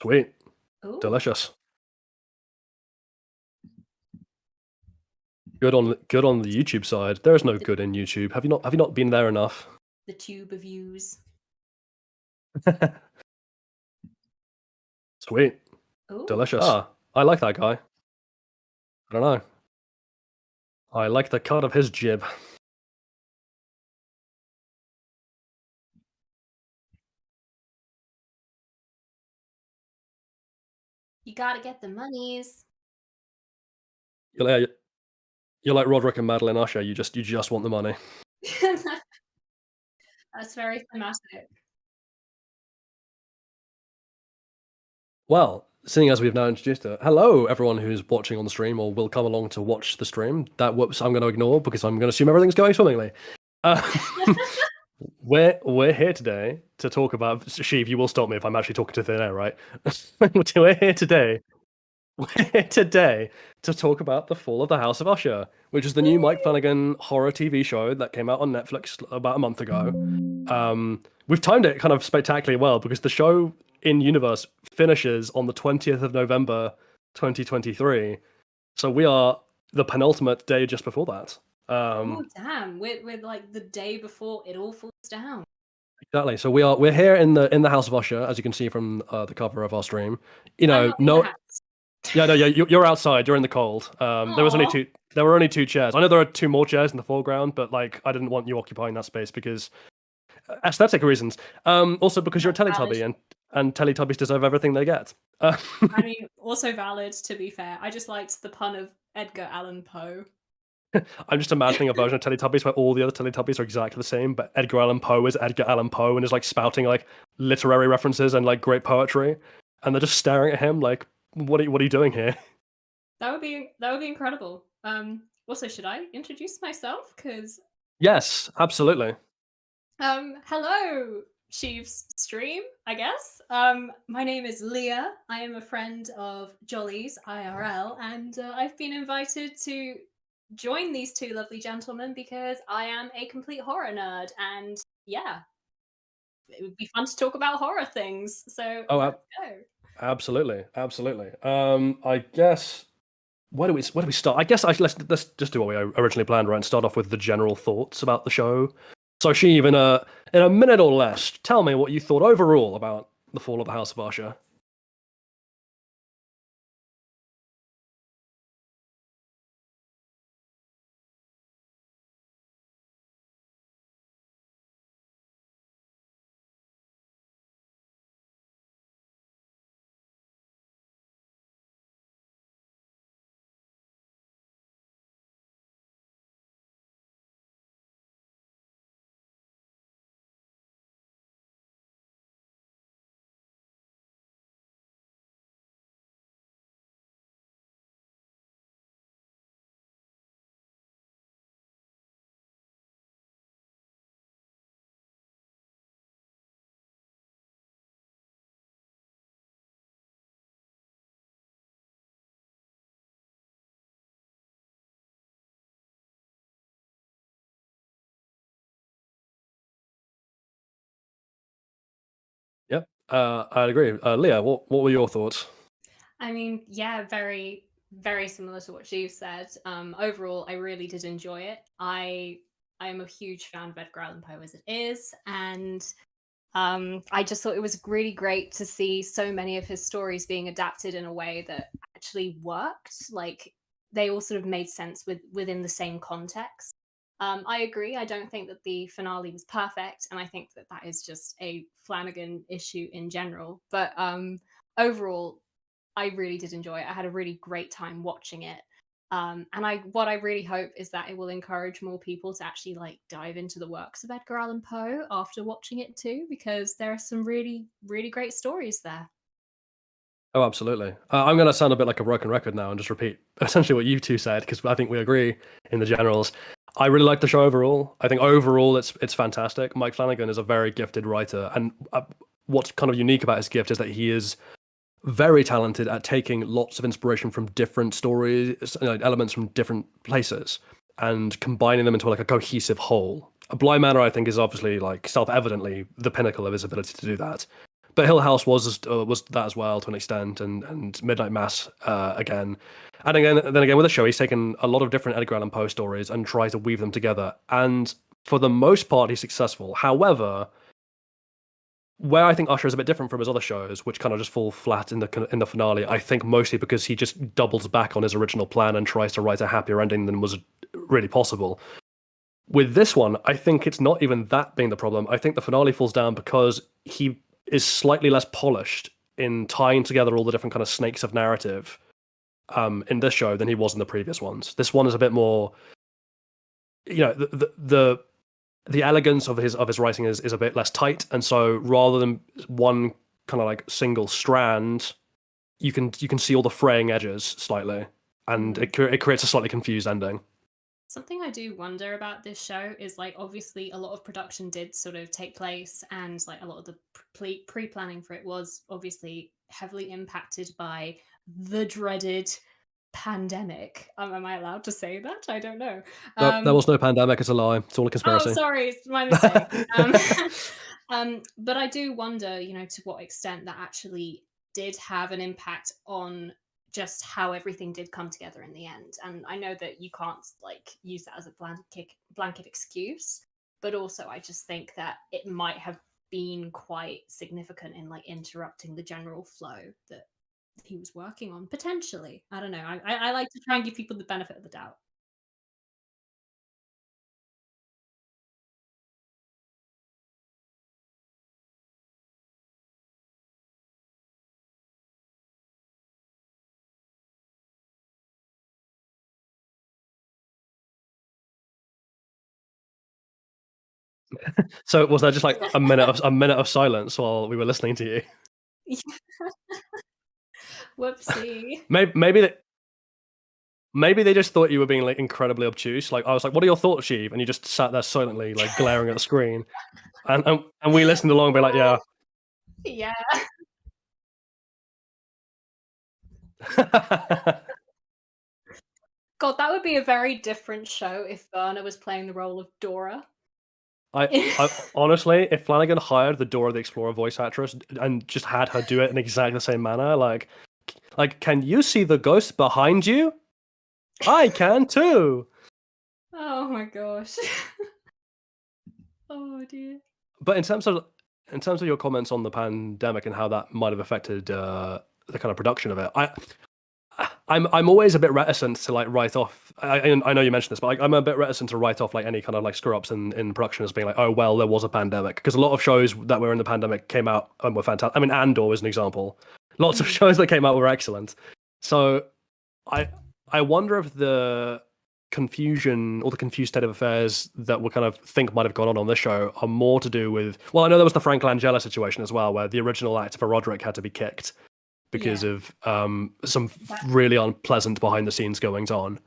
Sweet. Ooh. Delicious. Good on the YouTube side. There is no good in YouTube. Have you not been there enough? The tube of views. Sweet. Ooh. Delicious. I like that guy. I don't know. I like the cut of his jib. You gotta get the monies. You're like Roderick and Madelin Usher. You just want the money. That's very thematic. Well, seeing as we've now introduced her, hello everyone who's watching on the stream or will come along to watch the stream. That whoops I'm going to ignore because I'm going to assume everything's going swimmingly. We're here today to talk about Sheev. You will stop me if I'm actually talking to thin air, right? We're here today. We're here today to talk about The Fall of the House of Usher, which is the new Mike Flanagan horror TV show that came out on Netflix about a month ago. We've timed it kind of spectacularly well because the show in universe finishes on the 20th of November 2023. So we are the penultimate day just before that. Oh damn! We're like the day before it all falls down. Exactly. So we're here in the House of Usher, as you can see from the cover of our stream. You know, I'm not in the house. Yeah, no, you're outside. You're in the cold. There were only two chairs. I know there are two more chairs in the foreground, but like I didn't want you occupying that space because aesthetic reasons. Also because you're a Teletubby and Teletubbies deserve everything they get. I mean, also valid to be fair. I just liked the pun of Edgar Allan Poe. I'm just imagining a version of Teletubbies where all the other Teletubbies are exactly the same, but Edgar Allan Poe is Edgar Allan Poe and is like spouting like literary references and like great poetry, and they're just staring at him like, what are you doing here? That would be incredible. Also, should I introduce myself? Because Yes, absolutely. hello, Sheev's stream, I guess. My name is Leah. I am a friend of Jolly's IRL, and I've been invited to join these two lovely gentlemen because I am a complete horror nerd, and yeah, it would be fun to talk about horror things. So let's go. Absolutely. I guess where do we start? I guess let's just do what we originally planned, right? And start off with the general thoughts about the show. So, Sheev, in a minute or less, tell me what you thought overall about The Fall of the House of Usher. Yep, I'd agree. Leah, what were your thoughts? I mean, yeah, very, very similar to what you've said. Overall, I really did enjoy it. I am a huge fan of Edgar Allan Poe as it is, and I just thought it was really great to see so many of his stories being adapted in a way that actually worked. Like they all sort of made sense within the same context. I agree. I don't think that the finale was perfect, and I think that that is just a Flanagan issue in general. But overall, I really did enjoy it. I had a really great time watching it. And what I really hope is that it will encourage more people to actually like dive into the works of Edgar Allan Poe after watching it too, because there are some really, really great stories there. Oh, absolutely. I'm going to sound a bit like a broken record now and just repeat essentially what you two said because I think we agree in the generals. I really like the show overall. I think overall it's fantastic. Mike Flanagan is a very gifted writer, and what's kind of unique about his gift is that he is very talented at taking lots of inspiration from different stories, elements from different places, and combining them into like a cohesive whole. A Bly Manor, I think, is obviously like self-evidently the pinnacle of his ability to do that. but Hill House was that as well to an extent, and Midnight Mass again. And then again with the show, he's taken a lot of different Edgar Allan Poe stories and tries to weave them together. And for the most part, he's successful. However, where I think Usher is a bit different from his other shows, which kind of just fall flat in the finale, I think mostly because he just doubles back on his original plan and tries to write a happier ending than was really possible. With this one, I think it's not even that being the problem. I think the finale falls down because he is slightly less polished in tying together all the different kind of snakes of narrative in this show than he was in the previous ones. This one is a bit more, the elegance of his writing is a bit less tight, and so rather than one kind of like single strand, you can see all the fraying edges slightly, and it creates a slightly confused ending. Something I do wonder about this show is like obviously a lot of production did sort of take place, and like a lot of the pre-planning for it was obviously heavily impacted by the dreaded pandemic. Am I allowed to say that? I don't know. There was no pandemic. It's a lie. It's all a Oh, conspiracy. sorry, it's my mistake. But I do wonder, to what extent that actually did have an impact on just how everything did come together in the end. And I know that you can't like use that as a blanket excuse, but also I just think that it might have been quite significant in like interrupting the general flow that he was working on potentially. I don't know. I like to try and give people the benefit of the doubt. So was there just like a minute of silence while we were listening to you? Whoopsie. Maybe they just thought you were being like incredibly obtuse. Like I was like, "What are your thoughts, Sheev?" And you just sat there silently, like glaring at the screen, and we listened along, and be like, "Yeah." Yeah. God, that would be a very different show if Verna was playing the role of Dora. I honestly, if Flanagan hired the Dora the Explorer voice actress and just had her do it in exactly the same manner, like, can you see the ghost behind you? I can too. Oh my gosh. Oh dear. But in terms of your comments on the pandemic and how that might have affected the kind of production of it, I'm always a bit reticent to like write off. I know you mentioned this, but like, I'm a bit reticent to write off like any kind of like screw ups in production as being like, oh well, there was a pandemic, because a lot of shows that were in the pandemic came out and were fantastic. I mean, Andor was an example. Lots of shows that came out were excellent. So I wonder if the confusion or the confused state of affairs that we kind of think might have gone on this show are more to do with. Well, I know there was the Frank Langella situation as well, where the original actor for Roderick had to be kicked because Yeah. of some really unpleasant behind the scenes goings on,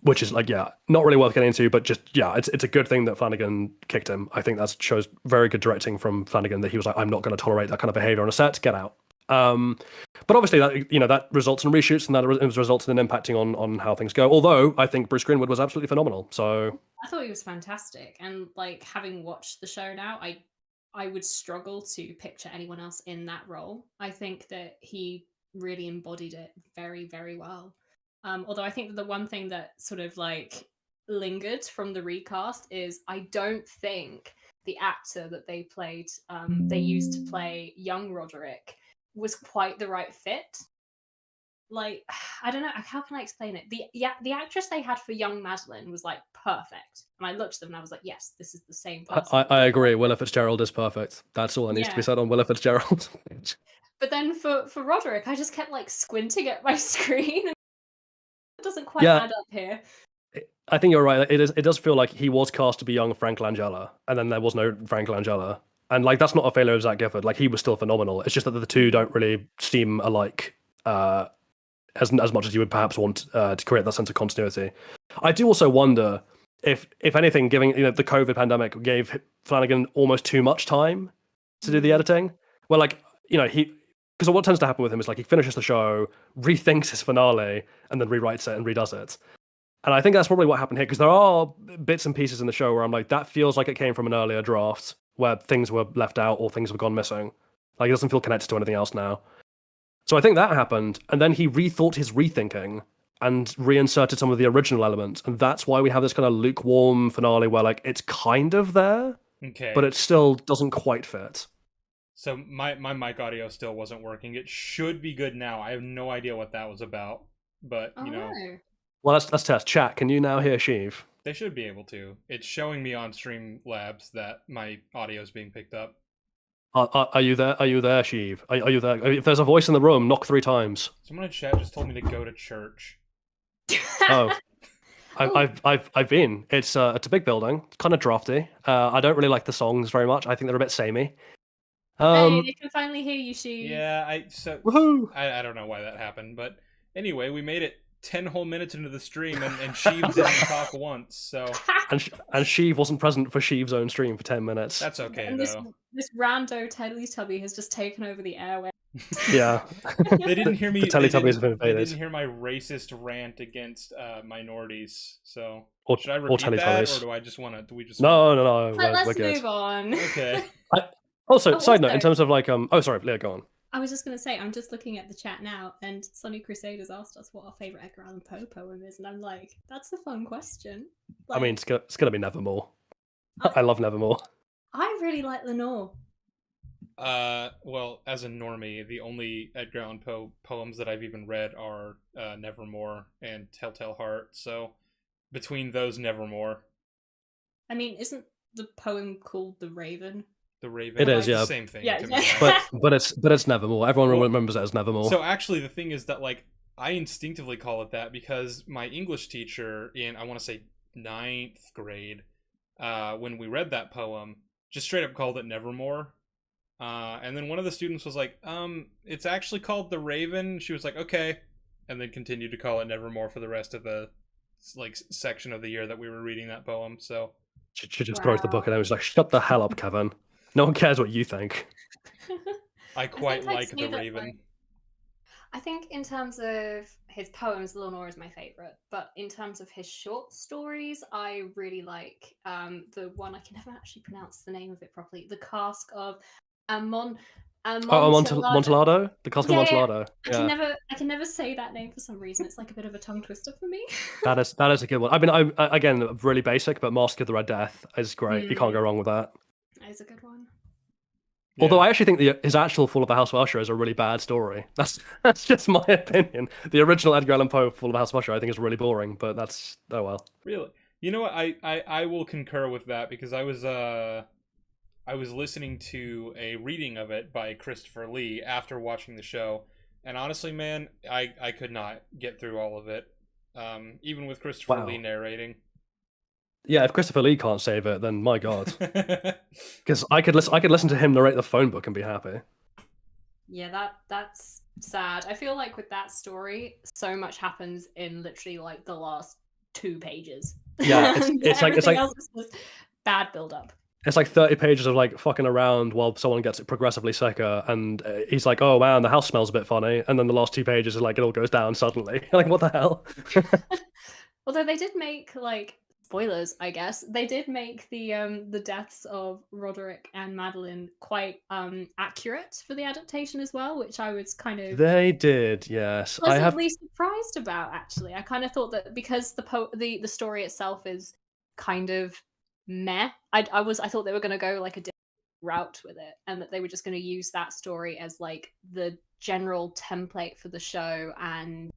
which is like, yeah, not really worth getting into, but just, yeah, it's a good thing that Flanagan kicked him. I think that shows very good directing from Flanagan, that he was like, I'm not going to tolerate that kind of behavior on a set, get out. But obviously that results in reshoots, and that results in impacting on how things go, although I think Bruce Greenwood was absolutely phenomenal. So I thought he was fantastic, and like having watched the show now, I would struggle to picture anyone else in that role. I think that he really embodied it very, very well. Although I think that the one thing that sort of like lingered from the recast is I don't think the actor that they used to play young Roderick was quite the right fit. Like, I don't know, how can I explain it? The actress they had for young Madeline was like perfect, and I looked at them and I was like, yes, this is the same person. I agree. Willa Fitzgerald is perfect. That's all that needs to be Yeah. said on Willa Fitzgerald. But then for Roderick, I just kept like squinting at my screen. It doesn't quite Yeah, add up here. I think you're right. It does feel like he was cast to be young Frank Langella, and then there was no Frank Langella. And like, that's not a failure of Zach Gifford. Like, he was still phenomenal. It's just that the two don't really seem alike as much as you would perhaps want to create that sense of continuity. I do also wonder if anything, giving the COVID pandemic gave Flanagan almost too much time to do the editing. Well, like, he, because what tends to happen with him is like he finishes the show, rethinks his finale, and then rewrites it and redoes it. And I think that's probably what happened here, because there are bits and pieces in the show where I'm like, that feels like it came from an earlier draft, where things were left out or things have gone missing. Like, it doesn't feel connected to anything else now. So I think that happened, and then he rethought his rethinking and reinserted some of the original elements, and that's why we have this kind of lukewarm finale where like it's kind of there, Okay. but it still doesn't quite fit. So my mic audio still wasn't working. It should be good now. I have no idea what that was about, but Oh, you know, no. Well, let's test. Chat, can you now hear Sheev? they should be able to. It's showing me on Streamlabs that my audio is being picked up. Are you there? Are you there, Sheev? Are you there? If there's a voice in the room, knock 3 times. Someone in chat just told me to go to church. Oh. I've been. It's a big building. It's kind of drafty. I don't really like the songs very much. I think they're a bit samey. Hey, they can finally hear you, Sheev. Yeah, Woohoo! I don't know why that happened, but anyway, we made it 10 whole minutes into the stream, and Sheev didn't talk once, so And Sheev wasn't present for Sheev's own stream for 10 minutes. that's okay And though. this rando Teletubby has just taken over the airway. Yeah. They didn't hear me. The Teletubbies have been They invaded. didn't hear my racist rant against minorities. So Or- should I or repeat that, Teletubbies. or do I just want to? Do we just? No. Let's We're good. move on. Okay. Also, Oh, side note, in also- terms of like oh sorry, Leah, go on. I was just going to say, I'm just looking at the chat now, and Sunny Crusaders asked us what our favourite Edgar Allan Poe poem is, and I'm like, that's a fun question. I mean, Like, it's gonna be Nevermore. I- I love Nevermore. I really like Lenore. Well, as a normie, the only Edgar Allan Poe poems that I've even read are Nevermore and Telltale Heart. So between those, Nevermore. I mean, isn't the poem called The Raven? The Raven. It is, It's the yeah. same thing. Yeah, to me. yeah. But it's Nevermore. Everyone Well, remembers it as Nevermore. So actually, the thing is that like I instinctively call it that because my English teacher in I want to say 9th grade, when we read that poem, just straight up called it Nevermore. And then one of the students was like, it's actually called The Raven. She was like, okay, and then continued to call it Nevermore for the rest of the like section of the year that we were reading that poem. So she just throws the book and I was like, shut the hell up, Kevin. No one cares what you think. I quite think I'd like say The that, Raven. like, I think in terms of his poems, Lenore is my favorite. But in terms of his short stories, I really like the one I can never actually pronounce the name of it properly. The Cask of Amontillado. Amontillado? The Cask of Yeah, Amontillado. Yeah. I can never say that name for some reason. It's like a bit of a tongue twister for me. That is a good one. I mean, I again, really basic, but Mask of the Red Death is great. You can't go wrong with that. That is a good one. Although Yeah. I actually think his actual Fall of the House of Usher is a really bad story. That's just my opinion. The original Edgar Allan Poe Fall of the House of Usher I think is really boring, but that's oh well. Really? You know what? I will concur with that because I was listening to a reading of it by Christopher Lee after watching the show, and honestly, man, I could not get through all of it, even with Christopher Wow. Lee narrating. Yeah, if Christopher Lee can't save it, then my god. Because I could listen to him narrate the phone book and be happy. Yeah, that's sad. I feel like with that story, so much happens in literally like the last 2 pages. Yeah, it's like Everything else is just bad build up. It's like 30 pages of like fucking around while someone gets progressively sicker, and he's like, "Oh man, the house smells a bit funny," and then the last 2 pages is like it all goes down suddenly. Like, what the hell? Although they did make like spoilers, I guess they did make the deaths of Roderick and Madeline quite accurate for the adaptation as well, which I was kind of They did, yes. I have. pleasantly surprised about. Actually, I kind of thought that because the story itself is kind of meh. I thought they were going to go like a different route with it, and that they were just going to use that story as like the general template for the show and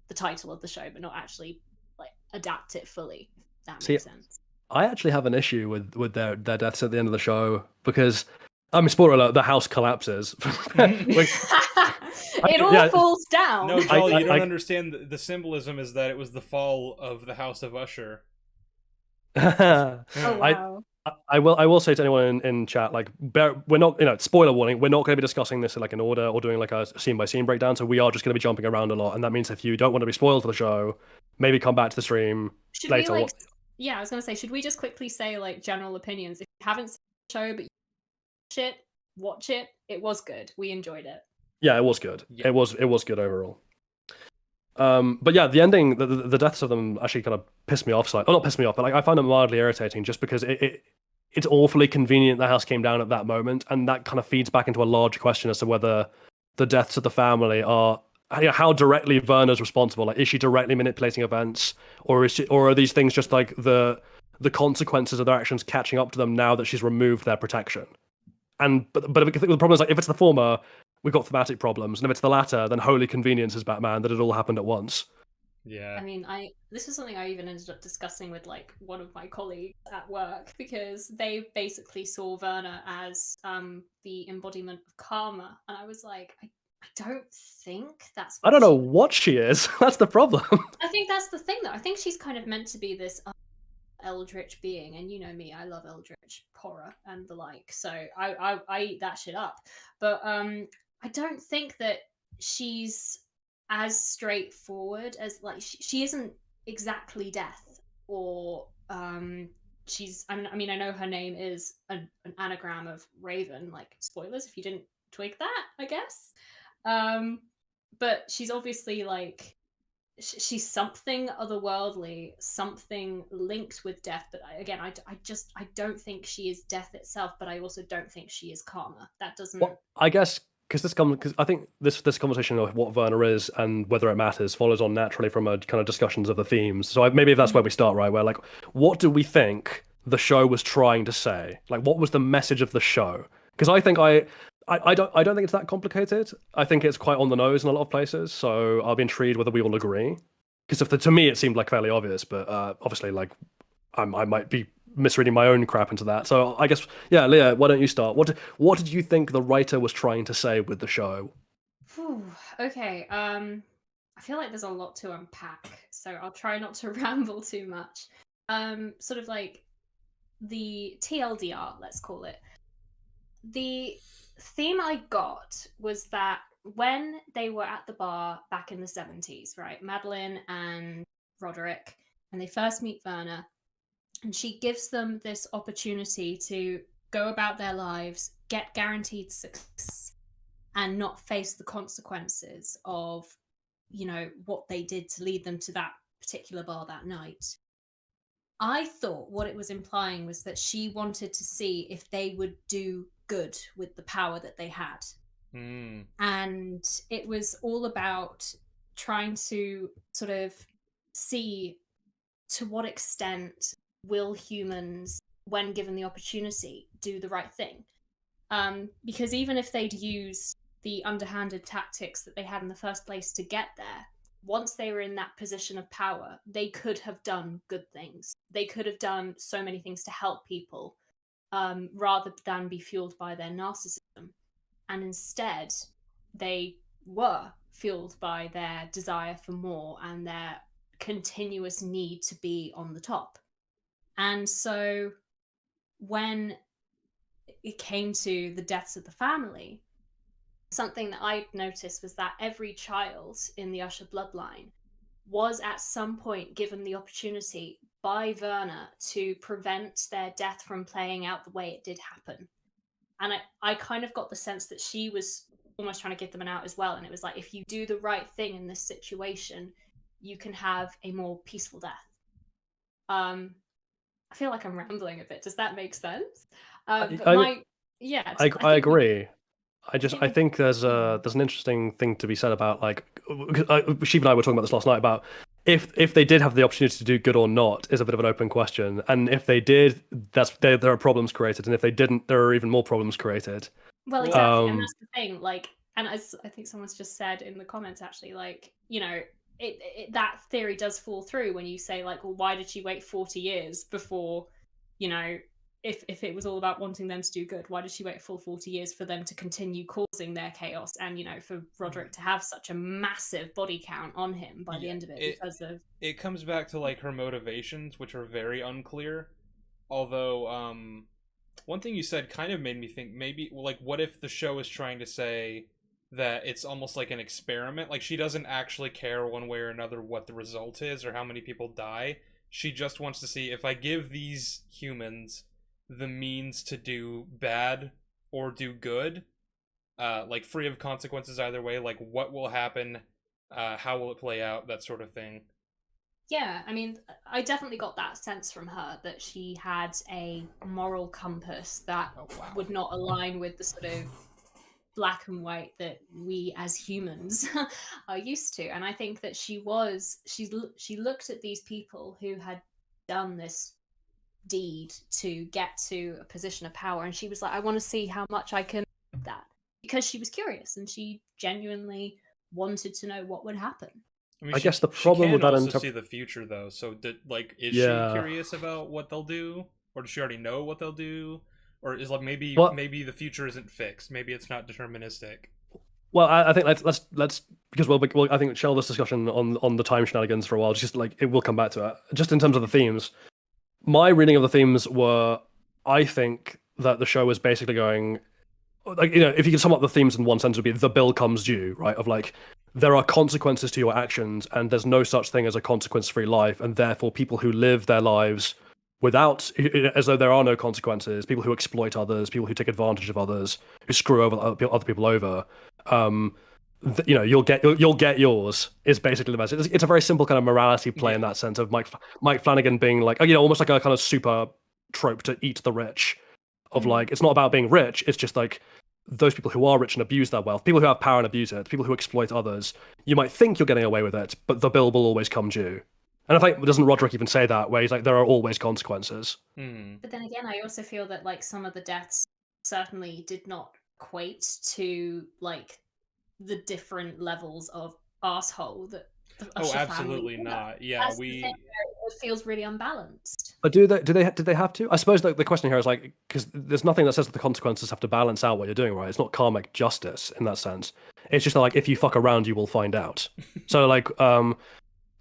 the title of the show, but not actually like adapt it fully. If that makes sense. I actually have an issue with their deaths at the end of the show because, I mean, spoiler alert: the house collapses. It all falls down. No, Jolly, you don't understand. The symbolism is that it was the fall of the House of Usher. Oh wow. I will say to anyone in chat, like, we're not, spoiler warning, we're not going to be discussing this in like an order or doing like a scene by scene breakdown. So we are just going to be jumping around a lot, and that means if you don't want to be spoiled for the show, maybe come back to the stream Should later. we yeah, I was gonna say, should we just quickly say like general opinions? If you haven't seen the show but you watch it. It was good. We enjoyed it. Yeah, it was good. Yeah. It was good overall. But yeah, the ending, the deaths of them actually kind of pissed me off slightly. Oh, not pissed me off, but like I find it mildly irritating just because it's awfully convenient the house came down at that moment, and that kind of feeds back into a larger question as to whether the deaths of the family are, how directly Verna's responsible. Like, is she directly manipulating events, or or are these things just like the consequences of their actions catching up to them now that she's removed their protection? And but the problem is, like, if it's the former, we've got thematic problems, and if it's the latter, then holy convenience is Batman that it all happened at once. Yeah. I mean, this is something I even ended up discussing with like one of my colleagues at work, because they basically saw Verna as the embodiment of karma, and I was like, I don't think that's I what don't know she. what she is. That's the problem. I think that's the thing, though. I think she's kind of meant to be this eldritch being, and you know me, I love eldritch horror and the like, so I eat that shit up. But I don't think that she's as straightforward as, like, she isn't exactly death, or she's, I mean, I know her name is an anagram of Raven, like, spoilers if you didn't twig that, I guess. But she's obviously like, she's something otherworldly, something linked with death. But I don't think she is death itself. But I also don't think she is karma. That doesn't. Well, I guess because I think this conversation of what Verna is and whether it matters follows on naturally from a kind of discussions of the themes. So maybe that's where we start, right? Where, like, what do we think the show was trying to say? Like, what was the message of the show? Because I think I don't think it's that complicated. I think it's quite on the nose in a lot of places. So I'll be intrigued whether we all agree. Because to me it seemed like fairly obvious, but obviously, like, I might be misreading my own crap into that. So I guess, yeah, Leah, why don't you start? What did you think the writer was trying to say with the show? Whew, okay. I feel like there's a lot to unpack, so I'll try not to ramble too much. Sort of like the TLDR, let's call it. The theme I got was that when they were at the bar back in the 70s, right? Madelin and Roderick, and they first meet Verna, and she gives them this opportunity to go about their lives, get guaranteed success, and not face the consequences of, you know, what they did to lead them to that particular bar that night. I thought what it was implying was that she wanted to see if they would do good with the power that they had. And it was all about trying to sort of see to what extent will humans, when given the opportunity, do the right thing. Because even if they'd used the underhanded tactics that they had in the first place to get there, once they were in that position of power, they could have done good things. They could have done so many things to help people, rather than be fueled by their narcissism. And instead, they were fueled by their desire for more and their continuous need to be on the top. And so when it came to the deaths of the family, something that I noticed was that every child in the Usher bloodline was at some point given the opportunity by Verna to prevent their death from playing out the way it did happen. And I kind of got the sense that she was almost trying to give them an out as well. And it was like, if you do the right thing in this situation, you can have a more peaceful death. I feel like I'm rambling a bit. Does that make sense? I agree. I think there's an interesting thing to be said about, like, Sheev and I were talking about this last night about if they did have the opportunity to do good or not is a bit of an open question, and if they did, there are problems created, and if they didn't, there are even more problems created. Well, exactly, and that's the thing. Like, and as I think someone's just said in the comments, actually, like, you know, that theory does fall through when you say, like, well, why did she wait 40 years before, you know, if it was all about wanting them to do good, why did she wait a full 40 years for them to continue causing their chaos, and, you know, for Roderick to have such a massive body count on him by the end of it because of... It comes back to, like, her motivations, which are very unclear. Although, one thing you said kind of made me think, maybe, like, what if the show is trying to say that it's almost like an experiment? Like, she doesn't actually care one way or another what the result is or how many people die. She just wants to see, if I give these humans the means to do bad or do good, like, free of consequences either way, like, what will happen, how will it play out, that sort of thing. Yeah, I mean, I definitely got that sense from her that she had a moral compass that would not align with the sort of black and white that we as humans are used to. And I think that she looked at these people who had done this deed to get to a position of power, and she was like, I want to see how much I can do that, because she was curious and she genuinely wanted to know what would happen. I mean, I guess the problem with that also see the future though. So, is she curious about what they'll do, or does she already know what they'll do, or is like maybe the future isn't fixed, maybe it's not deterministic? Well, I think let's because we'll I think shelve this discussion on the time shenanigans for a while. Just like it will come back to it. Just in terms of the themes, my reading of the themes were, I think that the show was basically going, like, you know, if you can sum up the themes in one sentence, it would be the bill comes due, right? Of like, there are consequences to your actions, and there's no such thing as a consequence-free life, and therefore people who live their lives without, as though there are no consequences, people who exploit others, people who take advantage of others, who screw over other people over, you know, you'll get yours is basically the message. It's a very simple kind of morality play in that sense of Mike Flanagan being like, you know, almost like a kind of super trope to eat the rich, of like, it's not about being rich, it's just like those people who are rich and abuse their wealth, people who have power and abuse it, people who exploit others, you might think you're getting away with it, but the bill will always come due. And I think, doesn't Roderick even say that, where he's like, there are always consequences? But then again, I also feel that like some of the deaths certainly did not equate to like the different levels of asshole that the Usher absolutely family not. Yeah, That's the thing where it feels really unbalanced. But did they have to? I suppose the question here is like, because there's nothing that says that the consequences have to balance out what you're doing, right? It's not karmic justice in that sense. It's just like, if you fuck around, you will find out. So like,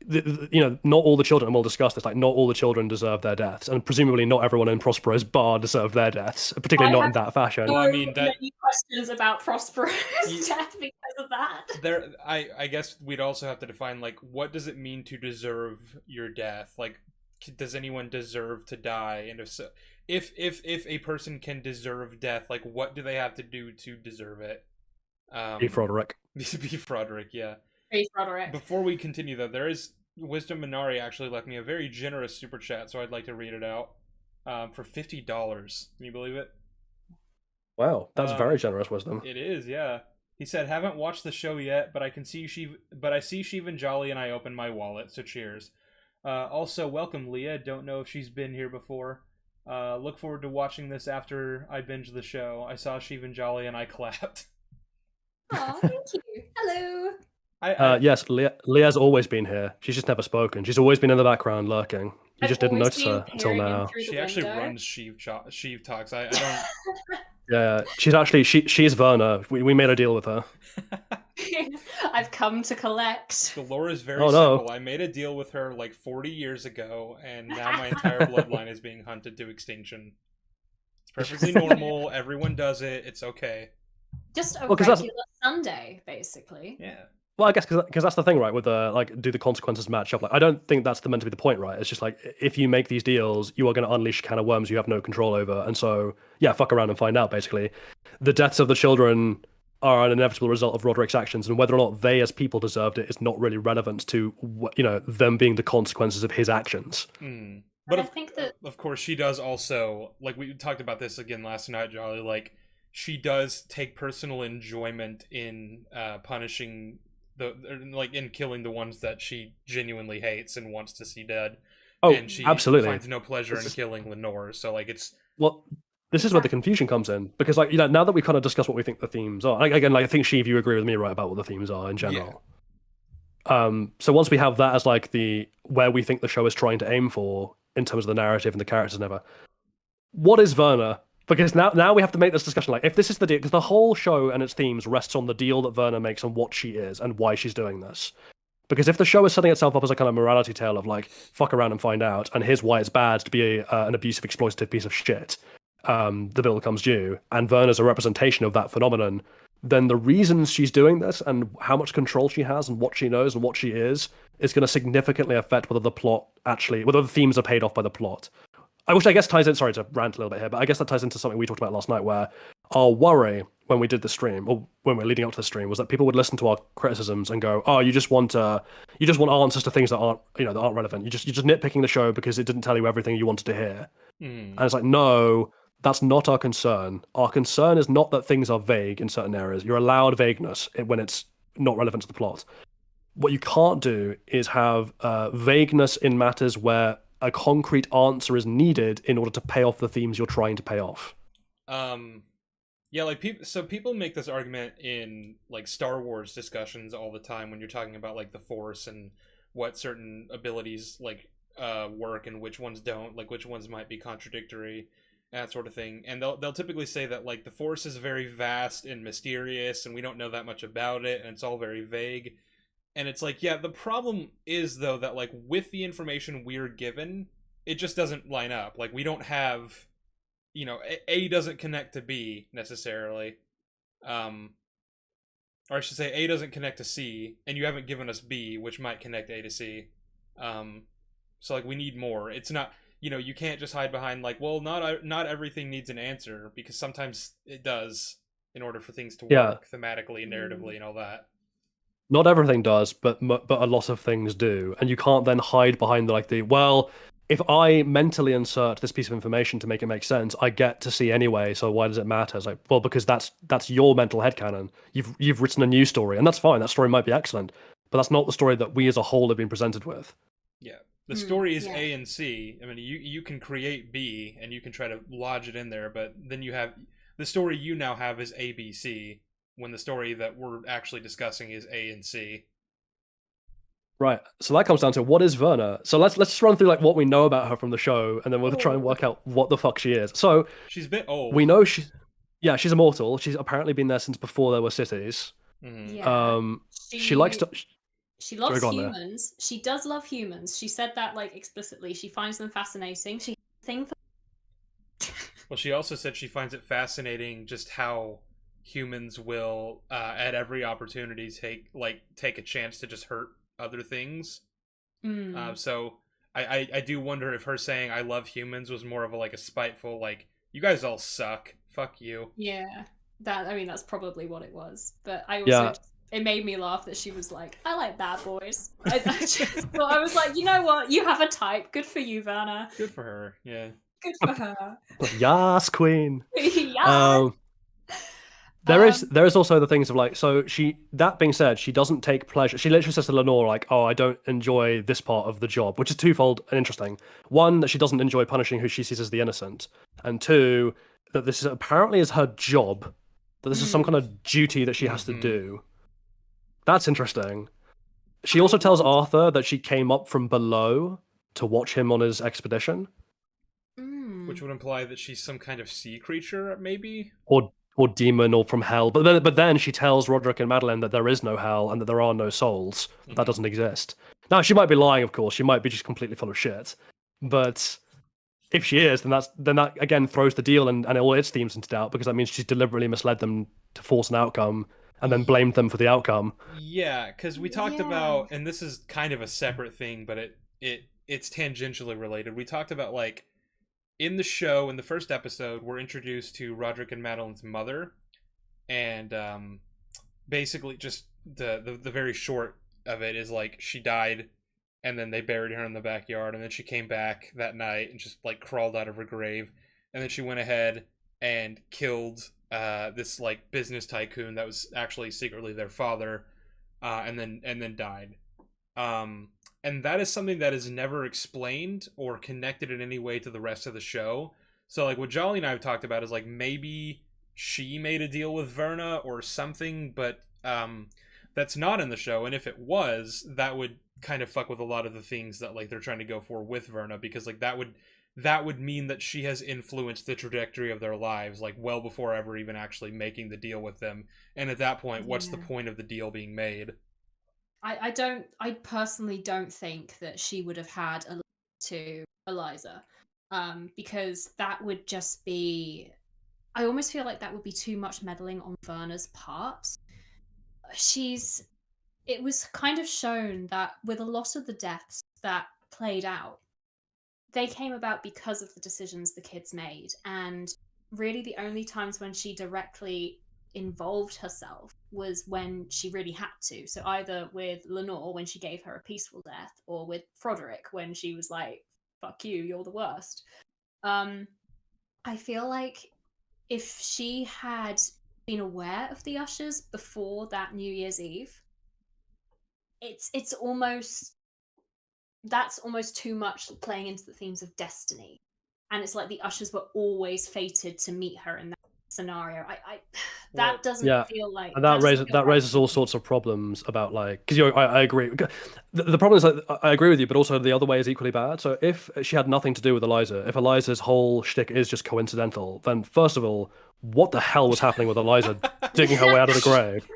you know, not all the children, and we'll discuss this, like, not all the children deserve their deaths, and presumably not everyone in Prospero's bar deserved their deaths, particularly not in that fashion. Well, I mean, many questions about Prospero's death because of that. I guess we'd also have to define, like, what does it mean to deserve your death? Like, does anyone deserve to die? And if so, if a person can deserve death, like, what do they have to do to deserve it? Beef Roderick. Beef Roderick, yeah. Beef Roderick. Before we continue, though, there is Wisdom Minari actually left me a very generous super chat, so I'd like to read it out. For $50. Can you believe it? Wow, that's very generous, Wisdom. It is, yeah. He said, "Haven't watched the show yet, but I see Sheev and Jolly, and I opened my wallet. So cheers. Also, welcome Leah. Don't know if she's been here before. Look forward to watching this after I binge the show. I saw Sheev and Jolly, and I clapped." Oh, thank you. Hello. Yes, Leah's always been here. She's just never spoken. She's always been in the background lurking. You just didn't notice her until now. She actually runs Sheev Talks. I don't. Yeah, she's Verna. We made a deal with her. I've come to collect. The lore is very simple. I made a deal with her like 40 years ago, and now my entire bloodline is being hunted to extinction. It's perfectly normal. Everyone does it. It's okay. Just a regular Sunday, basically. Yeah. Well, I guess because that's the thing, right? With like, do the consequences match up? Like, I don't think that's meant to be the point, right? It's just like, if you make these deals, you are going to unleash a can of worms you have no control over, and so yeah, fuck around and find out. Basically, the deaths of the children are an inevitable result of Roderick's actions, and whether or not they as people deserved it is not really relevant to them being the consequences of his actions. But I think that, of course, she does also, like we talked about this again last night, Jolly. Like, she does take personal enjoyment in punishing in killing the ones that she genuinely hates and wants to see dead. Oh, and she absolutely finds no pleasure in killing Lenore. So like, it's this is where the confusion comes in, because like, now that we've kind of discussed what we think the themes are, again, like, I think Sheev, you agree with me, right, about what the themes are in general. Yeah. So once we have that as like where we think the show is trying to aim for in terms of the narrative and the characters and ever, what is Verna? Because now we have to make this discussion, like, if this is the deal, because the whole show and its themes rests on the deal that Verna makes and what she is and why she's doing this. Because if the show is setting itself up as a kind of morality tale of like, fuck around and find out, and here's why it's bad to be an abusive, exploitative piece of shit, the bill comes due, and Verna's a representation of that phenomenon, then the reasons she's doing this and how much control she has and what she knows and what she is going to significantly affect whether the themes are paid off by the plot. Which I guess ties in, sorry to rant a little bit here, but I guess that ties into something we talked about last night, where our worry when we did the stream, or when we are leading up to the stream, was that people would listen to our criticisms and go, "Oh, you just want answers to things that aren't relevant. You're just nitpicking the show because it didn't tell you everything you wanted to hear." And it's like, no, that's not our concern. Our concern is not that things are vague in certain areas. You're allowed vagueness when it's not relevant to the plot. What you can't do is have vagueness in matters where a concrete answer is needed in order to pay off the themes you're trying to pay off. Yeah, like people make this argument in like Star Wars discussions all the time when you're talking about like the Force and what certain abilities like work and which ones don't, like which ones might be contradictory, and that sort of thing. And they'll typically say that like the Force is very vast and mysterious and we don't know that much about it and it's all very vague. And it's like, yeah, the problem is though that like with the information we're given, it just doesn't line up. Like we don't have, you know, A doesn't connect to B necessarily. Or I should say A doesn't connect to C, and you haven't given us B, which might connect A to C. So like we need more. It's not, you know, you can't just hide behind like, well, not everything needs an answer, because sometimes it does in order for things to work thematically and narratively and all that. Not everything does, but a lot of things do, and you can't then hide behind well, if I mentally insert this piece of information to make it make sense, I get to see anyway. So why does it matter? It's like, well, because that's your mental headcanon. You've written a new story, and that's fine. That story might be excellent, but that's not the story that we as a whole have been presented with. Yeah, the story is A and C. I mean, you can create B and you can try to lodge it in there, but then you have the story you now have is A, B, C, when the story that we're actually discussing is A and C. Right. So that comes down to, what is Verna? So let's just run through like what we know about her from the show, and then we'll try and work out what the fuck she is. So she's a bit old. We know she's immortal. She's apparently been there since before there were cities. Mm-hmm. Yeah. She likes to. She loves humans. She does love humans. She said that like explicitly. She finds them fascinating. She thing for. Well, she also said she finds it fascinating just how humans will, at every opportunity, take a chance to just hurt other things. So I do wonder if her saying "I love humans" was more of a spiteful, like, you guys all suck, fuck you. Yeah, that's probably what it was. But I also it made me laugh that she was like, "I like bad boys." I was like, you know what? You have a type. Good for you, Verna. Good for her. Yeah. Good for her. Yas, queen. Yes. There is also the things of like, so that being said, she doesn't take pleasure. She literally says to Lenore, like, "Oh, I don't enjoy this part of the job," which is twofold and interesting. One, that she doesn't enjoy punishing who she sees as the innocent, and two, that this apparently is her job, that this is some kind of duty that she has to do. That's interesting. She also tells Arthur that she came up from below to watch him on his expedition. Which would imply that she's some kind of sea creature, maybe? Or demon, or from hell. But then she tells Roderick and Madelin that there is no hell and that there are no souls. That doesn't exist. Now, she might be lying, of course. She might be just completely full of shit. But if she is, then that again throws the deal and all its themes into doubt, because that means she's deliberately misled them to force an outcome and then blamed them for the outcome. Yeah, because we talked about, and this is kind of a separate thing, but it's tangentially related. We talked about, like, in the show, in the first episode, we're introduced to Roderick and Madelin's mother, and basically just the very short of it is, like, she died, and then they buried her in the backyard, and then she came back that night and just, like, crawled out of her grave, and then she went ahead and killed this, like, business tycoon that was actually secretly their father, and then died. And that is something that is never explained or connected in any way to the rest of the show. So, like, what Jolly and I have talked about is, like, maybe she made a deal with Verna or something, but that's not in the show. And if it was, that would kind of fuck with a lot of the things that, like, they're trying to go for with Verna, because, like, that would mean that she has influenced the trajectory of their lives, like, well before ever even actually making the deal with them. And at that point, what's the point of the deal being made? I personally don't think that she would have had a to Eliza, because that would just be, I almost feel like that would be too much meddling on Verna's part. It was kind of shown that with a lot of the deaths that played out, they came about because of the decisions the kids made, and really the only times when she directly involved herself was when she really had to. So either with Lenore when she gave her a peaceful death, or with Roderick when she was like, "Fuck you, you're the worst." I feel like if she had been aware of the Ushers before that New Year's Eve, it's almost that's almost too much playing into the themes of destiny. And it's like the Ushers were always fated to meet her in that scenario. Well, that doesn't Yeah, feel like and that doesn't feel that right raises to all me. sorts of problems about like because I agree. The problem is that I agree with you, but also the other way is equally bad. So if she had nothing to do with Eliza, if Eliza's whole shtick is just coincidental, then first of all, what the hell was happening with Eliza digging her way out of the grave?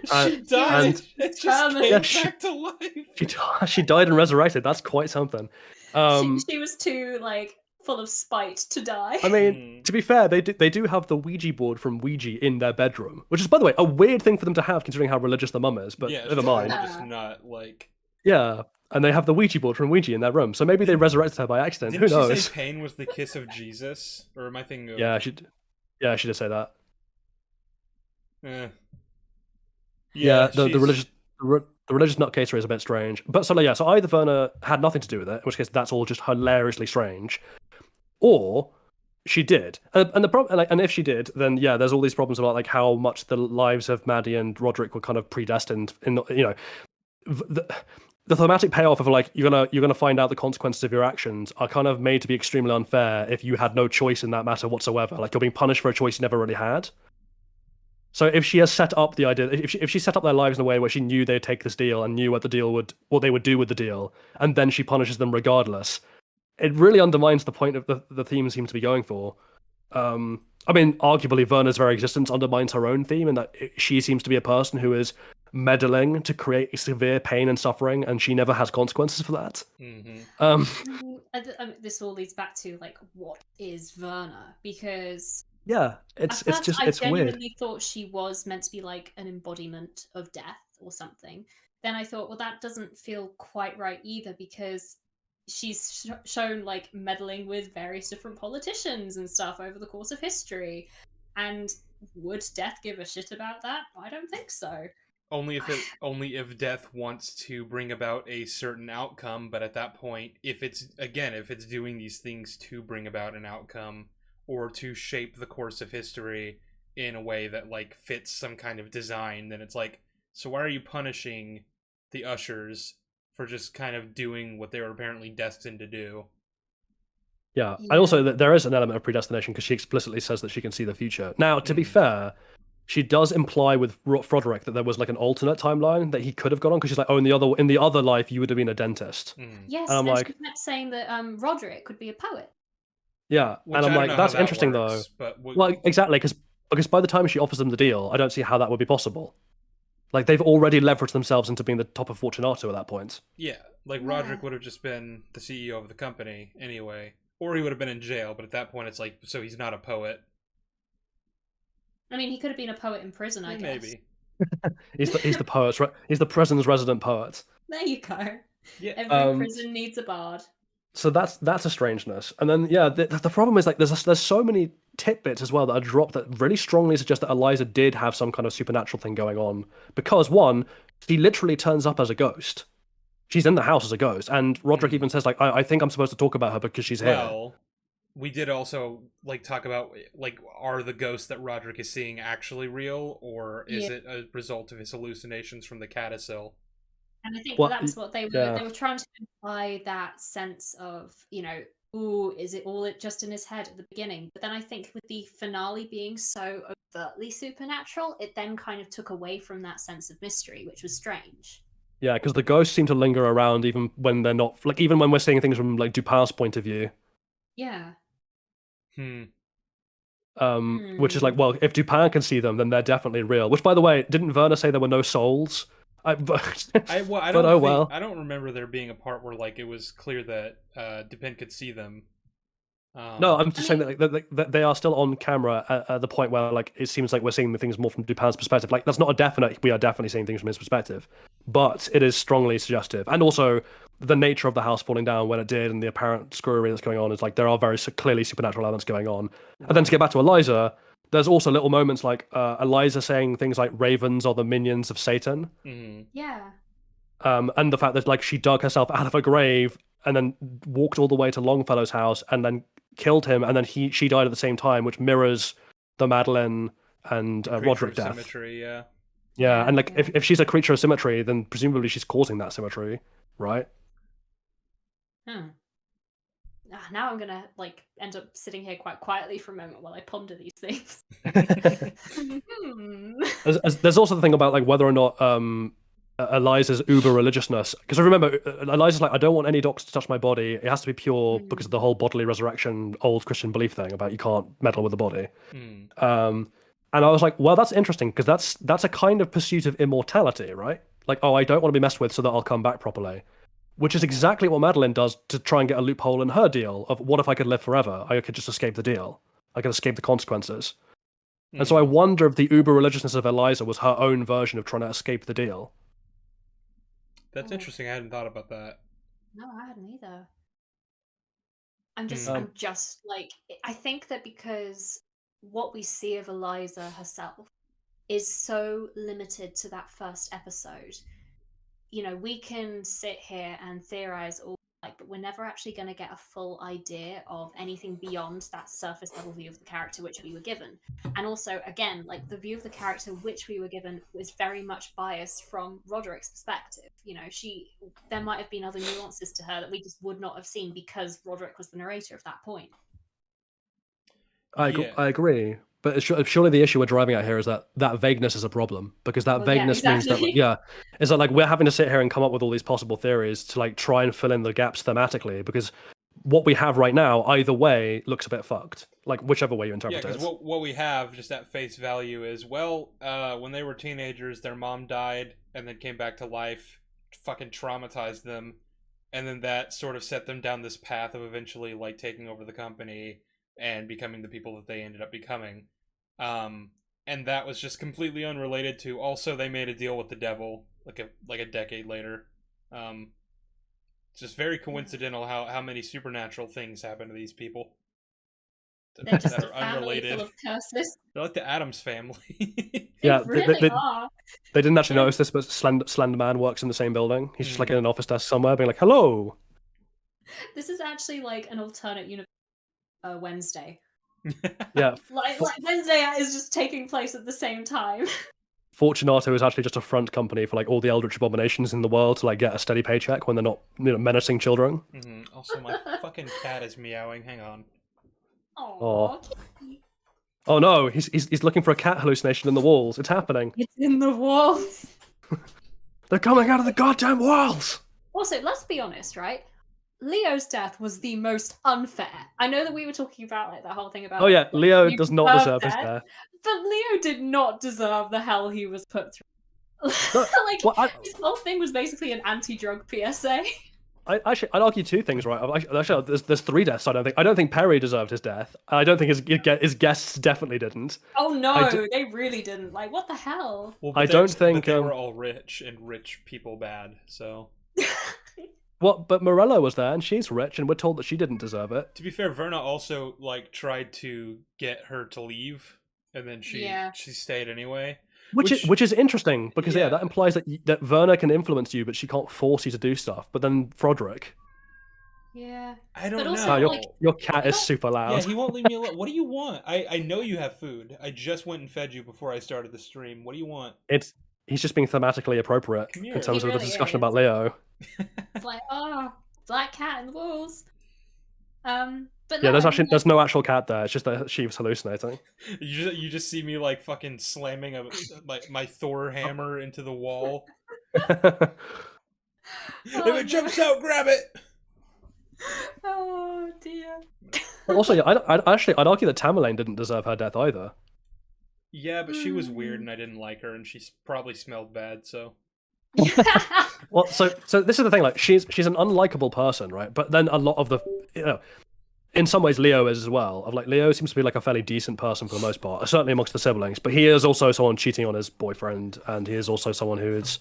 She died and and just determined. came Yeah, back to life. she died and resurrected. That's quite something. She was too like full of spite to die. I mean, to be fair, they do have the Ouija board from Ouija in their bedroom, which is, by the way, a weird thing for them to have considering how religious the mum is. But Yeah, never she's mind. really just not like. Yeah, and they have the Ouija board from Ouija in their room, so maybe they resurrected her by accident. Didn't Who she knows? say pain was the kiss of Jesus? Or am I thinking of... Yeah, she did say that. Eh. Yeah, the she's- religious the religious nutcaser is a bit strange. But so yeah, so either Verna had nothing to do with it, in which case that's all just hilariously strange, or she did. And the problem, and if she did, then yeah, there's all these problems about like how much the lives of Maddie and Roderick were kind of predestined. In the thematic payoff of like you're gonna find out the consequences of your actions are kind of made to be extremely unfair if you had no choice in that matter whatsoever. Like you're being punished for a choice you never really had. So if she has set up the idea, if she set up their lives in a way where she knew they'd take this deal and knew what they would do with the deal, and then she punishes them regardless, it really undermines the point of the theme seems to be going for. I mean, arguably, Verna's very existence undermines her own theme in that she seems to be a person who is meddling to create severe pain and suffering, and she never has consequences for that. This all leads back to like, what is Verna? Because yeah, it's I weird. genuinely thought she was meant to be like an embodiment of death or something. Then I thought, well, that doesn't feel quite right either, because she's shown like meddling with various different politicians and stuff over the course of history. And would death give a shit about that? I don't think so. Only if death wants to bring about a certain outcome, but at that point, if it's doing these things to bring about an outcome or to shape the course of history in a way that like fits some kind of design, then it's like, so why are you punishing the Ushers for just kind of doing what they were apparently destined to do? Yeah, and also there is an element of predestination because she explicitly says that she can see the future. Now, to be fair, she does imply with Roderick that there was like an alternate timeline that he could have gone on, because she's like, oh, in the other life you would have been a dentist. Yes, and I'm like, she kept saying that Roderick could be a poet. Yeah, Which and I'm like, that's interesting works, though. But well, exactly, because by the time she offers them the deal, I don't see how that would be possible. Like they've already leveraged themselves into being the top of Fortunato at that point. Yeah, like Roderick would have just been the CEO of the company anyway, or he would have been in jail. But at that point, it's like, so he's not a poet. I mean, he could have been a poet in prison, I guess. Maybe. he's the poet. He's the prison's resident poet. There you go. Yeah. Every prison needs a bard. So that's a strangeness. And then yeah, the problem is like there's so many tidbits as well that are dropped that really strongly suggest that Eliza did have some kind of supernatural thing going on. Because one, she literally turns up as a ghost. She's in the house as a ghost, and Roderick even says like, I think I'm supposed to talk about her because she's here. Well, we did also like talk about like, are the ghosts that Roderick is seeing actually real, or is it a result of his hallucinations from the codicil? And I think that's what they were trying to imply, that sense of, ooh, is it all just in his head at the beginning? But then I think with the finale being so overtly supernatural, it then kind of took away from that sense of mystery, which was strange. Yeah, because the ghosts seem to linger around even when they're not, like even when we're seeing things from like Dupin's point of view. Yeah. Which is like, well, if Dupin can see them, then they're definitely real. Which, by the way, didn't Verna say there were no souls? I don't remember there being a part where like it was clear that Dupin could see them. No, I'm just saying that they are still on camera at the point where like it seems like we're seeing the things more from Dupin's perspective. Like that's not a definite. We are definitely seeing things from his perspective, but it is strongly suggestive. And also the nature of the house falling down when it did, and the apparent screwery that's going on is like there are very clearly supernatural elements going on. And then to get back to Eliza, there's also little moments like Eliza saying things like ravens are the minions of Satan. Yeah. And the fact that like she dug herself out of a grave and then walked all the way to Longfellow's house and then killed him, and then she died at the same time, which mirrors the Madelin and Roderick death. Symmetry, yeah. Yeah, and like if she's a creature of symmetry, then presumably she's causing that symmetry, right? Now I'm gonna like end up sitting here quite quietly for a moment while I ponder these things. There's also the thing about like whether or not Eliza's uber religiousness, because I remember Eliza's like, I don't want any doctor to touch my body. It has to be pure because of the whole bodily resurrection, old Christian belief thing about you can't meddle with the body. And I was like, well, that's interesting because that's a kind of pursuit of immortality, right? Like, oh, I don't want to be messed with so that I'll come back properly. Which is exactly what Madelin does to try and get a loophole in her deal of what if I could live forever? I could just escape the deal. I could escape the consequences. And so I wonder if the uber religiousness of Eliza was her own version of trying to escape the deal. That's interesting. I hadn't thought about that. No, I hadn't either. I'm just like, I think that because what we see of Eliza herself is so limited to that first episode. You know, we can sit here and theorize all like, but we're never actually going to get a full idea of anything beyond that surface level view of the character which we were given. And also, again, like the view of the character which we were given was very much biased from Roderick's perspective. You know, there might have been other nuances to her that we just would not have seen because Roderick was the narrator of that point. I agree. But surely the issue we're driving at here is that vagueness is a problem, because that vagueness means that is that like we're having to sit here and come up with all these possible theories to like try and fill in the gaps thematically, because what we have right now either way looks a bit fucked, like whichever way you interpret it. Yeah, because what we have just at face value is, well, when they were teenagers, their mom died and then came back to life, fucking traumatized them, and then that sort of set them down this path of eventually like taking over the company and becoming the people that they ended up becoming. And that was just completely unrelated to, also they made a deal with the devil like a decade later. It's just very coincidental how many supernatural things happen to these people that are unrelated. Full of curses. They're like the Addams family. Yeah, they are. They didn't actually notice this, but Slender Man works in the same building. He's just like in an office desk somewhere being like, hello. This is actually like an alternate universe. Wednesday. Yeah. like Wednesday is just taking place at the same time. Fortunato is actually just a front company for like all the eldritch abominations in the world to like get a steady paycheck when they're not, menacing children. Also, my fucking cat is meowing. Hang on. Oh no, he's looking for a cat hallucination in the walls. It's happening. It's in the walls. They're coming out of the goddamn walls. Also, let's be honest, right? Leo's death was the most unfair. I know that we were talking about like the whole thing about. Oh yeah, Leo does not deserve his death. But Leo did not deserve the hell he was put through. His whole thing was basically an anti-drug PSA. I'd argue two things, right? Actually, there's three deaths. I don't think Perry deserved his death. I don't think his guests definitely didn't. Oh no, they really didn't. Like, what the hell? Well, I don't think they were all rich, and rich people bad. So. But Morello was there, and she's rich, and we're told that she didn't deserve it. To be fair, Verna also like tried to get her to leave, and then she stayed anyway. Which is interesting, because that implies that Verna can influence you, but she can't force you to do stuff. But then Roderick. Yeah. I don't know. Also, your cat is super loud. Yeah, he won't leave me alone. What do you want? I know you have food. I just went and fed you before I started the stream. What do you want? He's just being thematically appropriate in terms of the discussion about Leo. It's like, black cat in the walls. But yeah, there's no actual cat there. It's just that Sheev's hallucinating. You just see me like fucking slamming my Thor hammer into the wall. If it jumps out, grab it. Oh dear. Also, yeah, I'd argue that Tamerlane didn't deserve her death either. Yeah, but she was weird, and I didn't like her, and she probably smelled bad. So. Well, so this is the thing. Like, she's an unlikable person, right? But then a lot of the, in some ways, Leo is as well. Leo seems to be like a fairly decent person for the most part, certainly amongst the siblings. But he is also someone cheating on his boyfriend, and he is also someone who is,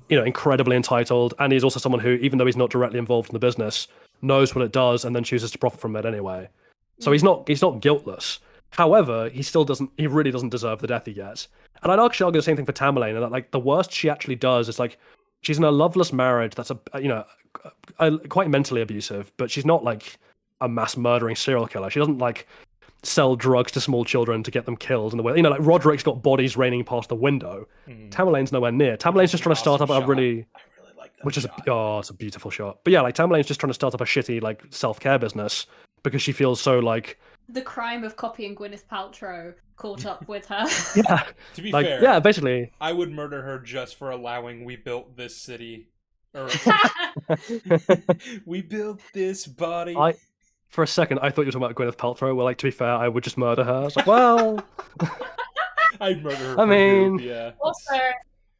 incredibly entitled, and he's also someone who, even though he's not directly involved in the business, knows what it does and then chooses to profit from it anyway. So he's not guiltless. However, he really doesn't deserve the death he gets. And I'd actually argue the same thing for Tamerlane, and that like the worst she actually does is like she's in a loveless marriage that's quite mentally abusive, but she's not like a mass murdering serial killer. She doesn't like sell drugs to small children to get them killed in the way. Like Roderick's got bodies raining past the window. Tamerlane's nowhere near. Tamerlane's just trying to start up a really, I really like that which is shot. it's a beautiful shot. But yeah, like Tamerlane's just trying to start up a shitty like self-care business because she feels so like The crime of copying Gwyneth Paltrow caught up with her. yeah. To be Like fair, yeah, basically. I would murder her just for allowing we built this city. Or we built this body. For a second, I thought you were talking about Gwyneth Paltrow. Well, like to be fair, I would just murder her. I was like, well, I'd murder her. I mean, yeah. Also,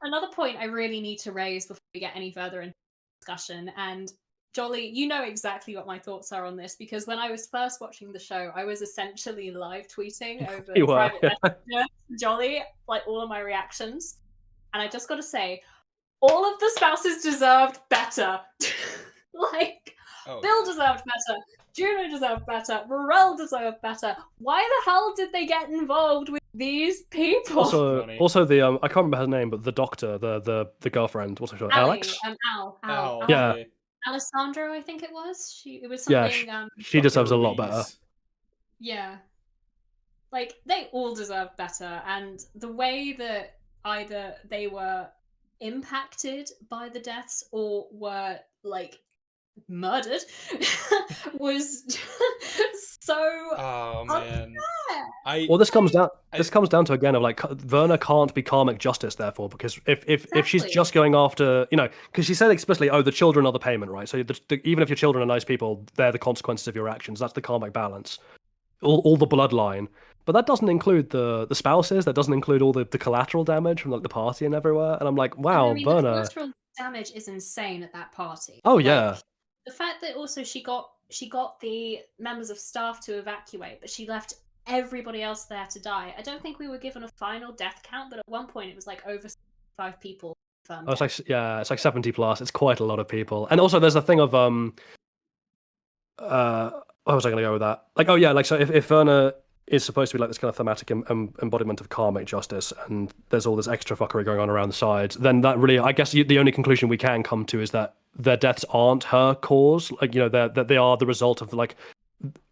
another point I really need to raise before we get any further into discussion, and Jolly, you know exactly what my thoughts are on this, because when I was first watching the show, I was essentially live tweeting over You were, private messenger to Jolly, like all of my reactions. And I just got to say, all of the spouses deserved better. Like, Bill deserved better. Juno deserved better. Morel deserved better. Why the hell did they get involved with these people? Also the I can't remember her name, but the doctor, the girlfriend, what's her name? Alex? Al. Yeah. Alessandro, I think it was. It was something. Yeah, she deserves a lot better. Yeah, like they all deserve better, and the way that either they were impacted by the deaths or were like murdered was so oh man unfair. Well, this comes down to again of like Verna can't be karmic justice, therefore, because if she's just going after, because she said explicitly, the children are the payment, right? So even if your children are nice people, they're the consequences of your actions. That's the karmic balance, all the bloodline. But that doesn't include the spouses. That doesn't include all the collateral damage from like the party and everywhere. And I'm like, wow, I mean, Verna. The collateral damage is insane at that party. Oh like, yeah. The fact that also she got the members of staff to evacuate, but she left everybody else there to die. I don't think we were given a final death count, but at one point it was like over 5 people. It's like 70 plus. It's quite a lot of people. And also there's a thing of where was I going to go with that? Like, oh yeah, like so if Verna is supposed to be like this kind of thematic embodiment of karmic justice, and there's all this extra fuckery going on around the sides, then that really, I guess the only conclusion we can come to is that their deaths aren't her cause. Like, that they are the result of like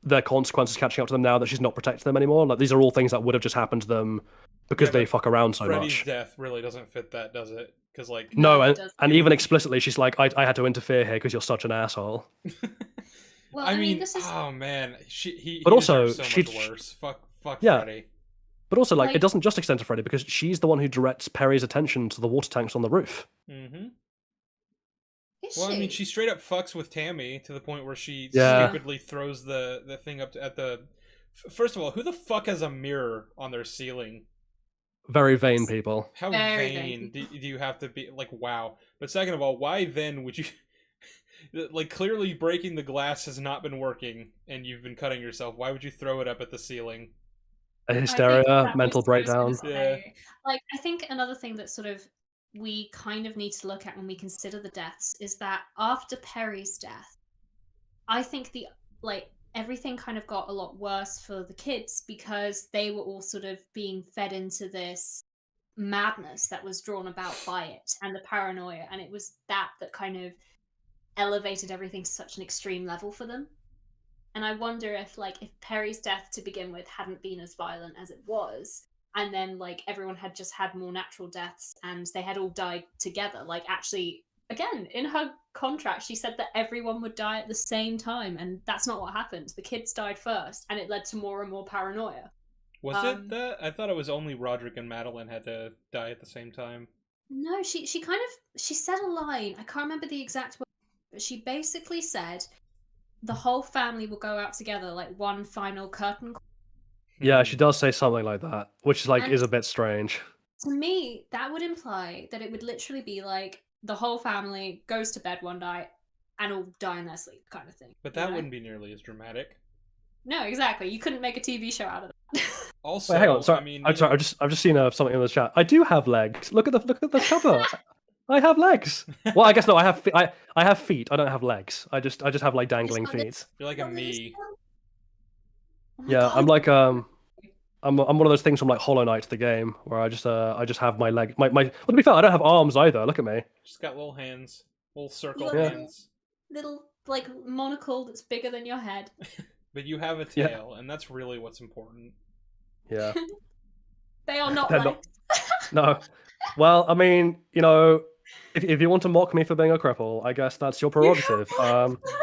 their consequences catching up to them now that she's not protecting them anymore. Like, these are all things that would have just happened to them because they fuck around so Freddy's much. death really doesn't fit that, does it? Because like no, and even explicitly, she's like, I had to interfere here because you're such an asshole. Well, I mean, this is... oh man, he but also so much worse. Fuck yeah. Freddy. But also, like, it doesn't just extend to Freddy because she's the one who directs Perry's attention to the water tanks on the roof. Mm-hmm. Well, I mean, she straight up fucks with Tammy to the point where she Yeah. stupidly throws the thing up at the. First of all, who the fuck has a mirror on their ceiling? Very vain people. How vain do you have to be? Like, wow. But second of all, why then would you? Like, clearly breaking the glass has not been working, and you've been cutting yourself. Why would you throw it up at the ceiling? A hysteria, mental breakdown. Yeah. Like, I think another thing that sort of we kind of need to look at when we consider the deaths is that after Perry's death, I think everything kind of got a lot worse for the kids because they were all sort of being fed into this madness that was drawn about by it and the paranoia, and it was that kind of elevated everything to such an extreme level for them. And I wonder if Perry's death to begin with hadn't been as violent as it was, and then everyone had just had more natural deaths and they had all died together. Like, actually, again, in her contract, she said that everyone would die at the same time, and that's not what happened. The kids died first, and it led to more and more paranoia. Was it that? I thought it was only Roderick and Madelin had to die at the same time. No, she said a line. I can't remember the exact word, but she basically said the whole family will go out together, like one final curtain. Yeah, she does say something like that, which is a bit strange. To me, that would imply that it would literally be like the whole family goes to bed one night and all die in their sleep, kind of thing. But that wouldn't be nearly as dramatic. No, exactly. You couldn't make a TV show out of that. Also, wait, hang on. Sorry, I mean, I've just seen something in the chat. I do have legs. Look at the cover. I have legs. Well, I guess no. I have feet. I don't have legs. I just have dangling feet. You're like a me. Yeah, I'm like I'm one of those things from like Hollow Knight, the game, where I just have my leg, my. Well, to be fair, I don't have arms either. Look at me. Just got little hands, little circle You got hands. little like monocle that's bigger than your head. But you have a Yeah. tail, and that's really what's important. Yeah. They are not They're legs. No. Well, I mean, if you want to mock me for being a cripple, I guess that's your prerogative.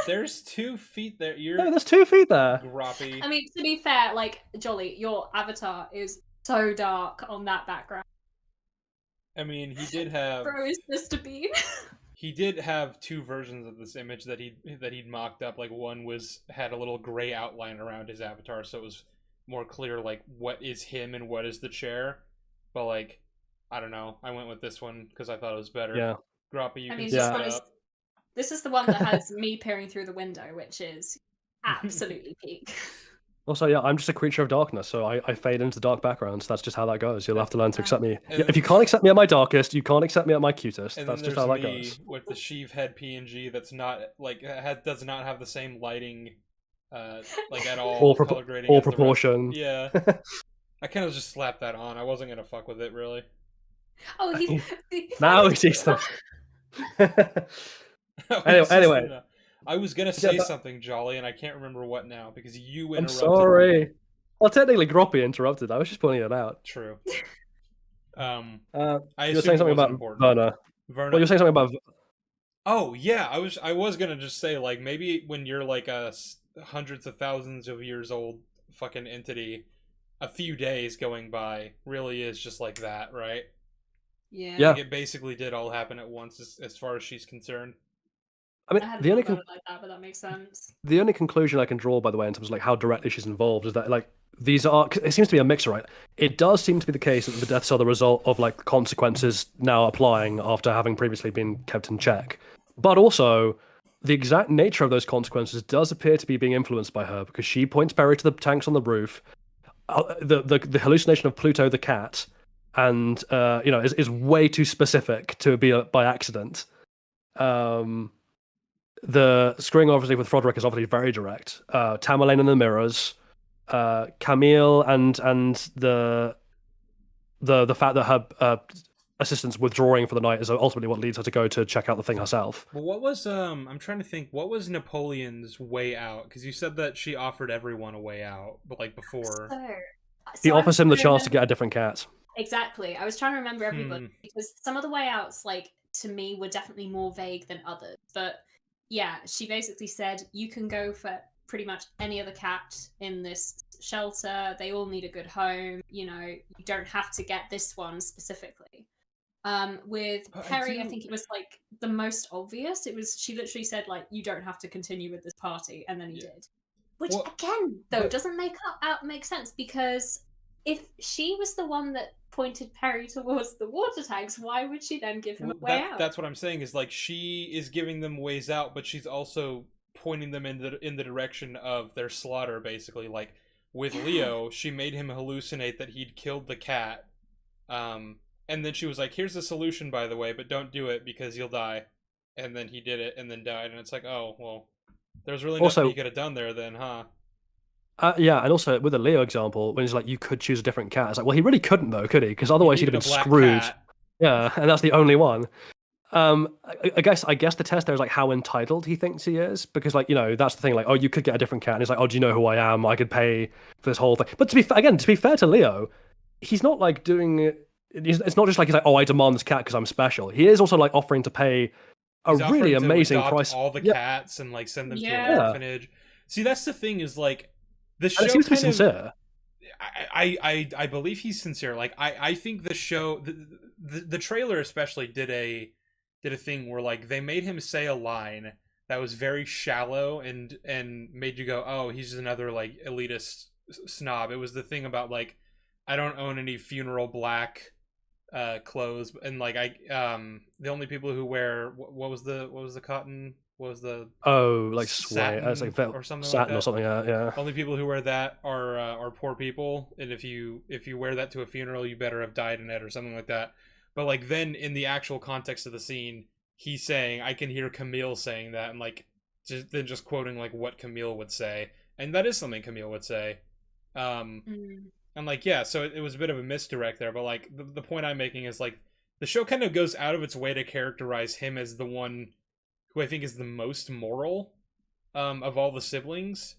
There's 2 feet there. You're No, there's 2 feet there. Groppy. I mean, to be fair, like Jolly, your avatar is so dark on that background. I mean, he did have. Bro is Mr. Bean. He did have 2 versions of this image that he'd mocked up. Like one had a little gray outline around his avatar, so it was more clear like what is him and what is the chair. But like, I don't know. I went with this one because I thought it was better. Yeah. Groppy, you I can mean, set it up. this is the one that has me peering through the window, which is absolutely peak. Also, yeah, I'm just a creature of darkness, so I fade into dark backgrounds. That's just how that goes. You'll have to learn to accept me. And If you can't accept me at my darkest, you can't accept me at my cutest. And That's then just there's how that me goes. with the Sheev head PNG that's not like does not have the same lighting, like at all. Color grading Or as the rest. proportion. Yeah, I kind of just slapped that on. I wasn't gonna fuck with it really. Oh, Now he sees them. Anyway, anyway. I was gonna say something, Jolly, and I can't remember what now because you interrupted. I'm sorry. Me. Well, technically, Groppy interrupted. I was just pointing it out. True. You were saying something about Verna. Verna. Well, you're saying something about. Oh yeah, I was gonna just say like maybe when you're like a hundreds of thousands of years old fucking entity, a few days going by really is just like that, right? Yeah. Yeah. Like it basically did all happen at once, as far as she's concerned. I mean, I hadn't thought about it like that, but that makes sense. The only conclusion I can draw, by the way, in terms of like how directly she's involved, is that like these are. It seems to be a mix, right? It does seem to be the case that the deaths are the result of like consequences now applying after having previously been kept in check, but also the exact nature of those consequences does appear to be being influenced by her because she points Perry to the tanks on the roof, the hallucination of Pluto the cat, and is way too specific to be by accident. The screwing obviously with Roderick is obviously very direct. Tamerlane and the mirrors, Camille and the fact that her assistant's withdrawing for the night is ultimately what leads her to go to check out the thing herself. But what was I'm trying to think, what was Napoleon's way out? Because you said that she offered everyone a way out, but like before. He offers him the chance to get a different cat. Exactly. I was trying to remember everybody because some of the way outs, like to me, were definitely more vague than others. But yeah, she basically said you can go for pretty much any other cat in this shelter. They all need a good home. You don't have to get this one specifically. With Perry, I think it was like the most obvious. She literally said like, you don't have to continue with this party, and then he did. Which again, though, doesn't make sense because if she was the one that pointed Perry towards the water tanks, why would she then give him a way out? That's what I'm saying. Is like she is giving them ways out, but she's also pointing them in the direction of their slaughter. Basically, like with Leo, she made him hallucinate that he'd killed the cat, and then she was like, "Here's the solution, by the way, but don't do it because you'll die." And then he did it, and then died. And it's like, oh well, there's really nothing he could have done there, then, huh? Yeah, and also with the Leo example, when he's like, you could choose a different cat. It's like, well, he really couldn't though, could he? Because otherwise he'd have been screwed. Cat. Yeah, and that's the only one. I guess the test there is like how entitled he thinks he is, because like that's the thing. Like, oh, you could get a different cat, and he's like, oh, do you know who I am? I could pay for this whole thing. But to be fair to Leo, he's not like doing. It's not just like he's like, oh, I demand this cat because I'm special. He is also like offering to pay a really amazing price. All the cats and like send them to an orphanage. See, that's the thing is like. The show seems to be sincere. I believe he's sincere. Like I think the show, the trailer especially did a thing where like they made him say a line that was very shallow and made you go, oh, he's just another like elitist snob. It was the thing about like I don't own any funeral black clothes, and like the only people who wear what was the cotton. What was the satin or something satin like that. Or something, yeah. Only people who wear that are poor people, and if you wear that to a funeral, you better have died in it or something like that. But like then in the actual context of the scene, he's saying, I can hear Camille saying that, and like just quoting like what Camille would say, and that is something Camille would say. And like, yeah, so it was a bit of a misdirect there, but like the point I'm making is like the show kind of goes out of its way to characterize him as the one who I think is the most moral of all the siblings.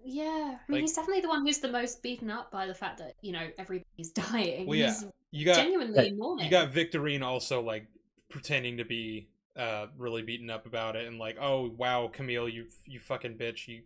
Yeah, I mean, he's definitely the one who's the most beaten up by the fact that, everybody's dying. Well, yeah, He's genuinely in mourning. You got Victorine also like pretending to be really beaten up about it, and like, oh wow, Camille, you fucking bitch,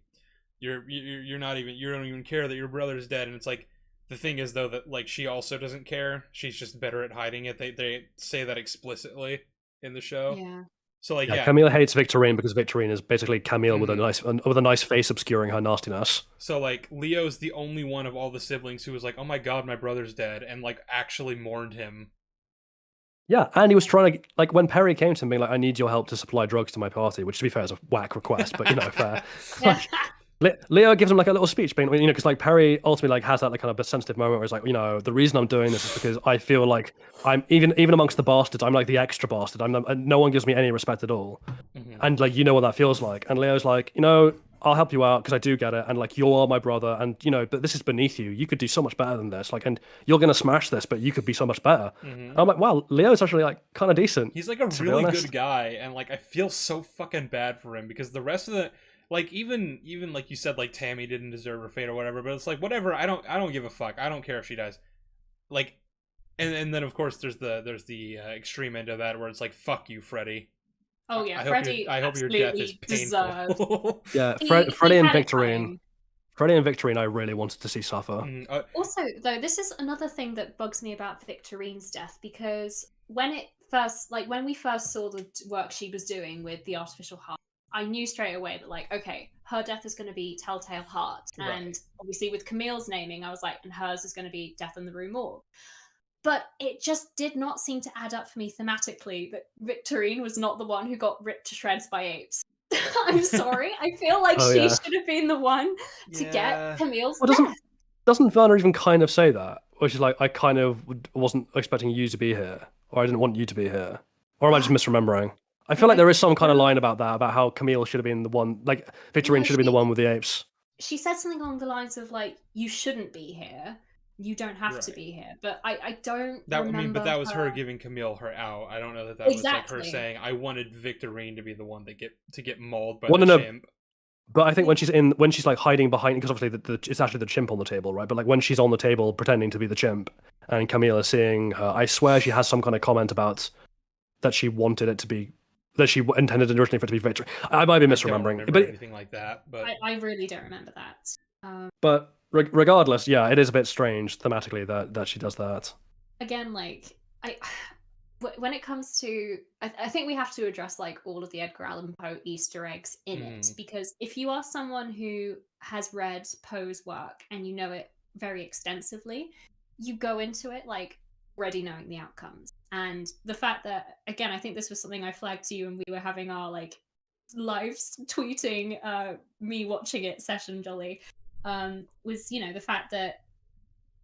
you're not even, you don't even care that your brother's dead. And it's like, the thing is though that like she also doesn't care. She's just better at hiding it. They say that explicitly in the show. Yeah. So like, yeah, Camille hates Victorine because Victorine is basically Camille with Mm-hmm. a nice face obscuring her nastiness. So like Leo's the only one of all the siblings who was like, oh my god, my brother's dead, and like actually mourned him. Yeah, and he was trying to, like, when Perry came to him being like, I need your help to supply drugs to my party, which to be fair is a whack request, but fair. Like, Leo gives him like a little speech, being, because like Perry ultimately like has that like kind of sensitive moment where he's like, the reason I'm doing this is because I feel like I'm even amongst the bastards, I'm like the extra bastard. No one gives me any respect at all, and like what that feels like. And Leo's like, I'll help you out because I do get it, and like you're my brother, and but this is beneath you. You could do so much better than this, like, and you're gonna smash this, but you could be so much better. And I'm like, wow, Leo's actually like kind of decent. He's like a really good guy, and like I feel so fucking bad for him because the rest of the, like, even like you said, like Tammy didn't deserve her fate or whatever, but it's like whatever. I don't give a fuck. I don't care if she dies. Like, and then of course there's the extreme end of that where it's like, fuck you, Freddy. Oh yeah, I hope your death is painful. Yeah, Freddy and Victorine. Freddie and Victorine, I really wanted to see suffer. Also, though, this is another thing that bugs me about Victorine's death, because when we first saw the work she was doing with the artificial heart, I knew straight away that, like, okay, her death is going to be Telltale Heart. Right. And obviously with Camille's naming, I was like, and hers is going to be Death in the Rue Morgue. But it just did not seem to add up for me thematically that Victorine was not the one who got ripped to shreds by apes. I'm sorry. I feel like she should have been the one to get Camille's death. Doesn't Verna even kind of say that? Or she's like, I kind of wasn't expecting you to be here. Or I didn't want you to be here. Or am I just misremembering? I feel like there is some kind of line about that, about how Camille should have been the one, like, Victorine should have been the one with the apes. She said something along the lines of, like, you shouldn't be here. You don't have to be here. But I don't remember but that was her giving Camille her out. I don't know that was like her saying, I wanted Victorine to be the one to get mauled by the chimp. But I think when she's like hiding behind, because obviously it's actually the chimp on the table, right? But like when she's on the table pretending to be the chimp, and Camille is seeing her, I swear she has some kind of comment about that she wanted it to be, that she intended originally for it to be Victorine. I might be misremembering, but anything like that. But I really don't remember that. But regardless, yeah, it is a bit strange thematically that she does that. Again, like when it comes to, I think we have to address like all of the Edgar Allan Poe Easter eggs in it, because if you are someone who has read Poe's work and you know it very extensively, you go into it like already knowing the outcomes. And the fact that, again, I think this was something I flagged to you when we were having our like live tweeting me watching it session, Jolly, was the fact that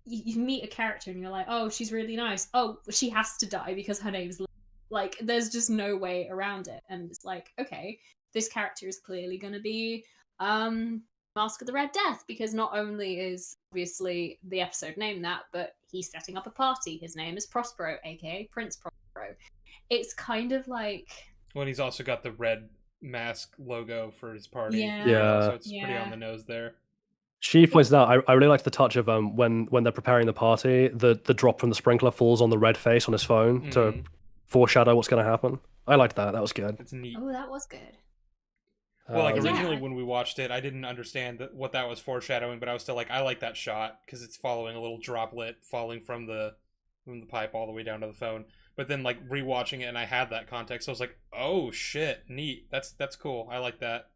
you meet a character and you're like, oh, she's really nice. Oh, she has to die because her name's like, there's just no way around it. And it's like, okay, this character is clearly going to be Mask of the Red Death, because not only is obviously the episode named that, but he's setting up a party. His name is Prospero, aka Prince Prospero. It's kind of like, well, he's also got the red mask logo for his party. Yeah. So it's pretty on the nose there. Sheev points out, I really liked the touch of when they're preparing the party, the drop from the sprinkler falls on the red face on his phone to foreshadow what's going to happen. I liked that. That was good. It's neat. Oh, that was good. Well, like originally when we watched it, I didn't understand what that was foreshadowing, but I was still like, I like that shot because it's following a little droplet falling from the pipe all the way down to the phone. But then like rewatching it and I had that context, so I was like, oh shit, neat. That's cool. I like that.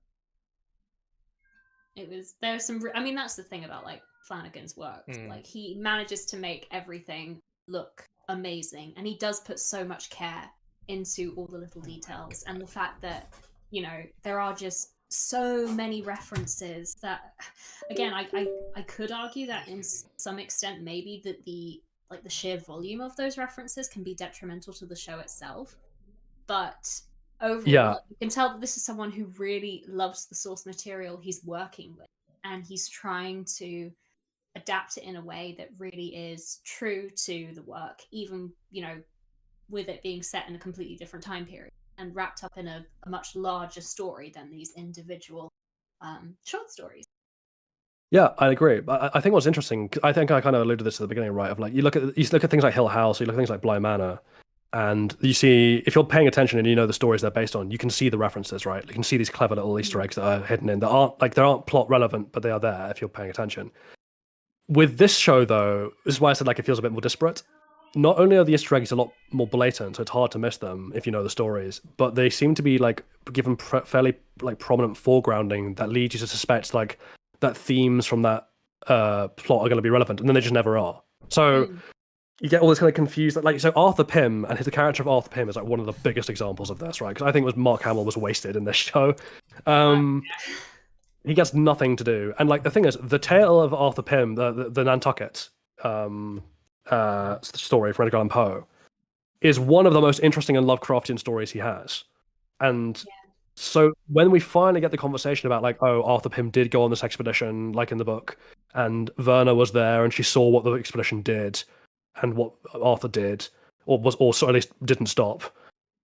There's some, I mean, that's the thing about like Flanagan's work. Like he manages to make everything look amazing, and he does put so much care into all the little details, and the fact that there are just so many references that, again, I could argue that in some extent maybe that the sheer volume of those references can be detrimental to the show itself, but overall, you can tell that this is someone who really loves the source material he's working with, and he's trying to adapt it in a way that really is true to the work, even, with it being set in a completely different time period and wrapped up in a much larger story than these individual short stories. Yeah, I agree. But I think what's interesting, 'cause I think I kind of alluded to this at the beginning, right? Of like you look at things like Hill House, you look at things like Bly Manor, and you see if you're paying attention and you know the stories they're based on, you can see the references, right? You can see these clever little Easter eggs that are hidden in that aren't plot relevant, but they are there if you're paying attention. With this show, though, this is why I said like it feels a bit more disparate. Not only are the Easter eggs a lot more blatant, so it's hard to miss them if you know the stories, but they seem to be like given fairly like prominent foregrounding that leads you to suspect like that themes from that plot are going to be relevant, and then they just never are. So you get all this kind of confused, like so Arthur Pym and the character of Arthur Pym is like one of the biggest examples of this, right? Because I think it was Mark Hamill was wasted in this show. He gets nothing to do, and like the thing is, the tale of Arthur Pym, the Nantucket story from Edgar Allan Poe, is one of the most interesting and Lovecraftian stories he has, and. So when we finally get the conversation about like, oh, Arthur Pym did go on this expedition, like in the book, and Verna was there and she saw what the expedition did and what Arthur did, or so at least didn't stop.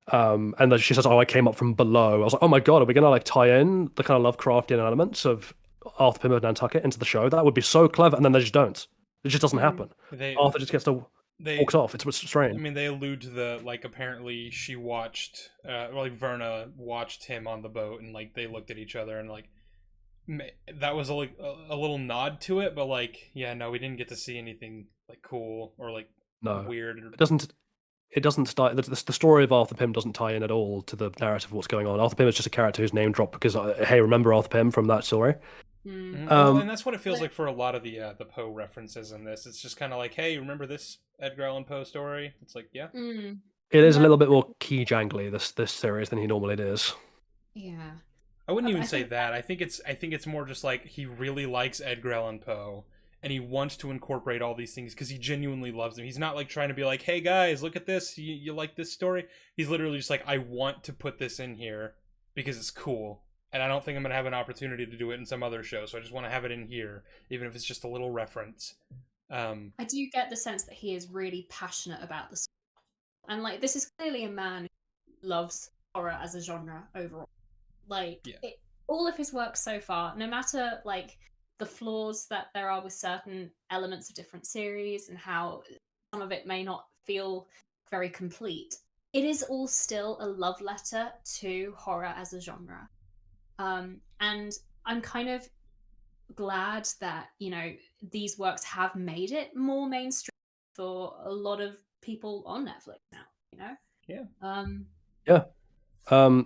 And then she says, oh, I came up from below. I was like, oh my God, are we gonna like tie in the kind of Lovecraftian elements of Arthur Pym of Nantucket into the show? That would be so clever. And then they just don't. It just doesn't happen. Arthur just gets to walks off. It's strange. I mean, they allude to the like apparently she watched, like Verna watched him on the boat, and like they looked at each other, and like that was a little nod to it, but like yeah, no, we didn't get to see anything like cool or like weird. It doesn't. It doesn't start. The story of Arthur Pym doesn't tie in at all to the narrative of what's going on. Arthur Pym is just a character who's name dropped because hey, remember Arthur Pym from that story? And that's what it feels like for a lot of the Poe references in this. It's just kind of like, hey, remember this Edgar Allan Poe story? It's like, yeah. It is a little bit more key jangly this series than he normally is. Yeah. I wouldn't even say that. I think it's more just like he really likes Edgar Allan Poe and he wants to incorporate all these things because he genuinely loves them. He's not like trying to be like, hey guys, look at this. You like this story? He's literally just like, I want to put this in here because it's cool. And I don't think I'm going to have an opportunity to do it in some other show, so I just want to have it in here, even if it's just a little reference. I do get the sense that he is really passionate about the story. And, like, this is clearly a man who loves horror as a genre overall. Like, all of his work so far, no matter, like, the flaws that there are with certain elements of different series and how some of it may not feel very complete, it is all still a love letter to horror as a genre. And I'm kind of glad that, these works have made it more mainstream for a lot of people on Netflix now, Yeah.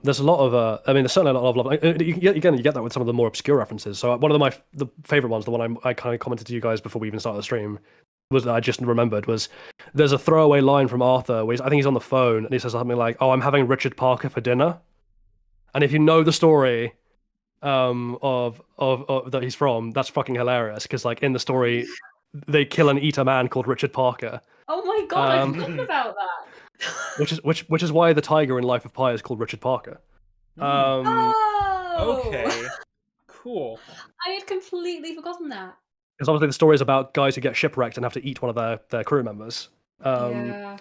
There's a lot of, there's certainly a lot of love. You get that with some of the more obscure references. So one of the favorite ones, the one I kind of commented to you guys before we even started the stream, was that I just remembered was there's a throwaway line from Arthur where I think he's on the phone and he says something like, "Oh, I'm having Richard Parker for dinner," and if you know the story of that he's from, that's fucking hilarious because like in the story they kill and eat a man called Richard Parker. Oh my God, I've forgotten about that. which is why the tiger in Life of Pi is called Richard Parker. Okay, cool. I had completely forgotten that. Because obviously the story is about guys who get shipwrecked and have to eat one of their crew members. Yeah.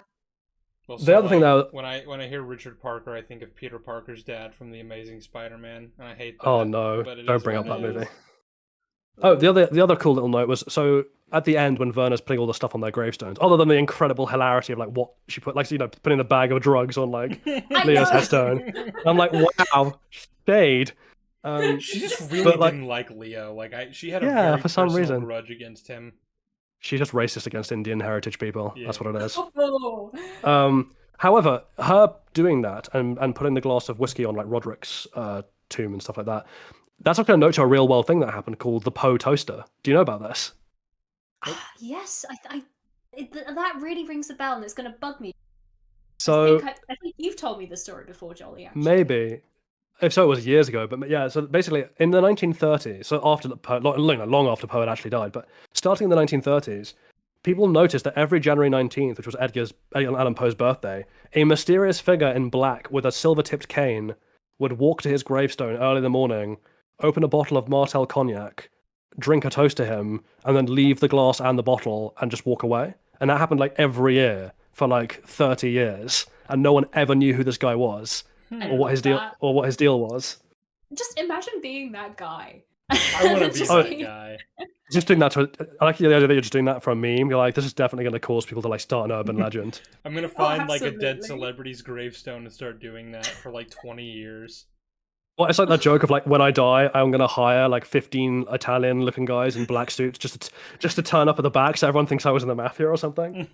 Well, the other thing though, when I hear Richard Parker, I think of Peter Parker's dad from The Amazing Spider-Man, and I hate that. Oh no! Don't bring up that movie. movie. Oh, the other cool little note was so at the end when Verna's putting all the stuff on their gravestones, other than the incredible hilarity of like what she put, like putting a bag of drugs on like Leo's headstone. I'm like, wow, shade. She just really didn't like Leo. Like she had a very for some personal reason grudge against him. She's just racist against Indian heritage people. Yeah. That's what it is. Oh. However, her doing that and putting the glass of whiskey on like Roderick's tomb and stuff like that, that's like a note to a real world thing that happened called the Poe toaster. Do you know about this? Yes, that really rings a bell and it's going to bug me. So I think you've told me the story before, Jolly. Actually. Maybe. If so, it was years ago. But yeah, so basically in the 1930s, so after long after Poe had actually died, but starting in the 1930s, people noticed that every January 19th, which was Edgar Allan Poe's birthday, a mysterious figure in black with a silver-tipped cane would walk to his gravestone early in the morning, open a bottle of Martell cognac, drink a toast to him, and then leave the glass and the bottle and just walk away. And that happened like every year for like 30 years, and no one ever knew who this guy was I or what his deal love that. or what his deal was. Just imagine being that guy. I want to be Just that being- guy. Just doing that to I like the idea that you're just doing that for a meme. You're like, this is definitely going to cause people to like start an urban legend. I'm gonna find like a dead absolutely. celebrity's gravestone and start doing that for like 20 years. Well, it's like that joke of like, when I die, I'm going to hire like 15 Italian-looking guys in black suits just to turn up at the back so everyone thinks I was in the mafia or something.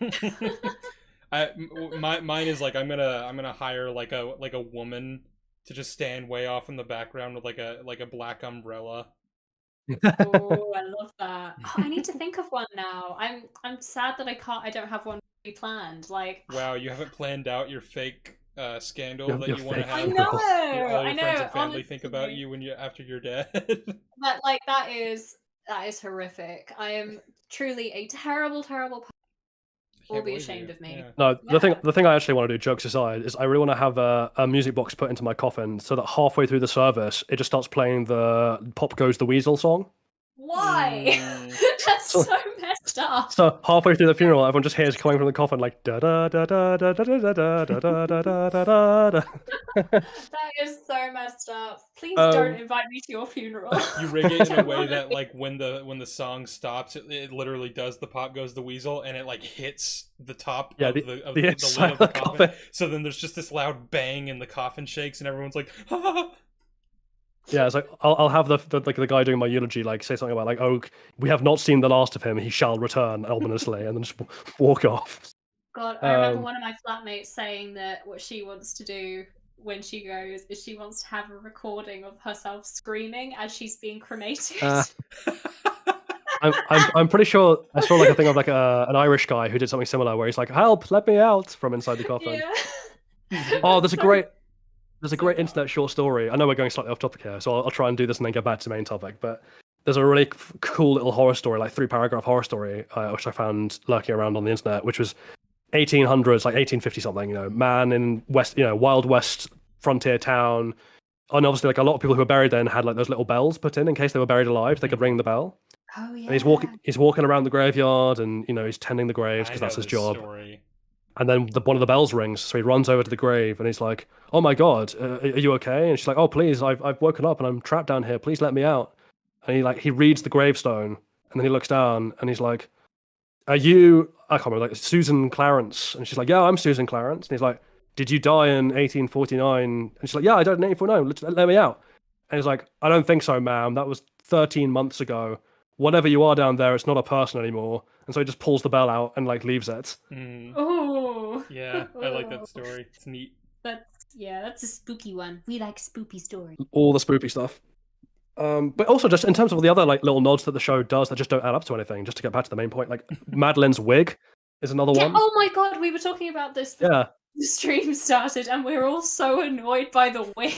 Mine is like I'm gonna hire like a woman to just stand way off in the background with like a black umbrella. Oh, I love that. Oh, I need to think of one now. I'm sad that I don't have one planned. Like, Wow, you haven't planned out your fake scandal Your- that your you want to fake I have know, all I your know. friends and family think about honestly. you when you after you're dead. But like that is horrific. I am truly a terrible, terrible person. All Can't be believe ashamed you. of me. Yeah. No, Yeah. the thing I actually want to do, jokes aside, is I really want to have a music box put into my coffin so that halfway through the service, it just starts playing the Pop Goes the Weasel song. Why? Mm. That's So- so messed up. So halfway through the funeral, everyone just hears coming from the coffin like da da da da da da da da da da da da da da da. That is so messed up. Please Um, don't invite me to your funeral. You rig it in a Don't way wanna that be- like when the song stops, it literally does the Pop Goes the Weasel, and it like hits the top Yeah, of the the inside lid of of the the coffin. coffin. So then there's just this loud bang, and the coffin shakes, and everyone's like, "Ah!" Yeah, it's like I'll have the guy doing my eulogy like say something about like, oh, we have not seen the last of him, he shall return ominously, and then just walk off. God, I remember Um, one of my flatmates saying that what she wants to do when she goes is she wants to have a recording of herself screaming as she's being cremated. I'm pretty sure I saw like a thing of like an Irish guy who did something similar where he's like, help, let me out from inside the coffin. Yeah. Oh, there's a So- great so great good. internet short story. I know we're going slightly off topic here, so I'll try and do this and then get back to the main topic. But there's a really cool little horror story, like 3-paragraph horror story, which I found lurking around on the internet, which was 1800s, like 1850 something. You know, man in West, Wild West frontier town, and obviously like a lot of people who were buried then had like those little bells put in case they were buried alive. They could ring the bell. Oh yeah. And he's walking around the graveyard, and he's tending the graves I because know that's his this job. story. And then one of the bells rings, so he runs over to the grave, and he's like, "Oh my God, are you okay?" And she's like, "Oh please, I've woken up and I'm trapped down here. Please let me out." And he reads the gravestone, and then he looks down, and he's like, "Are you?" I can't remember, like Susan Clarence, and she's like, "Yeah, I'm Susan Clarence." And he's like, "Did you die in 1849?" And she's like, "Yeah, I died in 1849. Let me out." And he's like, "I don't think so, ma'am. That was 13 months ago. Whatever you are down there, it's not a person anymore." And so he just pulls the bell out and like leaves it. Mm. Oh. Yeah, I like that story. It's neat. That's a spooky one. We like spooky stories. All the spoopy stuff. But also just in terms of the other like little nods that the show does that just don't add up to anything. Just to get back to the main point, like Madelin's wig is another Yeah. one. Oh my god, we were talking about this before Yeah, the stream started, and we were all so annoyed by the wig.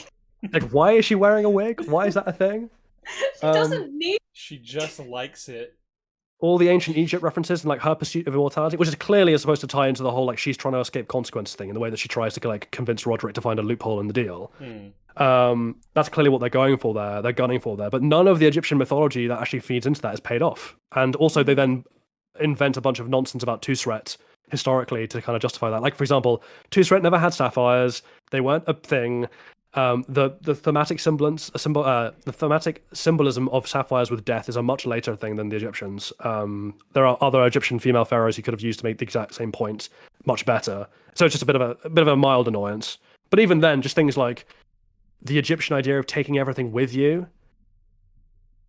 like why is she wearing a wig? Why is that a thing? She doesn't need. She just likes it. All the ancient Egypt references and like her pursuit of immortality, which is clearly supposed to tie into the whole like she's trying to escape consequence thing in the way that she tries to like convince Roderick to find a loophole in the deal. That's clearly what they're going for there. They're gunning for there, but none of the Egyptian mythology that actually feeds into that is paid off. And also, they then invent a bunch of nonsense about Tusret historically to kind of justify that. Like, for example, Tusret never had sapphires; they weren't a thing. The thematic the thematic symbolism of sapphires with death is a much later thing than the Egyptians. There are other Egyptian female pharaohs you could have used to make the exact same point much better. So it's just a bit of a mild annoyance. But even then, just things like the Egyptian idea of taking everything with you,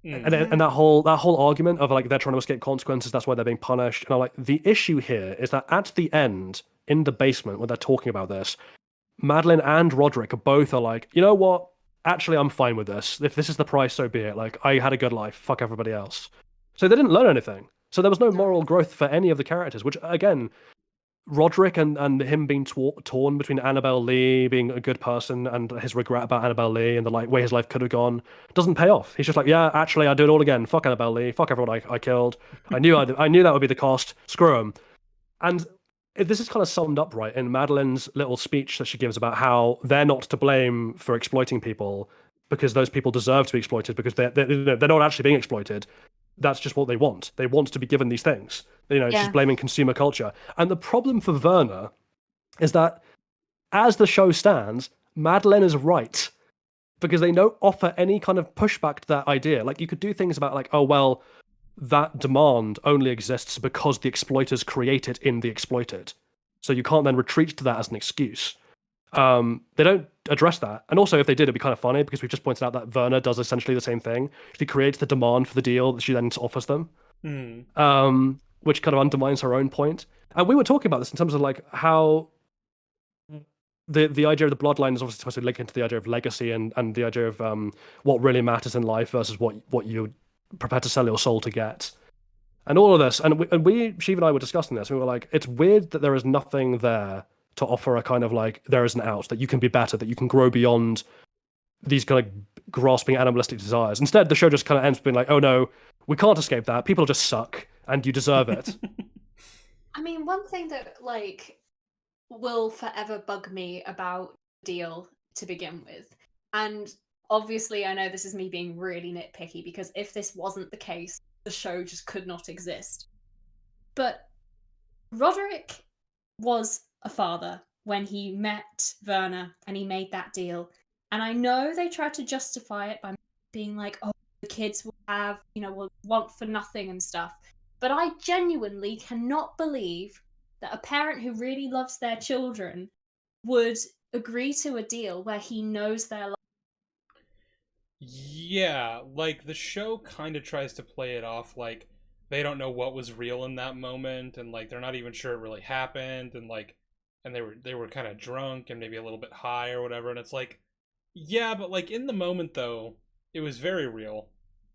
and that whole argument of like they're trying to escape consequences, that's why they're being punished. And I'm like, the issue here is that at the end, in the basement, when they're talking about this, Madeline and Roderick both are like, you know what? Actually, I'm fine with this. If this is the price, so be it. Like, I had a good life. Fuck everybody else. So they didn't learn anything. So there was no moral growth for any of the characters, which, again, Roderick and him being torn between Annabelle Lee being a good person and his regret about Annabelle Lee and the way his life could have gone doesn't pay off. He's just like, yeah, actually, I do it all again. Fuck Annabelle Lee. Fuck everyone I killed. I knew that would be the cost. Screw him. And this is kind of summed up right in Madeline's little speech that she gives about how they're not to blame for exploiting people because those people deserve to be exploited because they're not actually being exploited. that's just what they want. They want to be given these things. You know, Yeah. she's blaming consumer culture. And the problem for Verna is that as the show stands, Madeline is right, because they don't offer any kind of pushback to that idea. Like, you could do things about like, oh, well, that demand only exists because the exploiters create it in the exploited. So you can't then retreat to that as an excuse. They don't address that. And also, if they did, it'd be kind of funny, because we've just pointed out that Verna does essentially the same thing. She creates the demand for the deal that she then offers them, which kind of undermines her own point. And we were talking about this in terms of like how the idea of the bloodline is obviously supposed to link into the idea of legacy and the idea of what really matters in life versus what you're prepared to sell your soul to get. And all of this, and Sheev and I were discussing this. We were like, it's weird that there is nothing there to offer a kind of like, there is an out, that you can be better, that you can grow beyond these kind of grasping animalistic desires. Instead, the show just kind of ends being like, oh no, we can't escape that. People just suck, and you deserve it. I mean, one thing that like will forever bug me about the deal to begin with, and obviously I know this is me being really nitpicky, because if this wasn't the case, the show just could not exist. But Roderick was a father when he met Verna and he made that deal. And I know they tried to justify it by being like, oh, the kids will have, will want for nothing and stuff. But I genuinely cannot believe that a parent who really loves their children would agree to a deal where he knows their life. Yeah, like the show kind of tries to play it off like they don't know what was real in that moment, and like they're not even sure it really happened, and like, and they were kind of drunk and maybe a little bit high or whatever, and it's like, yeah, but like in the moment though, it was very real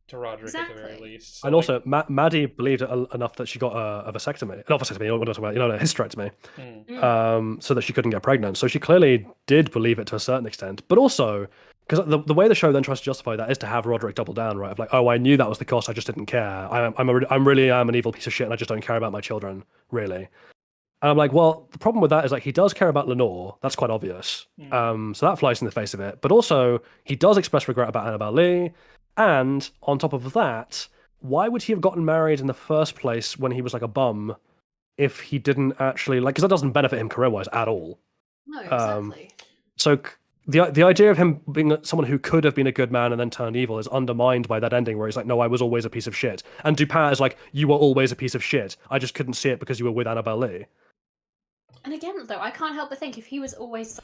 to Roderick at the very least. So, and also, Maddie believed it enough that she got a vasectomy, not vasectomy, what I'm talking about, a hysterectomy, so that she couldn't get pregnant. So she clearly did believe it to a certain extent, but also, because the way the show then tries to justify that is to have Roderick double down, right? Of like, oh, I knew that was the cost, I just didn't care. I really am an evil piece of shit, and I just don't care about my children, really. And I'm like, well, the problem with that is like he does care about Lenore. That's quite obvious. So that flies in the face of it. But also, he does express regret about Annabelle Lee. And on top of that, why would he have gotten married in the first place when he was like a bum, if he didn't actually like? Because that doesn't benefit him career-wise at all. No, exactly. So the idea of him being someone who could have been a good man and then turned evil is undermined by that ending where he's like, no, I was always a piece of shit. And Dupin is like, you were always a piece of shit. I just couldn't see it because you were with Annabelle Lee. And again, though, I can't help but think if he was always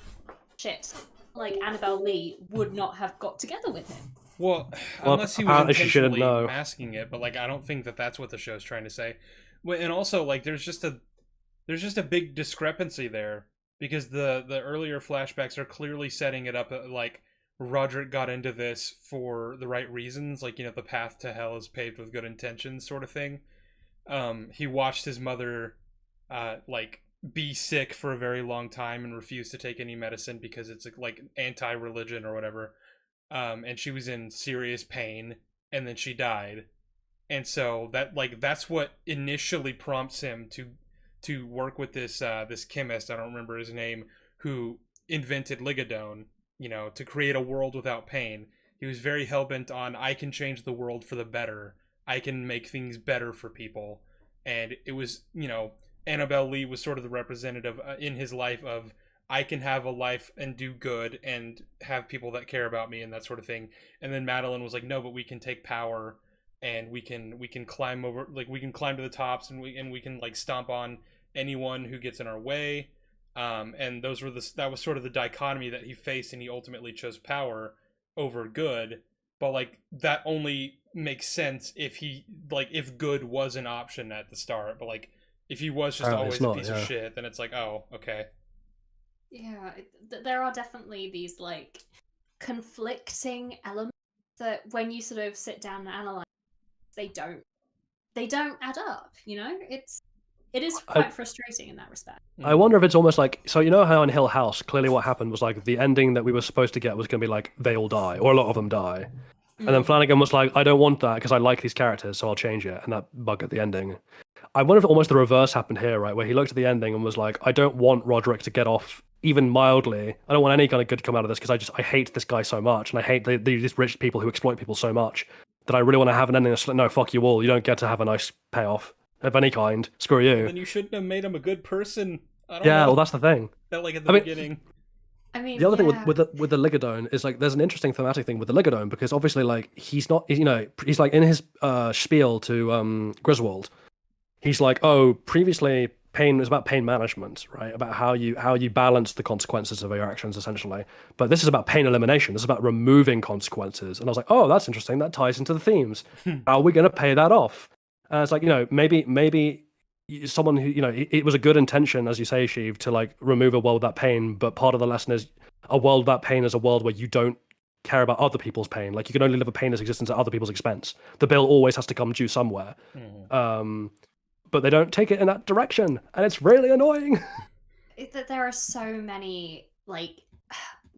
shit, like Annabelle Lee would not have got together with him. Well, unless he was intentionally masking it, but like I don't think that that's what the show's trying to say. And also, like, there's just a big discrepancy there, because the earlier flashbacks are clearly setting it up like Roderick got into this for the right reasons, like, the path to hell is paved with good intentions sort of thing. He watched his mother like be sick for a very long time and refuse to take any medicine because it's like anti-religion or whatever. And she was in serious pain, and then she died. And so that's what initially prompts him to work with this chemist, I don't remember his name, who invented Ligadone, to create a world without pain. He was very hell-bent on, I can change the world for the better. I can make things better for people. And it was, Annabelle Lee was sort of the representative in his life of, I can have a life and do good and have people that care about me and that sort of thing. And then Madeline was like, no, but we can take power and we can climb over, like we can climb to the tops, and we can like stomp on anyone who gets in our way. And that was sort of the dichotomy that he faced, and he ultimately chose power over good. But like that only makes sense if if good was an option at the start. But like if he was just always a piece of shit, then it's like, oh, okay. Yeah, there are definitely these like conflicting elements that when you sort of sit down and analyze, they don't add up. It is quite frustrating in that respect. I wonder if it's almost like, so how in Hill House, clearly what happened was like the ending that we were supposed to get was going to be like they all die, or a lot of them die. And then Flanagan was like, I don't want that because I like these characters, so I'll change it. And that bug at the ending. I wonder if almost the reverse happened here, right? Where he looked at the ending and was like, I don't want Roderick to get off even mildly. I don't want any kind of good to come out of this because I hate this guy so much. And I hate these rich people who exploit people so much that I really want to have an ending. It's like, no, fuck you all. You don't get to have a nice payoff of any kind. Screw Well, you. then you shouldn't have made him a good person. I don't Yeah, know. well, that's the thing. That like at the I mean, beginning. I mean, The other thing yeah. with the Ligadone is like there's an interesting thematic thing with the Ligadone because obviously like he's not, you know, he's like in his spiel to Griswold, he's like, oh, previously pain was about pain management, right? About how you balance the consequences of your actions essentially. But this is about pain elimination. This is about removing consequences. And I was like, oh, that's interesting. That ties into the themes. How are we going to pay that off? And it's like, you know, maybe someone who, you know, it was a good intention, as you say, Sheev, to like remove a world without pain. But part of the lesson is a world without pain is a world where you don't care about other people's pain. Like you can only live a painless existence at other people's expense. The bill always has to come due somewhere. But they don't take it in that direction, and it's really annoying. That there are so many like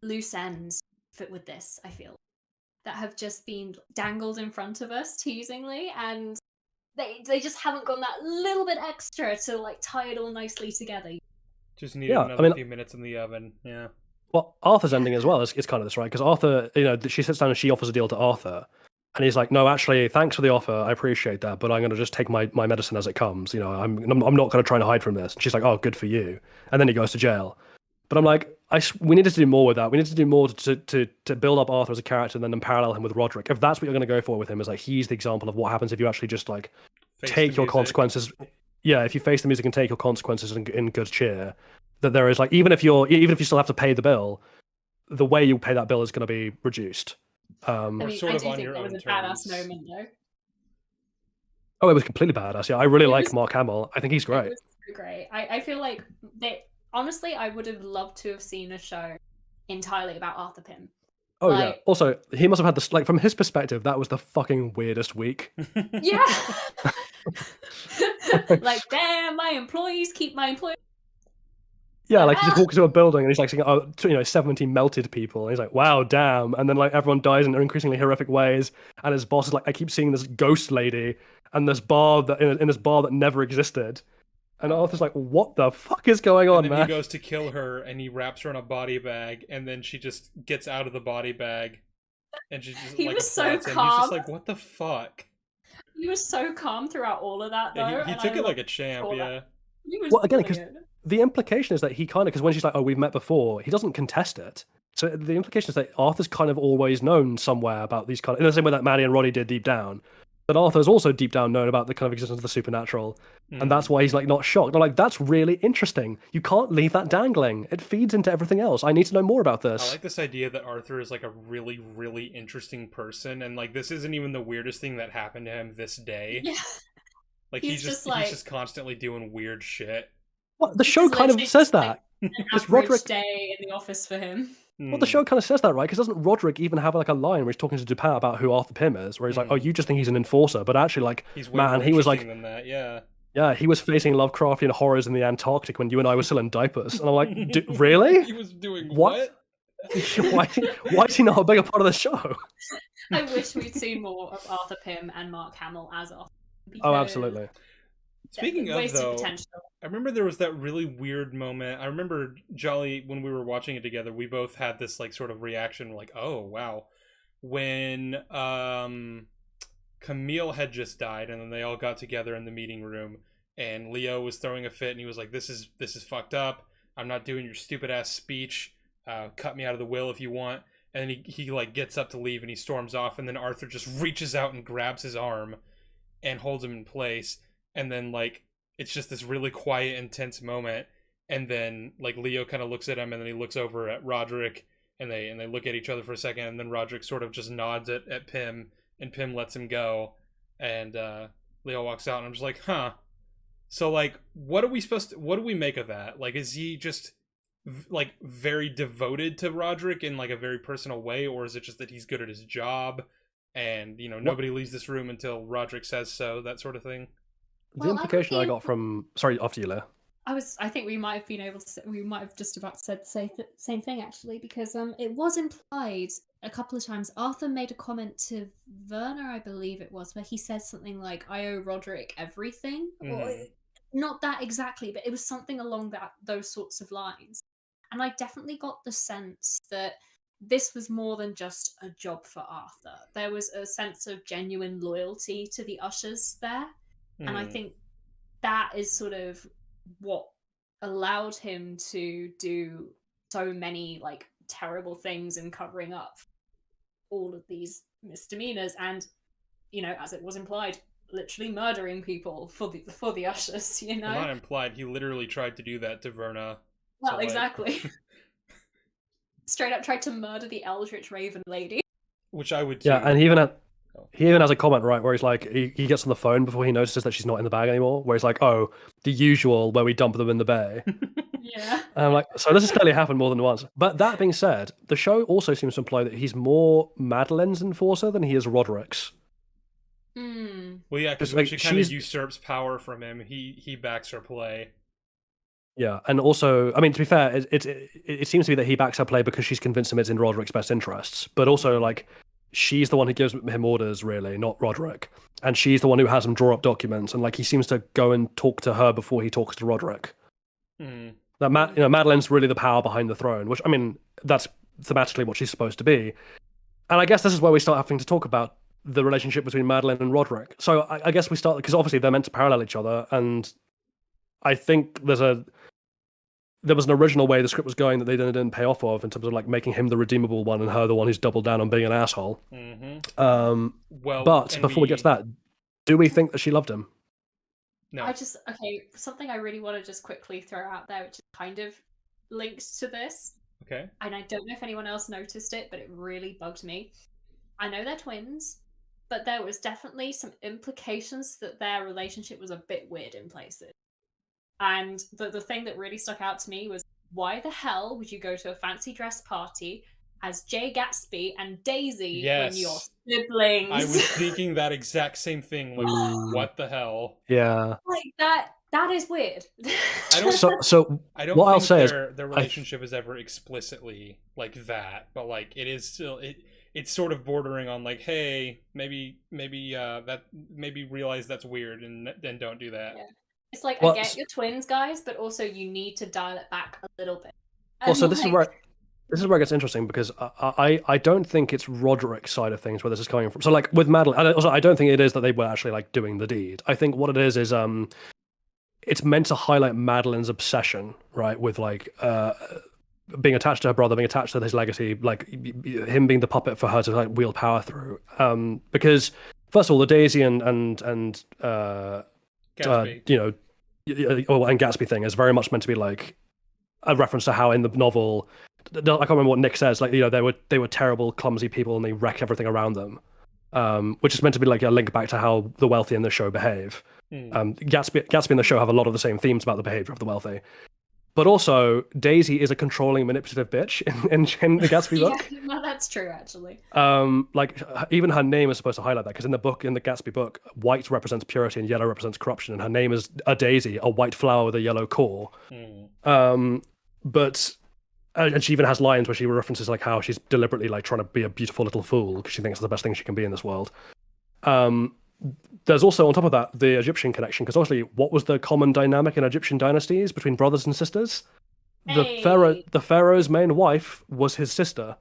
loose ends with this, I feel, that have just been dangled in front of us teasingly, and they just haven't gone that little bit extra to like tie it all nicely together. Just needed Yeah, I another mean- few minutes in the oven. Yeah. Well, Arthur's ending as well is kind of this, right? Because Arthur, you know, she sits down and she offers a deal to Arthur, and he's like, "No, actually, thanks for the offer. I appreciate that, but I'm going to just take my medicine as it comes. You know, I'm not going to try and hide from this." And she's like, "Oh, good for you." And then he goes to jail. But I'm like, we needed to do more with that. We need to do more to build up Arthur as a character and then parallel him with Roderick. If that's what you're going to go for with him, is like he's the example of what happens if you actually just like Face take the your music. consequences. Yeah, if you face the music and take your consequences in good cheer, that there is like even if you still have to pay the bill, the way you pay that bill is going to be reduced. I mean, sort I of do on think your that was own a badass terms. moment, though. Oh, it was completely badass. Yeah, I really It like was- Mark Hamill. I think he's It great. was so great. I feel like they honestly, I would have loved to have seen a show entirely about Arthur Pym. Oh yeah. like- Also, he must have had this like from his perspective. That was the fucking weirdest week. Yeah. Like, damn, my employees keep my employees. Yeah, like he just Ah! walks into a building and he's like saying, "Oh, 70 melted people." And he's like, "Wow, damn!" And then like everyone dies in increasingly horrific ways. And his boss is like, "I keep seeing this ghost lady and this bar that in this bar that never existed." And Arthur's like, "What the fuck is going on, And then man?" he goes to kill her, and he wraps her in a body bag, and then she just gets out of the body bag, and she just He like was so applauds him. He's just calm. like, "What the fuck?" He was so calm throughout all of that, though. Yeah, he and took I it like a loved champ. all that. Yeah. He was Well, again, 'cause- brilliant. The implication is that he kind of, because when she's like, "Oh, we've met before," he doesn't contest it. So the implication is that Arthur's kind of always known somewhere about these kind of, in the same way that Maddie and Roddy did deep down. That Arthur's also deep down known about the kind of existence of the supernatural, and that's why he's like not shocked. I'm like, that's really interesting. You can't leave that dangling. It feeds into everything else. I need to know more about this. I like this idea that Arthur is like a really, really interesting person, and like this isn't even the weirdest thing that happened to him this day. Yeah. Like He's he's just like- he's just constantly doing weird shit. Well, the show is kind of literally says just, like, that. An It's average Roderick. day in the office for him. Well, the show kind of says that, right? Because doesn't Roderick even have like a line where he's talking to Dupin about who Arthur Pym is, where he's like, "Oh, you just think he's an enforcer, but actually, like, He's way man, more he was like, interesting than that. Yeah. yeah, he was facing Lovecraftian horrors in the Antarctic when you and I were still in diapers." And I'm like, really? He was doing What? what? why is he not a bigger part of the show? I wish we'd seen more of Arthur Pym and Mark Hamill as Arthur. Oh, because, absolutely. Speaking yeah, of wasted though, potential. I remember there was that really weird moment. I remember Jolly when we were watching it together. We both had this like sort of reaction, like, "Oh wow," when Camille had just died, and then they all got together in the meeting room, and Leo was throwing a fit, and he was like, "This is fucked up. I'm not doing your stupid ass speech. Cut me out of the will if you want." And then he like gets up to leave, and he storms off, and then Arthur just reaches out and grabs his arm, and holds him in place. And then like it's just this really quiet, intense moment, and then like Leo kind of looks at him, and then he looks over at Roderick, and they look at each other for a second, and then Roderick sort of just nods at Pym, and Pym lets him go, and Leo walks out, and I'm just like, huh. So like, what do we make of that? Like, is he just like very devoted to Roderick in like a very personal way, or is it just that he's good at his job, and nobody leaves this room until Roderick says so, that sort of thing? The Well, implication I think- got from sorry, after you, Leah. I think we might have been able to say, we might have just about said the same thing actually, because it was implied a couple of times. Arthur made a comment to Verna, I believe it was, where he said something like, "I owe Roderick everything," or not that exactly, but it was something along those sorts of lines. And I definitely got the sense that this was more than just a job for Arthur. There was a sense of genuine loyalty to the Ushers there. And I think that is sort of what allowed him to do so many like terrible things in covering up all of these misdemeanors and, you know, as it was implied, literally murdering people for the Ushers, you know? Well, not implied. He literally tried to do that to Verna. Well, so, like... exactly. Straight up tried to murder the Eldritch Raven lady. Which I would too. Yeah, and he even has a comment, right, where he's like, he gets on the phone before he notices that she's not in the bag anymore, where he's like, oh, the usual where we dump them in the bay. Yeah. And I'm like, so this has clearly happened more than once. But that being said, the show also seems to imply that he's more Madeleine's enforcer than he is Roderick's. Well, yeah, because like, she kind of usurps power from him. He backs her play. Yeah, and also, I mean, to be fair, it seems to be that he backs her play because she's convinced him it's in Roderick's best interests. But also, like, she's the one who gives him orders, really, not Roderick. And she's the one who has him draw up documents, and like he seems to go and talk to her before he talks to Roderick. That Madeleine's really the power behind the throne, which, I mean, that's thematically what she's supposed to be. And I guess this is where we start having to talk about the relationship between Madeline and Roderick. So I guess we start, because obviously they're meant to parallel each other, and I think there was an original way the script was going that they didn't pay off of in terms of like making him the redeemable one and her the one who's doubled down on being an asshole. But before we get to that, do we think that she loved him? No. Something I really want to just quickly throw out there, which is kind of linked to this. Okay. And I don't know if anyone else noticed it, but it really bugged me. I know they're twins, but there was definitely some implications that their relationship was a bit weird in places. And the thing that really stuck out to me was, why the hell would you go to a fancy dress party as Jay Gatsby and Daisy when you're siblings? I was thinking that exact same thing. Like, what the hell? Yeah. Like that is weird. I don't I'll say their relationship is ever explicitly like that, but like it is still it's sort of bordering on like, hey, maybe realize that's weird and then don't do that. Yeah. It's like, I get your twins, guys, but also you need to dial it back a little bit. Also, this is where it gets interesting, because I don't think it's Roderick's side of things where this is coming from. So like with Madeline, and also I don't think it is that they were actually like doing the deed. I think what it is it's meant to highlight Madeline's obsession, right, with like being attached to her brother, being attached to his legacy, like him being the puppet for her to like wield power through. Because first of all, the Daisy and Gatsby. And Gatsby thing is very much meant to be like a reference to how in the novel, I can't remember what Nick says, like, they were terrible, clumsy people and they wreck everything around them, which is meant to be like a link back to how the wealthy in the show behave. Gatsby and the show have a lot of the same themes about the behavior of the wealthy. But also, Daisy is a controlling, manipulative bitch in the Gatsby book. Yeah, no, that's true, actually. Like, even her name is supposed to highlight that, because in the Gatsby book, white represents purity and yellow represents corruption, and her name is a daisy, a white flower with a yellow core. But and she even has lines where she references like how she's deliberately like trying to be a beautiful little fool because she thinks it's the best thing she can be in this world. There's also, on top of that, the Egyptian connection, because obviously, what was the common dynamic in Egyptian dynasties between brothers and sisters? Hey. The pharaoh's main wife was his sister.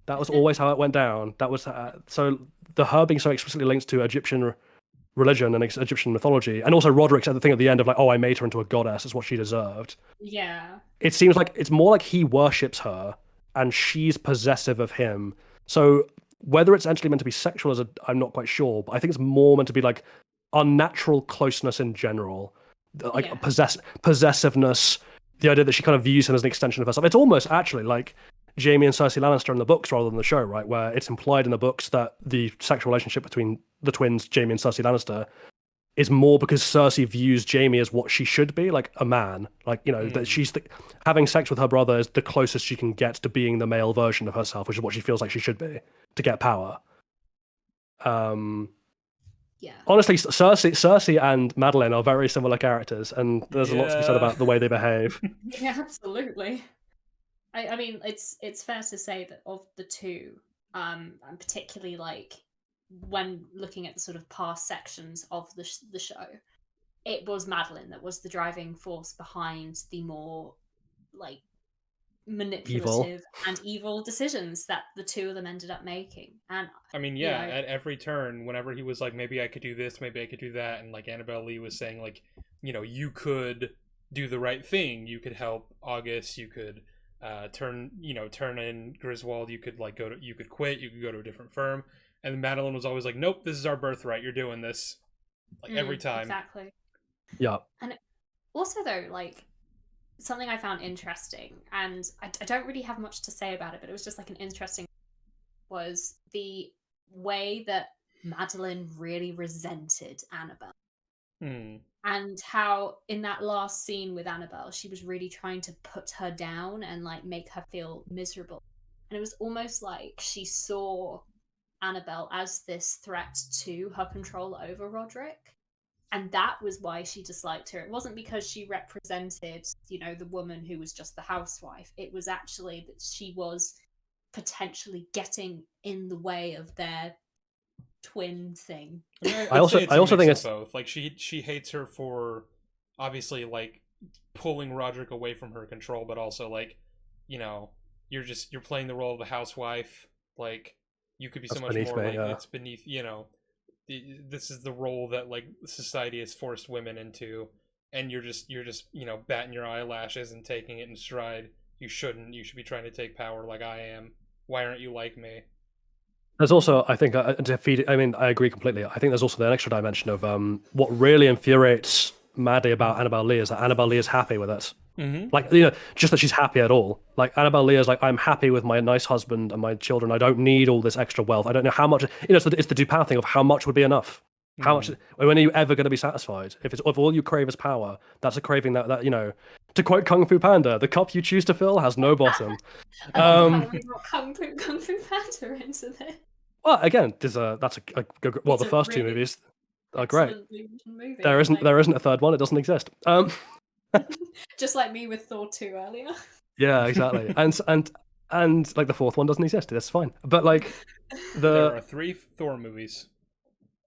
That was always how it went down. That was so her being so explicitly linked to Egyptian religion and Egyptian mythology, and also Roderick said the thing at the end of like, "Oh, I made her into a goddess. It's what she deserved." Yeah. It seems like it's more like he worships her, and she's possessive of him. So whether it's actually meant to be sexual I'm not quite sure, but I think it's more meant to be like unnatural closeness in general, like possessiveness. The idea that she kind of views him as an extension of herself. It's almost actually like Jaime and Cersei Lannister in the books rather than the show, right? Where it's implied in the books that the sexual relationship between the twins, Jaime and Cersei Lannister, is more because Cersei views Jaime as what she should be, like a man. Like, that she's having sex with her brother is the closest she can get to being the male version of herself, which is what she feels like she should be to get power. Yeah. Honestly, Cersei and Madeline are very similar characters, and there's a lot to be said about the way they behave. Yeah, absolutely. I mean, it's fair to say that of the two, and particularly like when looking at the sort of past sections of the show, it was Madeline that was the driving force behind the more like manipulative and evil decisions that the two of them ended up making. And I mean, yeah, at every turn, whenever he was like, maybe I could do this, maybe I could do that, and like Annabelle Lee was saying, like, you could do the right thing, you could help August, you could turn in Griswold, you could you could quit, you could go to a different firm, and Madeline was always like, nope, this is our birthright, you're doing this, like every time. Exactly. Yeah. And also though, like, something I found interesting, and I don't really have much to say about it, but it was just like an interesting, was the way that Madeline really resented Annabelle. And how in that last scene with Annabelle, she was really trying to put her down and like make her feel miserable. And it was almost like she saw Annabelle as this threat to her control over Roderick. And that was why she disliked her. It wasn't because she represented, the woman who was just the housewife. It was actually that she was potentially getting in the way of their twin thing. I also think it's both. Like she hates her for obviously like pulling Roderick away from her control, but also like, you're playing the role of the housewife. Like you could be so much more like it's beneath, this is the role that like society has forced women into, and you're just batting your eyelashes and taking it in stride. You shouldn't. You should be trying to take power like I am. Why aren't you like me? There's also, I think, to feed it, I mean, I agree completely. I think there's also the extra dimension of what really infuriates Maddie about Annabelle Lee is that Annabelle Lee is happy with it. Like, just that she's happy at all. Like, Annabelle Lee is like, I'm happy with my nice husband and my children. I don't need all this extra wealth. I don't know how much, it's the Dupin thing of how much would be enough. How much, when are you ever going to be satisfied? If all you crave is power, that's a craving that to quote Kung Fu Panda, the cup you choose to fill has no bottom. We got Kung Fu Panda into this. Well, again, the first two movies are great. Movie, there isn't a third one; it doesn't exist. Just like me with Thor 2 earlier. Yeah, exactly, and like the fourth one doesn't exist. That's fine, but like there are 3 Thor movies.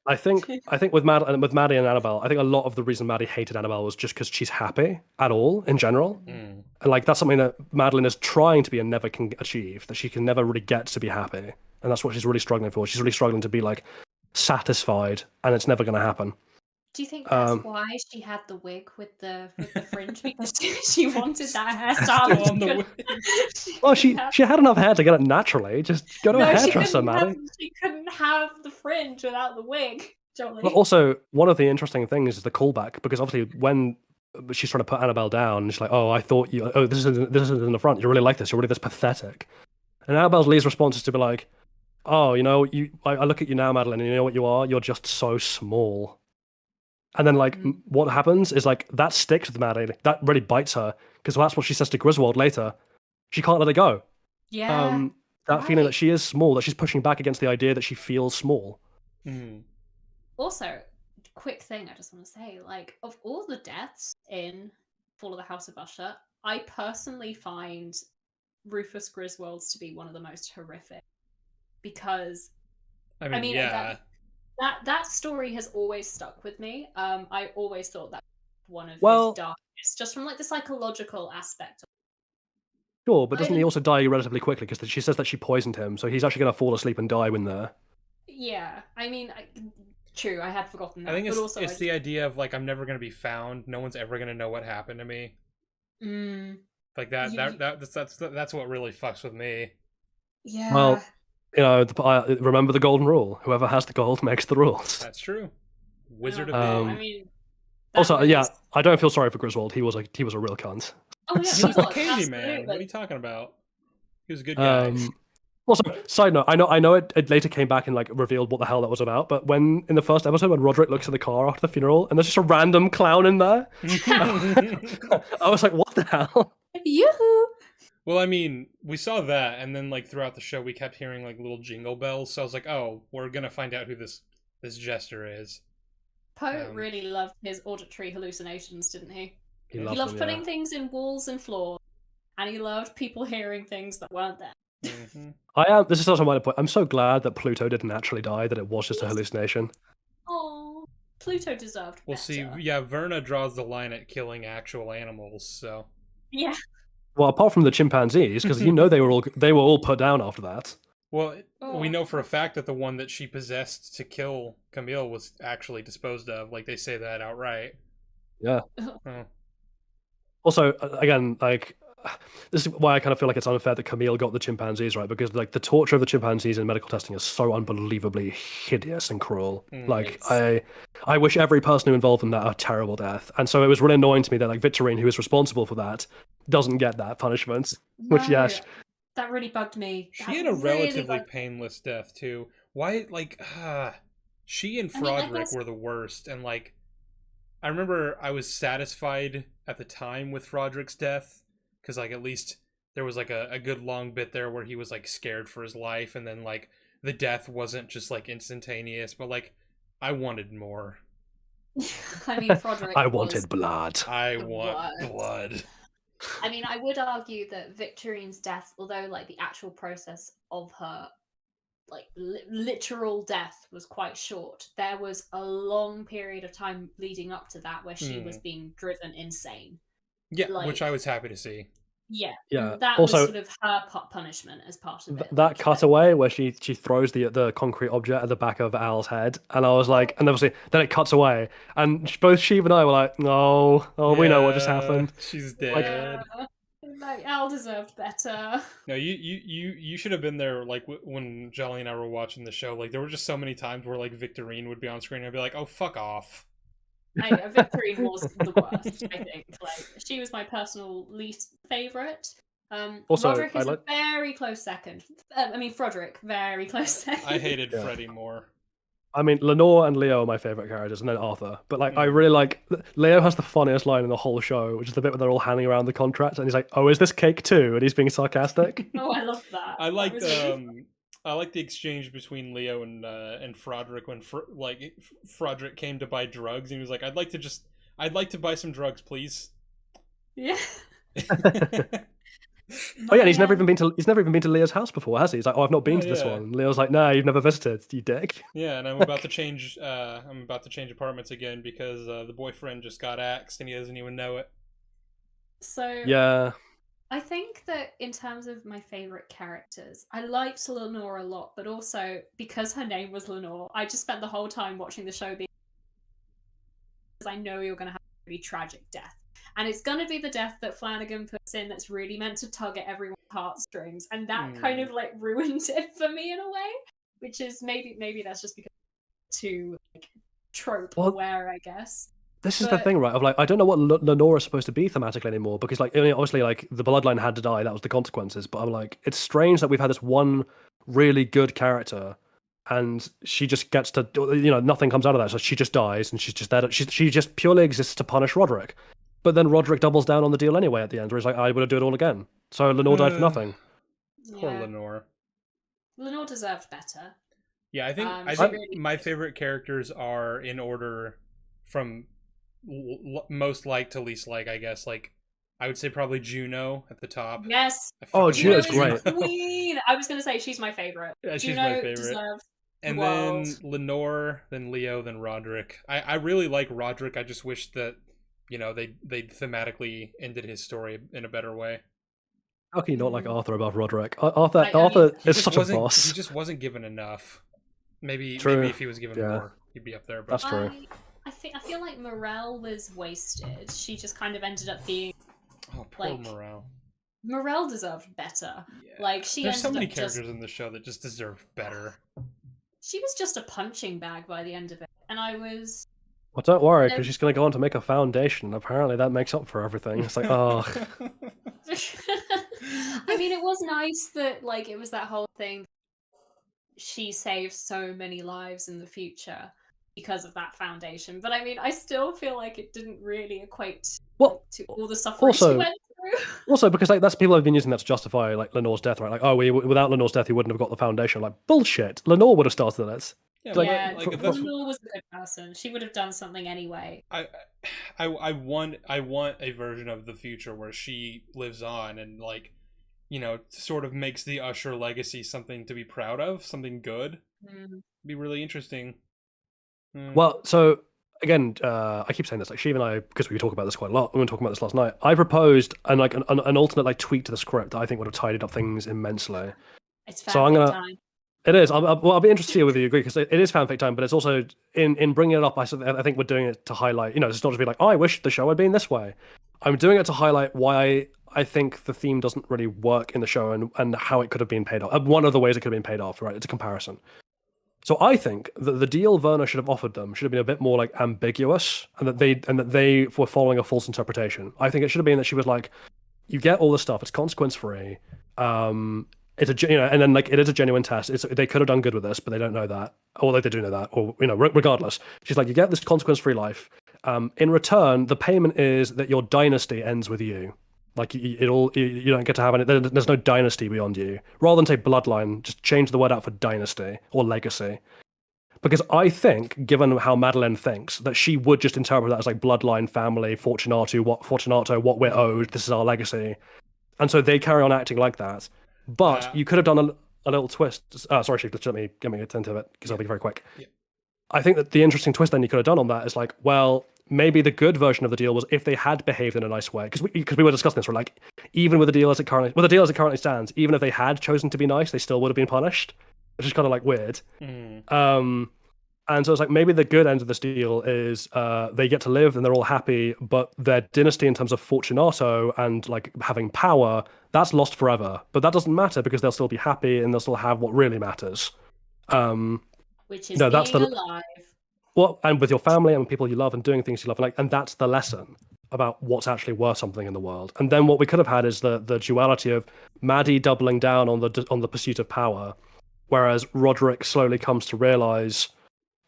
I think with Maddie and Annabelle, I think a lot of the reason Maddie hated Annabelle was just because she's happy at all in general, and like that's something that Madeline is trying to be and never can achieve. That she can never really get to be happy, and that's what she's really struggling for. She's really struggling to be like satisfied, and it's never going to happen. Do you think that's why she had the wig with the fringe? Because she wanted that hairstyle on the wig. Well, she had enough hair to get it naturally. Just go to a hairdresser, Maddie. She couldn't have the fringe without the wig, Jolly. But also, one of the interesting things is the callback, because obviously when she's trying to put Annabelle down, and she's like, "Oh, I thought this isn't in the front. You're really like this. You're really this pathetic." And Annabelle Lee's response is to be like, "Oh, I look at you now, Madeline, and you know what you are? You're just so small." And then, like, what happens is, like, that sticks with Maddie. That really bites her, because that's what she says to Griswold later. She can't let it go. Yeah. That feeling that she is small, that she's pushing back against the idea that she feels small. Also, quick thing I just want to say, like, of all the deaths in Fall of the House of Usher, I personally find Rufus Griswold's to be one of the most horrific. Because, I mean yeah. That story has always stuck with me. I always thought that one of his darkest, just from like the psychological aspect. Sure, but doesn't he also die relatively quickly? Because she says that she poisoned him, so he's actually going to fall asleep and die when there. Yeah, I mean, true. I had forgotten that. I think it's the idea of like I'm never going to be found. No one's ever going to know what happened to me. Like that's what really fucks with me. Yeah. Well. Remember the golden rule. Whoever has the gold makes the rules. That's true. Wizard of I mean, also, I don't feel sorry for Griswold. He was a real cunt. Oh yeah, he was the Candyman. What are you talking about? He was a good guy. Also, side note, I know it later came back and like revealed what the hell that was about. But when in the first episode, when Roderick looks at the car after the funeral, and there's just a random clown in there, I was like, "What the hell?" Yoo-hoo! Well, I mean, we saw that, and then like throughout the show, we kept hearing like little jingle bells. So I was like, "Oh, we're gonna find out who this jester is." Poe really loved his auditory hallucinations, didn't he? He loved putting things in walls and floors, and he loved people hearing things that weren't there. This is also my point. I'm so glad that Pluto didn't actually die; that it was just a hallucination. Oh, Pluto deserved. We'll see. Yeah, Verna draws the line at killing actual animals. So yeah. Well, apart from the chimpanzees, because you know they were all put down after that. Well, we Oh. know for a fact that the one that she possessed to kill Camille was actually disposed of. Like, they say that outright. Yeah. Oh. Also, again, like this is why I kind of feel like it's unfair that Camille got the chimpanzees, right? Because like the torture of the chimpanzees in medical testing is so unbelievably hideous and cruel. Like I wish every person who involved in that a terrible death. And so it was really annoying to me that like Victorine, who is responsible for that, doesn't get that punishment. Which No, that really bugged me. She That had a really relatively bugged me. painless death too. Why, like, she and I mean, I Froderick guess- were the worst, and like, I remember I was satisfied at the time with Froderick's death because like at least there was like a good long bit there where he was like scared for his life, and then like the death wasn't just like instantaneous, but like I wanted more. I mean, Froderick I was wanted blood. I the want worst. blood. I mean, I would argue that Victorine's death, although like the actual process of her like literal death was quite short, there was a long period of time leading up to that where she was being driven insane. Yeah, Like- which I was happy to see. Yeah, Yeah. that Also- was sort of her punishment as part of it. That like, cutaway where she throws the concrete object at the back of Al's head, and I was like, and obviously then it cuts away, and both Sheev and I were like, no, we know what just Yeah, happened. She's Like- dead. Like Al deserved better. No, you should have been there. Like when Jolly and I were watching the show, like there were just so many times where like Victorine would be on screen and I'd be like, "Oh, fuck off." Victorine was the worst. I think like she was my personal least favorite. Also, Roderick is I like- a very close second. I mean, Froderick, very close second. I hated Yeah. Freddy more. I mean, Lenore and Leo are my favorite characters, and then Arthur. But like, I really like Leo has the funniest line in the whole show, which is the bit where they're all handing around the contract, and he's like, "Oh, is this cake too?" And he's being sarcastic. Oh, I love that. I liked That was I liked the exchange between Leo and Froderick when Froderick came to buy drugs and he was like, I'd like to buy some drugs, please." yeah. Oh yeah, and he's never even been to Leo's house before, has he? He's like, "Oh, I've not been Oh, to this yeah. one." And Leo's like, "No, you've never visited, you dick." Yeah, and I'm about to change. I'm about to change apartments again because the boyfriend just got axed and he doesn't even know it. So Yeah. I think that in terms of my favorite characters, I liked Lenore a lot, but also because her name was Lenore, I just spent the whole time watching the show being because I know you're going to have a really tragic death. And it's going to be the death that Flanagan puts in that's really meant to tug at everyone's heartstrings. And that kind of like ruined it for me in a way, which is maybe that's just because it's too like trope aware, I guess. This is the thing, right? Of like, I don't know what Lenore is supposed to be thematically anymore, because like, I mean, obviously, like the bloodline had to die, that was the consequences. But I'm like, it's strange that we've had this one really good character, and she just gets to, nothing comes out of that. So she just dies, and she's just there. She just purely exists to punish Roderick. But then Roderick doubles down on the deal anyway at the end, where he's like, I would do it all again. So Lenore died for nothing. Poor Lenore. Lenore deserved better. Yeah, I think my favorite characters are in order from most like to least like, I guess. Like, I would say probably Juno at the top. Yes. Oh, Juno's great. Queen. I was going to say she's my favorite. Yeah, she's Juno my favorite. Deserves and then Lenore, then Leo, then Roderick. I really like Roderick. I just wish that, they thematically ended his story in a better way. How can you not like Arthur above Roderick? Arthur is such a boss. He just wasn't given enough. Maybe True. maybe if he was given more, he'd be up there. But That's true. I feel like Morel was wasted. She just kind of ended up being. Oh, poor like, Morel. Morel deserved better. Yeah. Like she. There's so many up characters in the show that just deserve better. She was just a punching bag by the end of it, and I was. Well, don't worry, because she's going to go on to make a foundation. Apparently, that makes up for everything. It's like, oh. I mean, it was nice that like it was that whole thing. She saved so many lives in the future because of that foundation, but I mean, I still feel like it didn't really equate to all the suffering she went through. Also, because like that's people have been using that to justify like Lenore's death, right? Like, oh, without Lenore's death, he wouldn't have got the foundation. Like, bullshit. Lenore would have started it. Yeah, Lenore was a good person. She would have done something anyway. I want a version of the future where she lives on and like, sort of makes the Usher legacy something to be proud of, something good. Be really interesting. Well, so again, I keep saying this, like Sheev and I, because we talk about this quite a lot. We were talking about this last night. I proposed an alternate like tweak to the script that I think would have tidied up things immensely. It's So I'm fanfic gonna. time. It is. I'll be interested to see whether you agree, because it is fanfic time, but it's also in bringing it up. I think we're doing it to highlight. It's not just be like, oh, I wish the show had been this way. I'm doing it to highlight why I think the theme doesn't really work in the show and how it could have been paid off. One of the ways it could have been paid off, right? It's a comparison. So I think that the deal Verna should have offered them should have been a bit more like ambiguous, and that they were following a false interpretation. I think it should have been that she was like, you get all this stuff, it's consequence free. It's and then like it is a genuine test. They could have done good with this, but they don't know that. Although they do know that, or regardless, she's like, you get this consequence free life. In return, the payment is that your dynasty ends with you. Like you don't get to have any. There's no dynasty beyond you. Rather than say bloodline, just change the word out for dynasty or legacy. Because I think, given how Madeline thinks, that she would just interpret that as like bloodline, family, Fortunato, what we're owed. This is our legacy, and so they carry on acting like that. But you could have done a little twist. Sorry, Sheev, just let me get into it because I'll be very quick. Yeah. I think that the interesting twist then you could have done on that is like, well, maybe the good version of the deal was if they had behaved in a nice way, because we were discussing this. We're like, even with the deal as it currently stands, even if they had chosen to be nice, they still would have been punished, which is kind of like weird. And so it's like maybe the good end of this deal is they get to live and they're all happy, but their dynasty in terms of Fortunato and like having power, that's lost forever. But that doesn't matter because they'll still be happy and they'll still have what really matters. Which is being alive. Well, and with your family and people you love and doing things you love, and that's the lesson about what's actually worth something in the world. And then what we could have had is the duality of Maddie doubling down on the pursuit of power, whereas Roderick slowly comes to realize,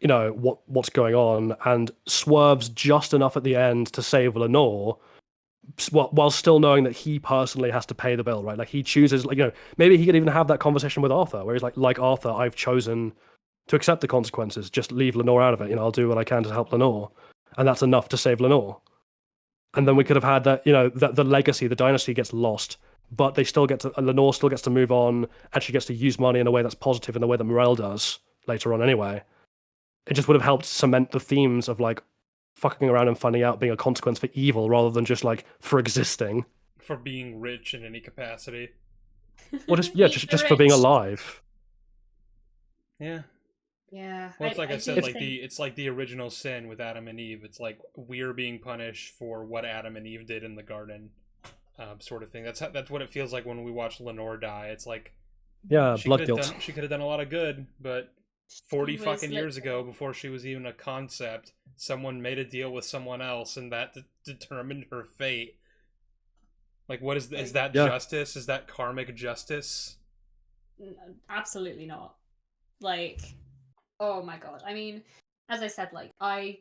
what's going on and swerves just enough at the end to save Lenore, while still knowing that he personally has to pay the bill, right? Like he chooses, maybe he could even have that conversation with Arthur, where he's like Arthur, I've chosen to accept the consequences. Just leave Lenore out of it. I'll do what I can to help Lenore, and that's enough to save Lenore. And then we could have had that, that the legacy, the dynasty gets lost, but Lenore still gets to move on, and she gets to use money in a way that's positive in the way that Morel does later on anyway. It just would have helped cement the themes of like fucking around and finding out being a consequence for evil rather than just like for existing. For being rich in any capacity. Well, just for being alive. Yeah. Yeah. Well, it's like I said, it's like the original sin with Adam and Eve. It's like we're being punished for what Adam and Eve did in the garden, sort of thing. That's what it feels like when we watch Lenore die. It's like, blood guilt. She could have done a lot of good, but 40 fucking years ago, before she was even a concept, someone made a deal with someone else, and that determined her fate. Like, what is that justice? Is that karmic justice? Absolutely not. Like, oh my god. I mean, as I said, like I've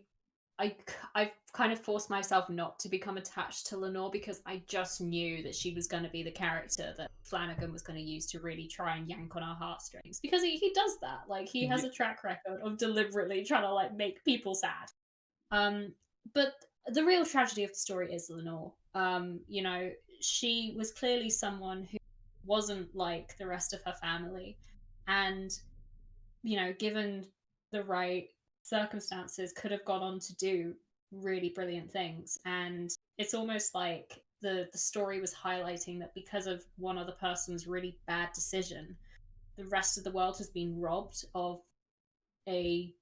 kind of forced myself not to become attached to Lenore because I just knew that she was going to be the character that Flanagan was going to use to really try and yank on our heartstrings, because he does that. Like, he has a track record of deliberately trying to like make people sad. But the real tragedy of the story is Lenore. She was clearly someone who wasn't like the rest of her family, and given the right circumstances, could have gone on to do really brilliant things. And it's almost like the story was highlighting that because of one other person's really bad decision, the rest of the world has been robbed of a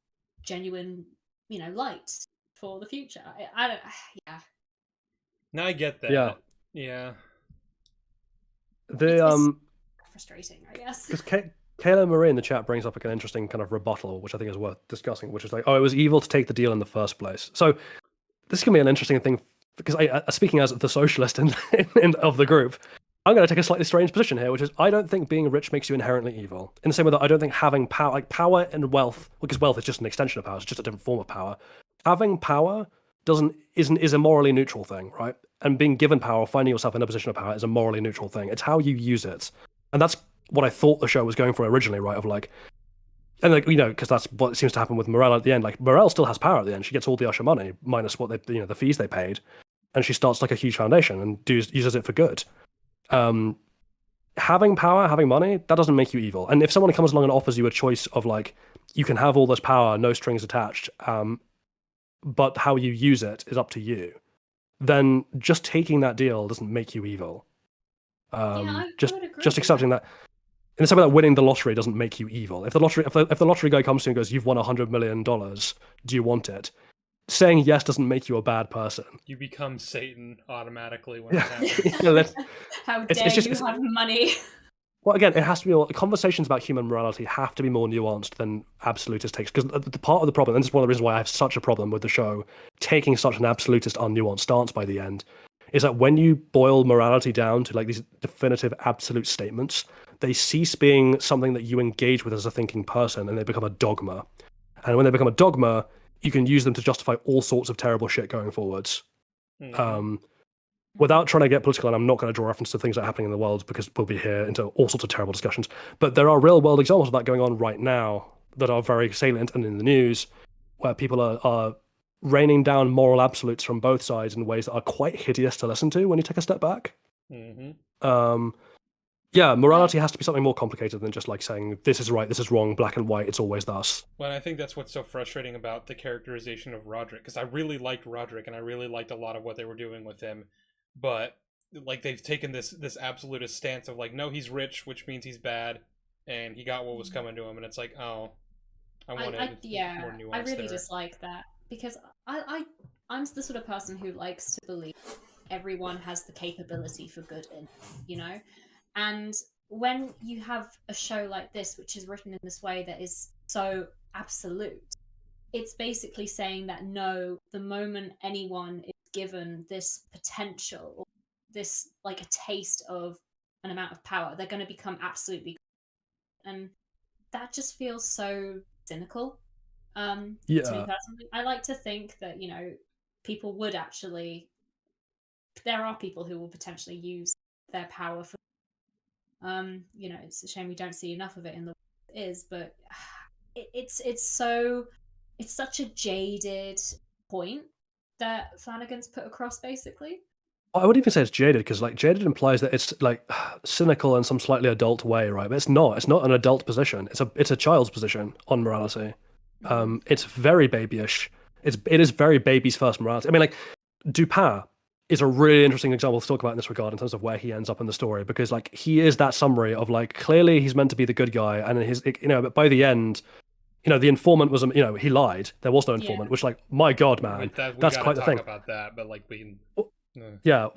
genuine light for the future. I don't No, I get that. Yeah. The frustrating, I guess. Because Kayla Marie in the chat brings up like an interesting kind of rebuttal, which I think is worth discussing, which is like, it was evil to take the deal in the first place. So this can be an interesting thing, because speaking as the socialist in of the group, I'm going to take a slightly strange position here, which is I don't think being rich makes you inherently evil. In the same way that I don't think having power and wealth, because wealth is just an extension of power, it's just a different form of power. Having power is a morally neutral thing, right? And being given power, finding yourself in a position of power, is a morally neutral thing. It's how you use it, and that's what I thought the show was going for originally, right? Of like, and like, because that's what seems to happen with Morel at the end. Like, Morel still has power at the end. She gets all the Usher money minus what they, the fees they paid, and she starts like a huge foundation and uses it for good. Having power, having money, that doesn't make you evil. And if someone comes along and offers you a choice of like, you can have all this power, no strings attached, but how you use it is up to you, then just taking that deal doesn't make you evil. I just would agree just with accepting that. In the same way that winning the lottery doesn't make you evil. If the lottery guy comes to you and goes, "You've won $100 million. Do you want it?" Saying yes doesn't make you a bad person. You become Satan automatically when it Yeah. happens. How dare you have money? Well, again, it has to be more. Conversations about human morality have to be more nuanced than absolutist takes. Because the part of the problem, and this is one of the reasons why I have such a problem with the show taking such an absolutist, unnuanced stance by the end, is that when you boil morality down to like these definitive, absolute statements, they cease being something that you engage with as a thinking person, and they become a dogma. And when they become a dogma, you can use them to justify all sorts of terrible shit going forwards. Without trying to get political, and I'm not going to draw reference to things that are happening in the world because we'll be here into all sorts of terrible discussions, but there are real world examples of that going on right now that are very salient and in the news, where people are raining down moral absolutes from both sides in ways that are quite hideous to listen to when you take a step back. Yeah, morality has to be something more complicated than just like saying this is right, this is wrong, black and white, it's always thus. Well, I think that's what's so frustrating about the characterization of Roderick, because I really liked Roderick and I really liked a lot of what they were doing with him, but like they've taken this absolutist stance of like, no, he's rich, which means he's bad, and he got what was coming to him, and it's like, oh, I wanted more nuance. I really dislike that, because I'm the sort of person who likes to believe everyone has the capability for good in, you know? And when you have a show like this, which is written in this way that is so absolute, it's basically saying that no, the moment anyone is given this potential, or this like a taste of an amount of power, they're going to become absolutely good. And that just feels so cynical. To me personally, I like to think that, you know, people would actually, there are people who will potentially use their power for, you know, it's a shame we don't see enough of it in the world it is, but it's such a jaded point that Flanagan's put across, basically. I wouldn't even say it's jaded, because like jaded implies that it's like cynical in some slightly adult way, right? But it's not. It's not an adult position. It's a child's position on morality. It's very babyish. It is very baby's first morality. I mean, like Dupin is a really interesting example to talk about in this regard in terms of where he ends up in the story, because like he is that summary of like clearly he's meant to be the good guy, and his, you know, but by the end, you know, the informant was, you know, he lied. There was no informant, which like, my God, man, that's quite the thing. About that, but like being. Yeah,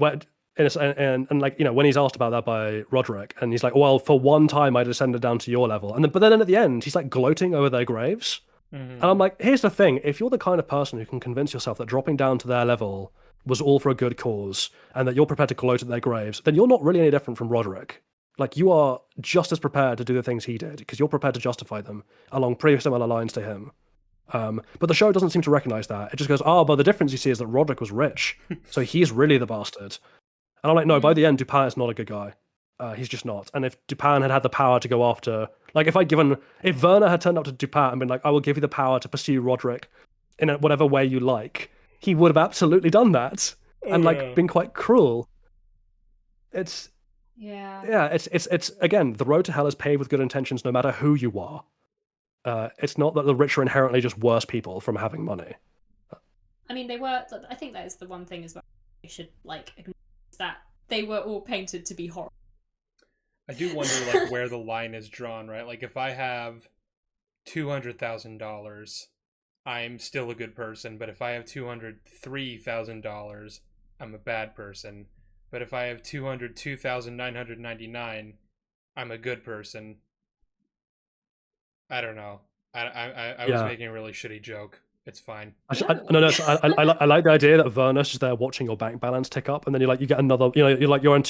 and like, you know, when he's asked about that by Roderick, and he's like, well, for one time I descended down to your level, and then but then at the end he's like gloating over their graves, and I'm like, here's the thing: if you're the kind of person who can convince yourself that dropping down to their level was all for a good cause, and that you're prepared to gloat at their graves, then you're not really any different from Roderick. Like, you are just as prepared to do the things he did, because you're prepared to justify them along pretty similar lines to him. But the show doesn't seem to recognize that. It just goes, oh, but the difference you see is that Roderick was rich, so he's really the bastard. And I'm like, no, by the end, Dupin is not a good guy. He's just not. And if Dupin had the power to go after, like, if Verna had turned up to Dupin and been like, I will give you the power to pursue Roderick in whatever way you like, he would have absolutely done that, and been quite cruel. It's again, the road to hell is paved with good intentions, no matter who you are. It's not that the rich are inherently just worse people from having money. I mean, I think that is the one thing as well. We should like acknowledge that they were all painted to be horrible. I do wonder like where the line is drawn, right? Like if I have $200,000, I'm still a good person, but if I have $203,000, I'm a bad person. But if I have $202,999, I'm a good person. I don't know. I was making a really shitty joke. It's fine. I like the idea that Verna's just there watching your bank balance tick up, and then you get another. You know, you're on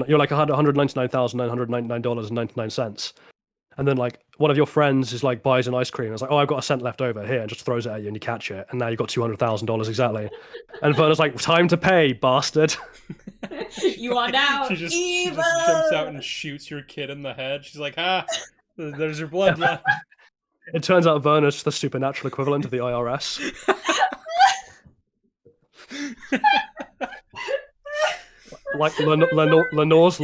you're like $199,999.99, and then like one of your friends is like buys an ice cream and it's like, oh, I've got a cent left over here, and just throws it at you and you catch it, and now you've got $200,000 exactly. And Verna's like, time to pay, bastard. You are now evil. She just jumps out and shoots your kid in the head. She's like, there's your blood. It turns out Verna's just the supernatural equivalent of the IRS. Like Lenore's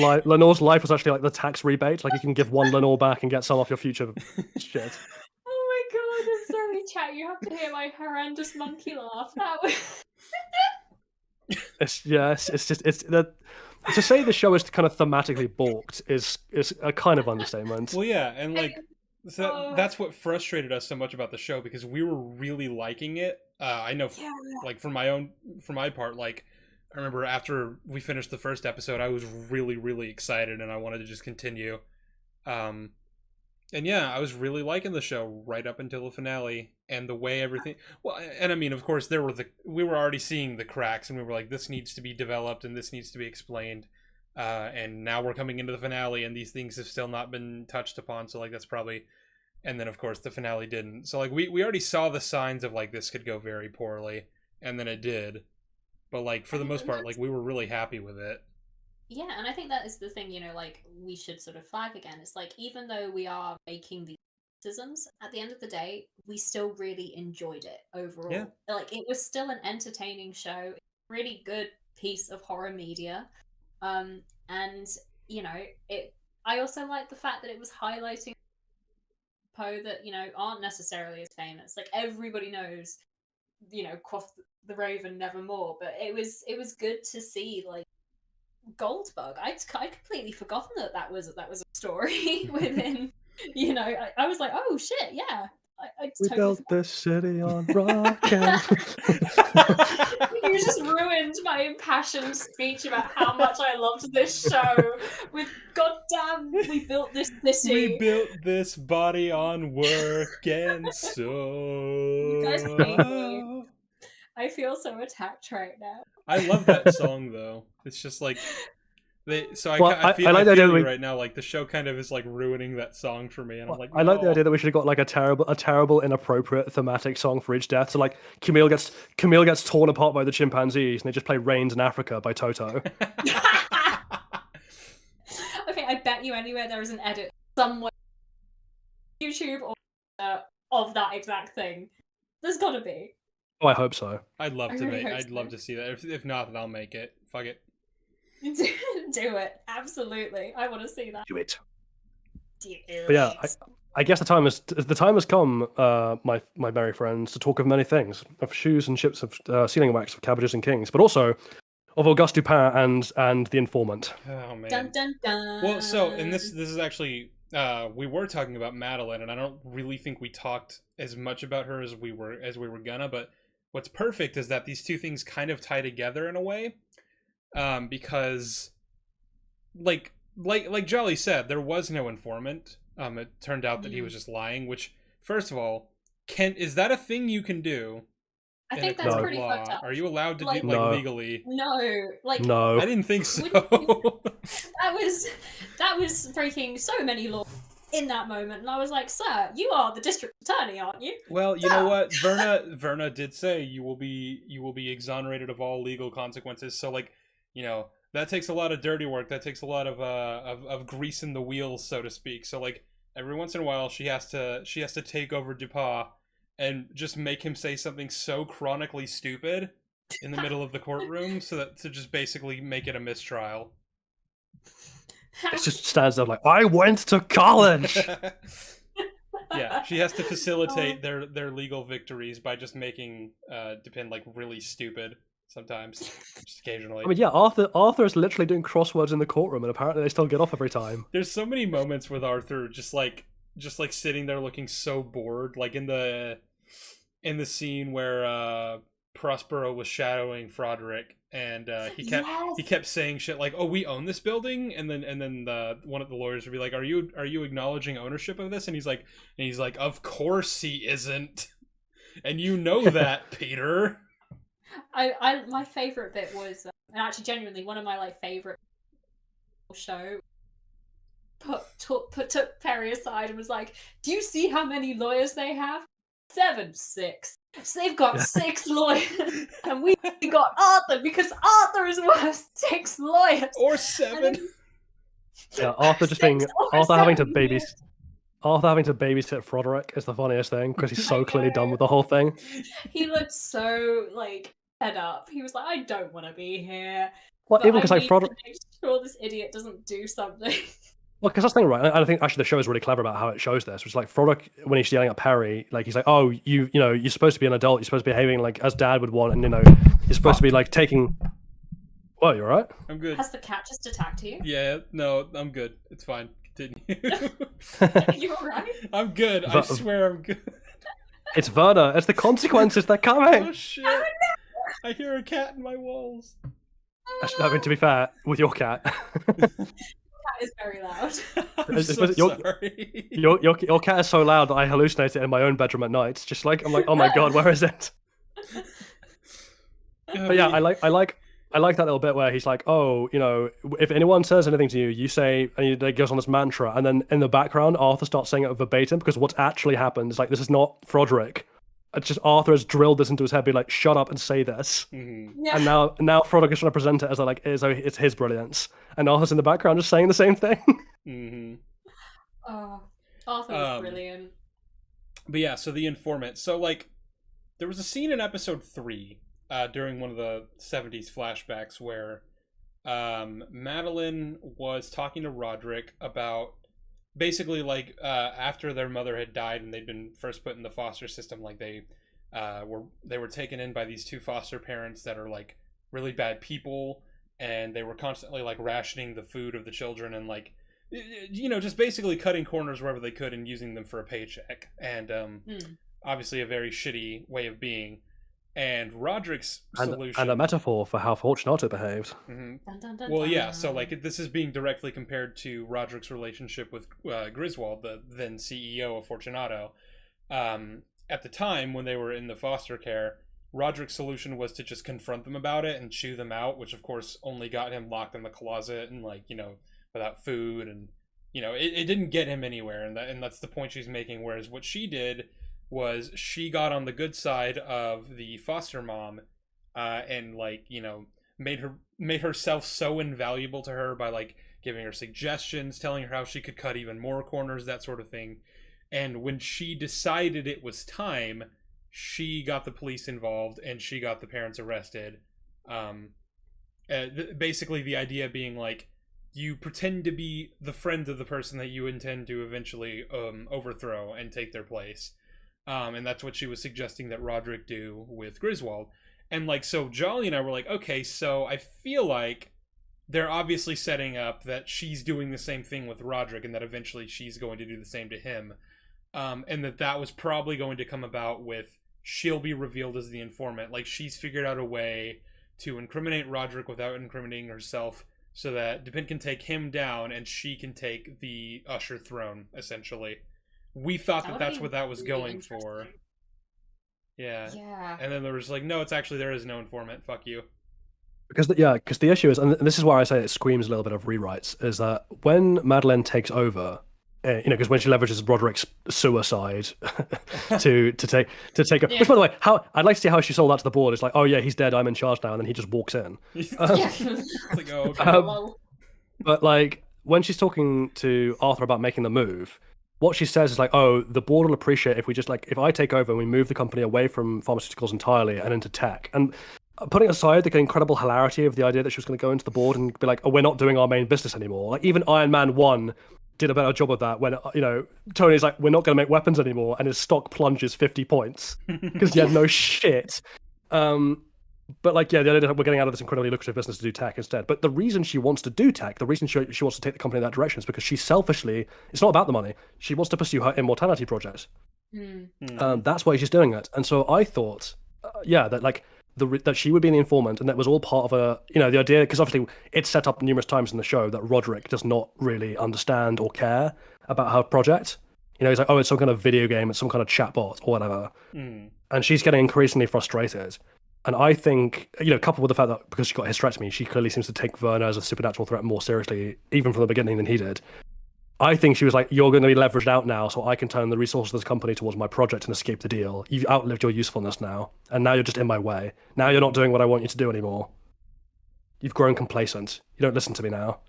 life was actually like the tax rebate. Like you can give one Lenore back and get some off your future shit. Oh my God, I'm sorry, Chat, you have to hear my horrendous monkey laugh. That was... It's that to say the show is kind of thematically balked is a kind of understatement. Well, yeah, and like that's what frustrated us so much about the show, because we were really liking it. I know, like for my part, like I remember after we finished the first episode, I was really excited and I wanted to just continue. And yeah, I was really liking the show right up until the finale, and the way everything. Well, and I mean, of course, we were already seeing the cracks, and we were like, this needs to be developed, and this needs to be explained. And now we're coming into the finale, and these things have still not been touched upon. So like, that's probably. And then of course the finale didn't. So like, we already saw the signs of like this could go very poorly, and then it did. But like for the most part, like we were really happy with it. Yeah, and I think that is the thing, you know, like we should sort of flag again. It's like, even though we are making these criticisms, at the end of the day, we still really enjoyed it overall. Yeah. Like, it was still an entertaining show, really good piece of horror media. And you know, I also like the fact that it was highlighting Poe that, you know, aren't necessarily as famous. Like, everybody knows, you know, Quoth the Raven Nevermore, but it was good to see, like, Goldbug. I'd completely forgotten that was a story within. You know, I was like, oh shit, yeah. I We totally built this city on rock and... You just ruined my impassioned speech about how much I loved this show. With goddamn, we built this city. We built this body on work and so. You guys hate me. I feel so attacked right now. I love that song though. It's just like I feel you right now. Like the show kind of is like ruining that song for me, and I'm like, no. I like the idea that we should have got like a terrible, inappropriate thematic song for each death. So like Camille gets torn apart by the chimpanzees, and they just play "Rains in Africa" by Toto. Okay, I bet you anywhere there is an edit somewhere, YouTube or of that exact thing. There's gotta be. Oh, I hope so. I'd love to see that. If not, then I'll make it. Fuck it. Do it. Absolutely. I want to see that. Do it. But yeah, I guess the time has come, my merry friends, to talk of many things: of shoes and ships, of sealing wax, of cabbages and kings, but also of Auguste Dupin and the informant. Oh man. Dun dun dun. Well, so and this is actually we were talking about Madelin, and I don't really think we talked as much about her as we were gonna. But what's perfect is that these two things kind of tie together in a way, because like Jolly said, there was no informant. It turned out that he was just lying. Which, first of all, is that a thing you can do? I think that's pretty fucked up. Are you allowed to do no. legally? No, no. I didn't think so. that was breaking so many laws in that moment, and I was like, "Sir, you are the district attorney, aren't you?" Well, you know what, Verna did say you will be exonerated of all legal consequences. So, like, you know, that takes a lot of dirty work. That takes a lot of grease in the wheels, so to speak. So, like, every once in a while, she has to take over Dupin and just make him say something so chronically stupid in the middle of the courtroom, to just basically make it a mistrial. It just stands there like, I went to college. Yeah, she has to facilitate their legal victories by just making Dupin like really stupid sometimes, just occasionally. I mean, yeah, Arthur is literally doing crosswords in the courtroom, and apparently they still get off every time. There's so many moments with Arthur just like sitting there looking so bored, like in the scene where Prospero was shadowing Roderick, and he kept saying shit like, "Oh, we own this building," and then one of the lawyers would be like, "Are you acknowledging ownership of this?" And he's like, "Of course he isn't, and you know that, Peter." My favorite bit was, and actually genuinely one of my like favorite show. Took Perry aside and was like, "Do you see how many lawyers they have? 6. So they've got 6 lawyers, and we got Arthur because Arthur is worth 6 lawyers or 7." Yeah, Arthur having to babysit Roderick is the funniest thing, because he's so clearly done with the whole thing. He looked so like fed up. He was like, "I don't want to be here." Well, even because like Roderick, make sure this idiot doesn't do something. Well, because that's the thing, right? And I think actually the show is really clever about how it shows this. Which is like Froderick, when he's yelling at Perry, like he's like, "Oh, you're supposed to be an adult. You're supposed to be behaving like as Dad would want, and you're supposed to be like taking." Well, you're right. I'm good. Has the cat just attacked you? Yeah, no, I'm good. It's fine. Continue. You alright? I'm good. I swear I'm good. It's Verna. It's the consequences. They're coming. Oh shit! I hear a cat in my walls. I mean, to be fair, with your cat. That is very loud. I'm so sorry. Your cat is so loud that I hallucinate it in my own bedroom at night. Just like I'm like, oh my god, where is it? But yeah, I like that little bit where he's like, oh, if anyone says anything to you, you say, and he goes on this mantra, and then in the background, Arthur starts saying it verbatim because what's actually happened is like this is not Froderick. It's just Arthur has drilled this into his head, be like, shut up and say this. Mm-hmm. Yeah. And now Froderick is trying to present it as like it's his brilliance, and Arthur's in the background just saying the same thing. Mm-hmm. Oh, Arthur was brilliant. But yeah, so the informant. So like, there was a scene in episode 3 during one of the 70s flashbacks where Madeline was talking to Roderick about basically like after their mother had died and they'd been first put in the foster system, like they were taken in by these 2 foster parents that are like really bad people, and they were constantly like rationing the food of the children and like just basically cutting corners wherever they could and using them for a paycheck, and obviously a very shitty way of being. And Roderick's solution, and a metaphor for how Fortunato behaved. Mm-hmm. Dun, dun, dun, Well, yeah. dun. So, like, this is being directly compared to Roderick's relationship with Griswold, the then CEO of Fortunato. At the time when they were in the foster care, Roderick's solution was to just confront them about it and chew them out, which of course only got him locked in the closet and without food, and it didn't get him anywhere. And that's the point she's making. Whereas what she did was she got on the good side of the foster mom, and made herself so invaluable to her by like giving her suggestions, telling her how she could cut even more corners, that sort of thing. And when she decided it was time, she got the police involved and she got the parents arrested. Basically the idea being like, you pretend to be the friend of the person that you intend to eventually overthrow and take their place. And that's what she was suggesting that Roderick do with Griswold. And like, so Jolly and I were like, okay, so I feel like they're obviously setting up that she's doing the same thing with Roderick and that eventually she's going to do the same to him. And that was probably going to come about with she'll be revealed as the informant. Like, she's figured out a way to incriminate Roderick without incriminating herself so that Dupin can take him down and she can take the Usher throne, essentially. We thought that that's what that was going for. Yeah. And then there was like, no, it's actually, there is no informant. Fuck you. Because the issue is, and this is why I say it screams a little bit of rewrites, is that when Madeline takes over, because when she leverages Broderick's suicide to take a, which by the way, I'd like to see how she sold that to the board. It's like, oh yeah, he's dead, I'm in charge now, and then he just walks in. It's like, oh, okay. But like when she's talking to Arthur about making the move, what she says is like, oh, the board will appreciate if we just if I take over and we move the company away from pharmaceuticals entirely and into tech. And putting aside the incredible hilarity of the idea that she was going to go into the board and be like, oh, we're not doing our main business anymore. Like even Iron Man 1 did a better job of that when, Tony's like, we're not going to make weapons anymore. And his stock plunges 50 points because he had no shit. But the idea that we're getting out of this incredibly lucrative business to do tech instead. But the reason she wants to do tech, the reason she wants to take the company in that direction is because she selfishly, it's not about the money. She wants to pursue her immortality project. That's why she's doing it. And so I thought, that she would be the informant, and that was all part of the idea, because obviously it's set up numerous times in the show that Roderick does not really understand or care about her project. He's like, oh, it's some kind of video game, it's some kind of chatbot or whatever. And she's getting increasingly frustrated. And I think, coupled with the fact that because she got hysterectomy, she clearly seems to take Verna as a supernatural threat more seriously, even from the beginning than he did. I think she was like, you're going to be leveraged out now, so I can turn the resources of this company towards my project and escape the deal. You've outlived your usefulness now, and now you're just in my way. Now you're not doing what I want you to do anymore. You've grown complacent. You don't listen to me now.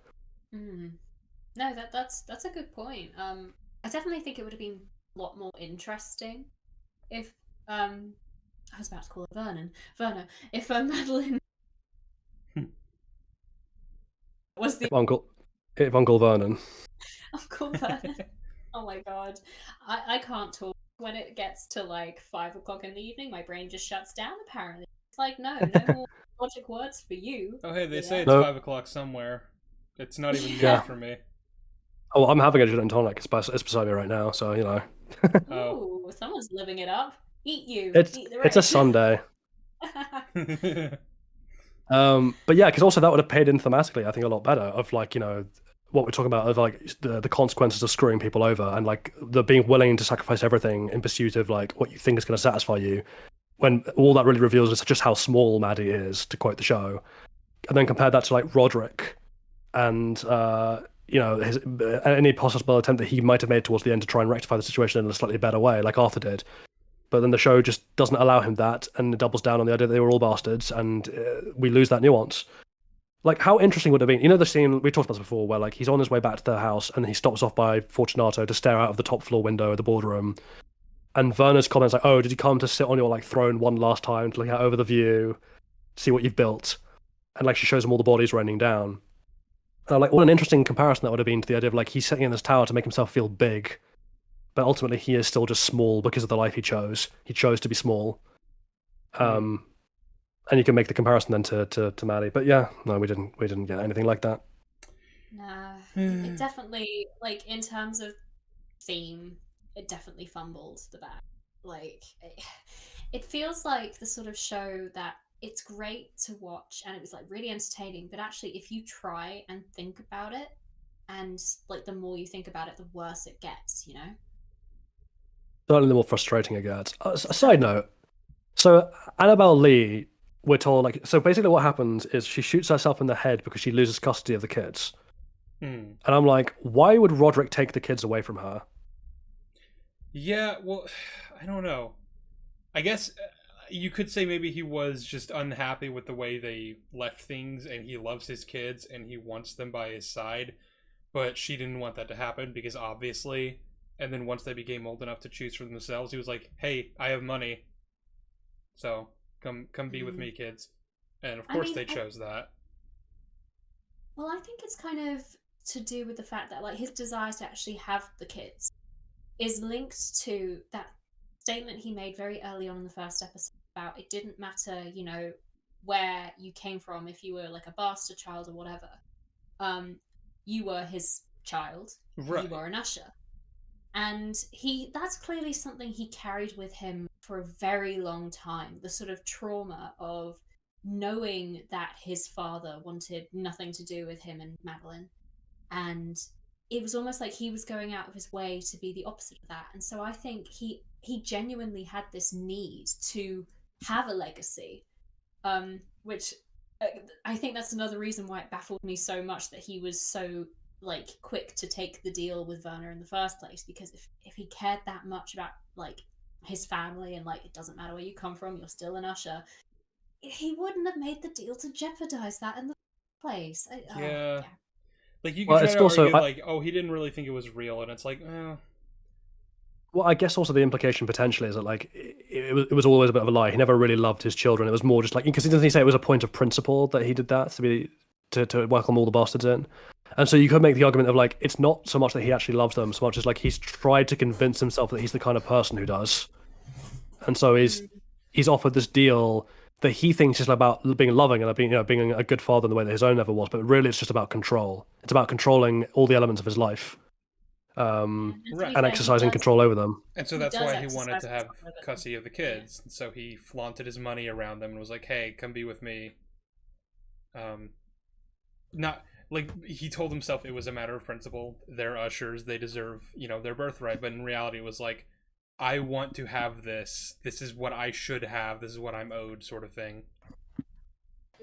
No, that's a good point. I definitely think it would have been a lot more interesting if I was about to call her Verna. If Madeline was the Uncle. If Uncle Vernon. Uncle Vernon. Oh my god. I can't talk. When it gets to like 5 o'clock in the evening, my brain just shuts down apparently. It's like, no more logic words for you. Oh, hey, they say know? it's No. 5 o'clock somewhere. It's not even Yeah. noon for me. Oh, I'm having a gin and tonic. It's beside me right now, so you know. Oh. Ooh, someone's living it up. Eat you. It's Eat the it's a rich. Sunday. But yeah, because also that would have paid in thematically, I think, a lot better of like, you know, what we're talking about of like the consequences of screwing people over and like the being willing to sacrifice everything in pursuit of like what you think is going to satisfy you, when all that really reveals is just how small Maddie is, to quote the show. And then compare that to like Roderick and you know, his any possible attempt that he might have made towards the end to try and rectify the situation in a slightly better way, like Arthur did. But then the show just doesn't allow him that, and it doubles down on the idea that they were all bastards, and we lose that nuance. Like, how interesting would it have been? You know, the scene we talked about this before, where like he's on his way back to their house, and he stops off by Fortunato to stare out of the top floor window of the boardroom, and Verna's comments like, "Oh, did you come to sit on your like throne one last time to look out over the view, see what you've built?" And like she shows him all the bodies raining down. And like, what an interesting comparison that would have been to the idea of like he's sitting in this tower to make himself feel big, but ultimately he is still just small because of the life he chose. He chose to be small. And you can make the comparison then to Maddie. But yeah, no, we didn't get anything like that. Nah, it definitely, like, in terms of theme, it definitely fumbled the bag. Like, it feels like the sort of show that it's great to watch and it was like really entertaining, but actually, if you try and think about it, and like the more you think about it, the worse it gets, you know? Certainly the more frustrating it gets. A side note. So Annabelle Lee, we're told like so basically what happens is she shoots herself in the head because she loses custody of the kids. And I'm like, why would Roderick take the kids away from her? Yeah, well, I don't know. I guess you could say maybe he was just unhappy with the way they left things, and he loves his kids and he wants them by his side, but she didn't want that to happen because obviously. And then once they became old enough to choose for themselves, he was like, "Hey, I have money, so come be with me, kids." And of course, they chose that. Well, I think it's kind of to do with the fact that like his desire to actually have the kids is linked to that statement he made very early on in the first episode about it didn't matter, you know, where you came from, if you were like a bastard child or whatever. You were his child. Right. You were an Usher. And that's clearly something he carried with him for a very long time. The sort of trauma of knowing that his father wanted nothing to do with him and Madeline. And it was almost like he was going out of his way to be the opposite of that. And so I think he genuinely had this need to have a legacy, which I think that's another reason why it baffled me so much that he was so like quick to take the deal with Verna in the first place, because if he cared that much about like his family and like it doesn't matter where you come from, you're still an Usher, he wouldn't have made the deal to jeopardize that in the first place. Yeah. Like you can Well, try it's to also argue like, oh, he didn't really think it was real, and it's like, well, I guess also the implication potentially is that like it was always a bit of a lie. He never really loved his children. It was more just like because doesn't he say it was a point of principle that he did that to welcome all the bastards in. And so you could make the argument of like it's not so much that he actually loves them so much as like he's tried to convince himself that he's the kind of person who does. And so he's offered this deal that he thinks is about being loving and being a good father in the way that his own never was, but really it's just about control. It's about controlling all the elements of his life. And exercising control over them. And so that's why he wanted to have custody of the kids. Yeah. So he flaunted his money around them and was like, "Hey, come be with me." Not like he told himself it was a matter of principle. They're ushers; they deserve, their birthright. But in reality, it was like, "I want to have this. This is what I should have. This is what I'm owed," sort of thing.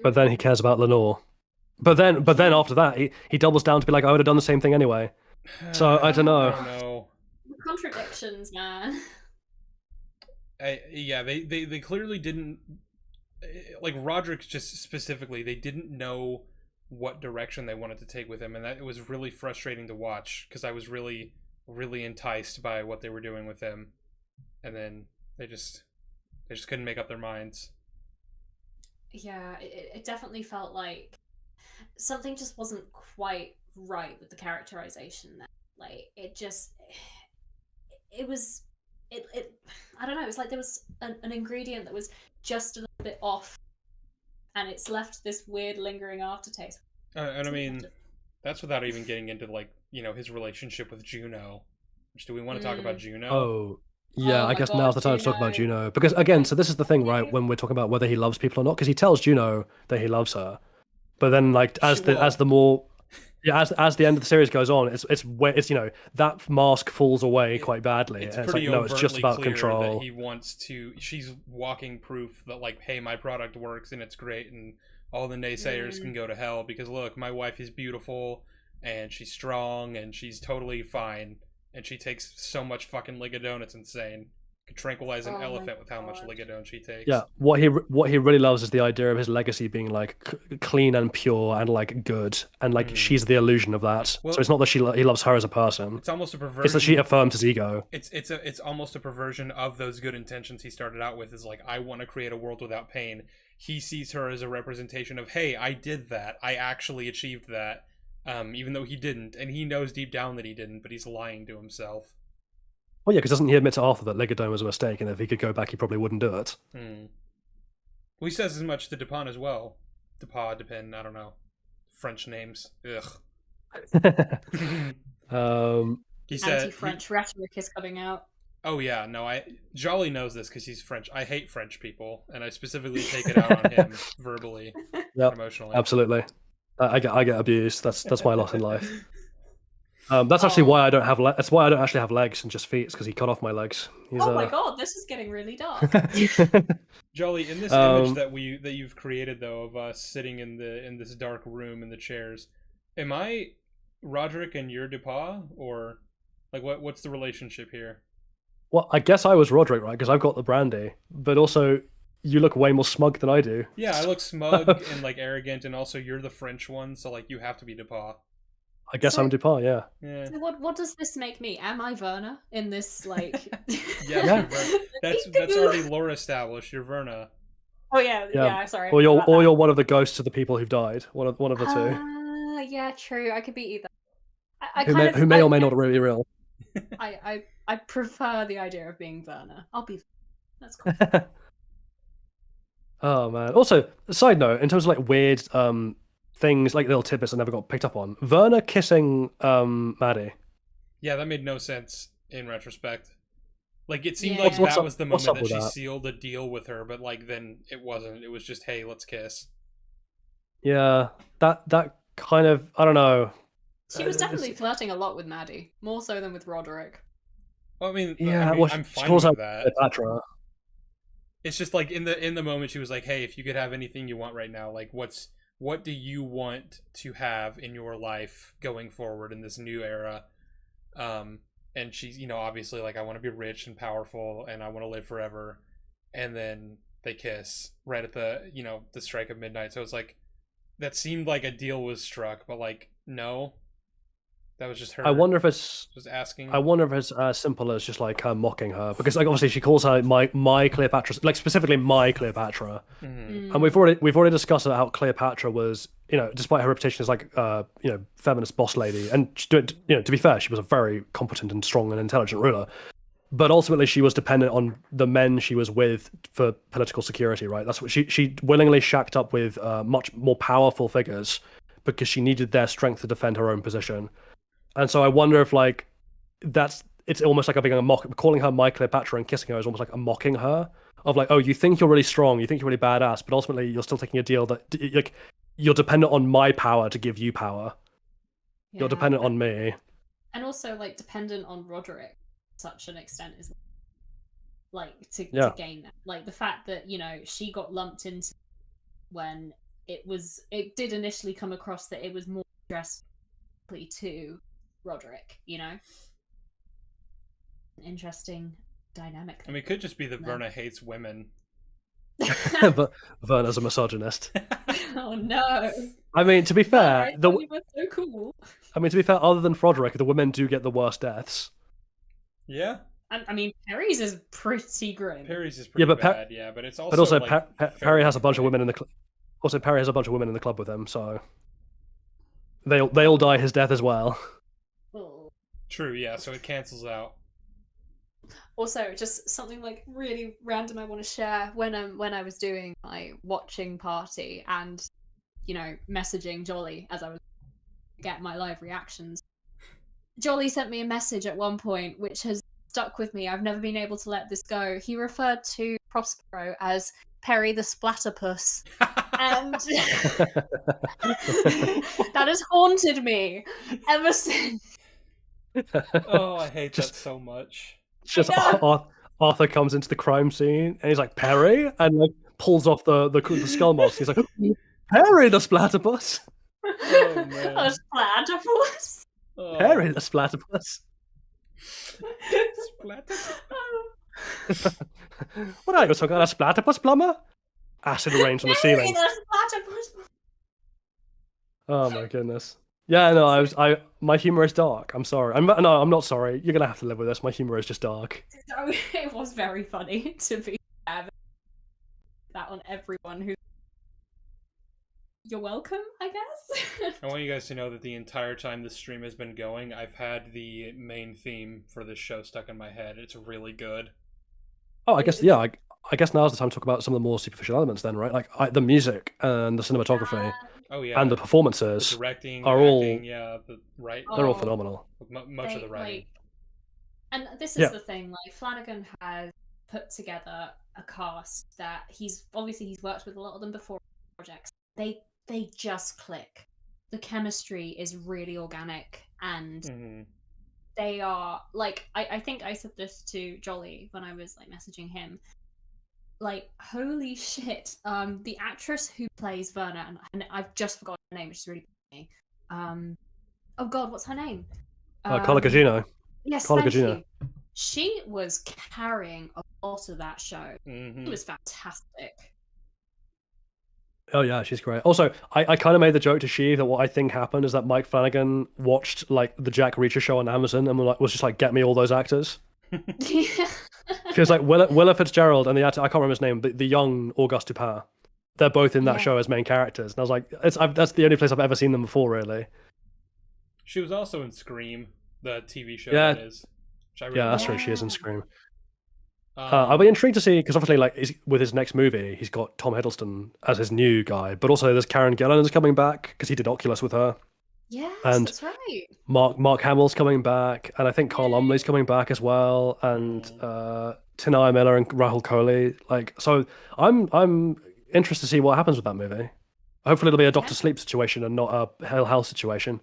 But then he cares about Lenore. But then after that, he doubles down to be like, "I would have done the same thing anyway." So I don't know. I don't know. Contradictions, man. They clearly didn't like Roderick. Just specifically, they didn't know what direction they wanted to take with him, and that it was really frustrating to watch because I was really, really enticed by what they were doing with him, and then they just couldn't make up their minds. Yeah, it definitely felt like something just wasn't quite right with the characterization there. Like it just, it was, it I don't know. It was like there was an ingredient that was just a little bit off, and it's left this weird lingering aftertaste. And I mean, that's without even getting into like his relationship with Juno. Which, do we want to talk about Juno? Oh, yeah, Oh I my guess God, now's the time to talk about Juno. Juno. Because again, so this is the thing, right? When we're talking about whether he loves people or not, because he tells Juno that he loves her, but then like as the more as the end of the series goes on, it's that mask falls away quite badly. It's and pretty it's like, no, it's just about clear control. that he wants to. She's walking proof that like, hey, my product works and it's great, and all the naysayers can go to hell because look, my wife is beautiful and she's strong and she's totally fine, and she takes so much fucking Ligadone, it's insane. Could tranquilize an elephant with how much Ligadone she takes. Yeah, what he really loves is the idea of his legacy being like clean and pure and like good, and like she's the illusion of that. Well, so it's not that he loves her as a person. It's almost a perversion. It's that she affirms his ego. It's almost a perversion of those good intentions he started out with. Is like, I want to create a world without pain. He sees her as a representation of, hey, I did that. I actually achieved that, even though he didn't, and he knows deep down that he didn't, but he's lying to himself. Well, yeah, because doesn't he admit to Arthur that Ligadone was a mistake, and if he could go back, he probably wouldn't do it. Well, he says as much to Dupin as well. Dupin, I don't know. French names. Ugh. He said Anti-French rhetoric is coming out. Oh yeah, no, Jolly knows this because he's French. I hate French people, and I specifically take it out on him verbally, emotionally. Absolutely. I get abused. That's my lot in life. That's actually why I don't have. That's why I don't actually have legs and just feet, because he cut off my legs. My God, this is getting really dark. Jolly, in this image that you've created though of us sitting in this dark room in the chairs, am I Roderick and you're Dupin, or like what's the relationship here? Well, I guess I was Roderick, right? Because I've got the brandy, but also you look way more smug than I do. Yeah, I look smug and like arrogant, and also you're the French one, so like you have to be Dupin. I guess I'm Dupin, yeah. So what does this make me? Am I Verna in this like? Yeah. That's already lore established. You're Verna. Oh yeah. Sorry. Or you're one of the ghosts of the people who've died. One of the two. Yeah, true. I could be Who either. may or may not really real. I prefer the idea of being Verna. I'll be. That's cool. Oh man. Also, side note, in terms of like weird things, like little tidbits that never got picked up on. Verna kissing Maddie. Yeah, that made no sense in retrospect. Like it seemed like that was the moment that she sealed a deal with her, but like then it wasn't. It was just, hey, let's kiss. Yeah, that kind of, I don't know. She was definitely flirting a lot with Maddie, more so than with Roderick. Well, I mean, I'm fine with that. Cleopatra. It's just like in the moment she was like, hey, if you could have anything you want right now, like what do you want to have in your life going forward in this new era? And she's, obviously like, I want to be rich and powerful and I want to live forever. And then they kiss right at the, the strike of midnight. So it's like, that seemed like a deal was struck, but like, no, that was just her. I wonder if it's just asking. I wonder if it's as simple as just like her mocking her, because like obviously she calls her my Cleopatra, like specifically my Cleopatra, and we've already discussed how Cleopatra was, despite her reputation as like feminist boss lady, and to be fair, she was a very competent and strong and intelligent ruler, but ultimately she was dependent on the men she was with for political security, right? That's what she willingly shacked up with much more powerful figures because she needed their strength to defend her own position. And so I wonder if like it's almost like being a mock, calling her my Cleopatra and kissing her is almost like a mocking her of like, oh, you think you're really strong, you think you're really badass, but ultimately you're still taking a deal that like you're dependent on my power to give you power. Yeah, you're dependent on me. And also like dependent on Roderick to such an extent as like to gain that. Like the fact that, she got lumped into when it did initially come across that it was more stressful to Roderick, Interesting dynamic. I mean, it could just be that Verna hates women. But Verna's a misogynist. Oh no! I mean, to be fair, you were so cool. I mean, to be fair, other than Roderick, the women do get the worst deaths. Yeah. I mean, Perry's is pretty grim. Perry's is pretty bad. Yeah, but it's also. But also, like, Perry has a bunch of women in the. Also, Perry has a bunch of women in the club with him, so. They all die his death as well. Oh. True, yeah, so it cancels out. Also, just something like really random I want to share. When I was doing my watching party and messaging Jolly as I was get my live reactions, Jolly sent me a message at one point which has stuck with me. I've never been able to let this go. He referred to Prospero as Perry the Splatterpuss, and that has haunted me ever since. Oh, I hate Just that so much. just I know. Arthur comes into the crime scene and he's like, Perry, and like pulls off the skull mask. He's like, Perry the Splatterpuss. Oh, man. A Splatterpuss. Oh. Perry the Splatterpuss. What are you, some kind of splatterpuss plumber? Acid rains from the Perry ceiling. the Splatterpuss. Oh my goodness. Yeah, no, my humor is dark. I'm sorry. I'm not sorry. You're gonna have to live with this. My humor is just dark. It was very funny to be having that on everyone who. You're welcome, I guess. I want you guys to know that the entire time this stream has been going, I've had the main theme for this show stuck in my head. It's really good. Oh, I guess yeah. I guess now's the time to talk about some of the more superficial elements, then, right? Like the music and the cinematography Oh yeah, and the performances the directing, are the all acting, yeah, they're all Oh. phenomenal. much of the writing. And this is Yeah. the thing, like Flanagan has put together a cast that he's worked with a lot of them before projects. They just click. The chemistry is really organic, and Mm-hmm. they are like I think I said this to Jolly when I was like messaging him. Like, holy shit! The actress who plays Verna, and I've just forgotten her name, which is really funny. Oh god, what's her name? Carla Gugino. Yes, Carla thank Gugino. you. She was carrying a lot of that show. Mm-hmm. It was fantastic. Oh yeah, she's great. Also, I kind of made the joke to Sheev that what I think happened is that Mike Flanagan watched like the Jack Reacher show on Amazon and was just like, get me all those actors. Yeah. Because like Willa Fitzgerald and the actor, I can't remember his name, the young Auguste Dupin, they're both in that Yeah. show as main characters. And I was like, that's the only place I've ever seen them before, really. She was also in Scream, the TV show. Yeah. That is. Which I really Yeah, that's like. true. She is in Scream. Um, I'll be intrigued to see, because obviously, like, with his next movie, he's got Tom Hiddleston as his new guy, but also there's Karen Gillan is coming back because he did Oculus with her. Yes, And that's right. Mark Hamill's coming back, and I think Carl Yay. Lumley's coming back as well, and Tanai Miller and Rahul Kohli. Like, so I'm interested to see what happens with that movie. Hopefully, it'll be a Doctor Sleep situation and not a Hell House situation.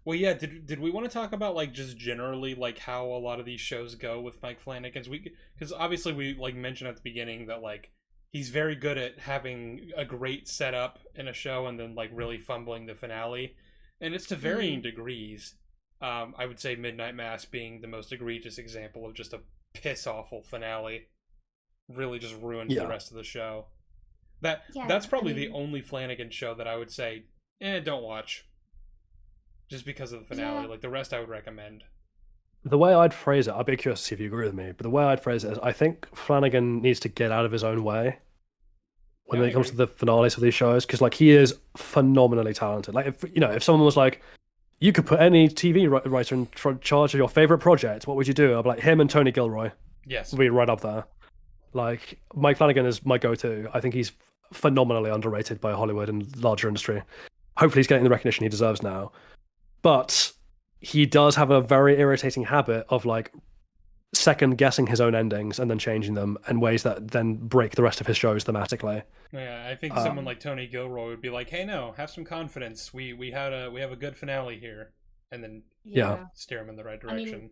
Well, yeah. Did we want to talk about like just generally like how a lot of these shows go with Mike Flanagan's? Because obviously we like mentioned at the beginning that like he's very good at having a great setup in a show and then like really fumbling the finale, and it's to varying degrees. I would say Midnight Mass being the most egregious example of just a piss awful finale, really just ruins the rest of the show. That's probably the only Flanagan show that I would say, don't watch. Just because of the finale. Like, the rest I would recommend. The way I'd phrase it, I'd be curious to see if you agree with me, but the way I'd phrase it is I think Flanagan needs to get out of his own way when it comes to the finales of these shows, because like he is phenomenally talented. Like, if someone was like, you could put any TV writer in charge of your favorite project, what would you do? I'd be like, him and Tony Gilroy. Yes. Would be right up there. Like, Mike Flanagan is my go-to. I think he's phenomenally underrated by Hollywood and larger industry. Hopefully he's getting the recognition he deserves now. But he does have a very irritating habit of like second guessing his own endings and then changing them in ways that then break the rest of his shows thematically. Yeah, I think someone like Tony Gilroy would be like, "Hey, no, have some confidence. We have a good finale here," and then steer him in the right direction.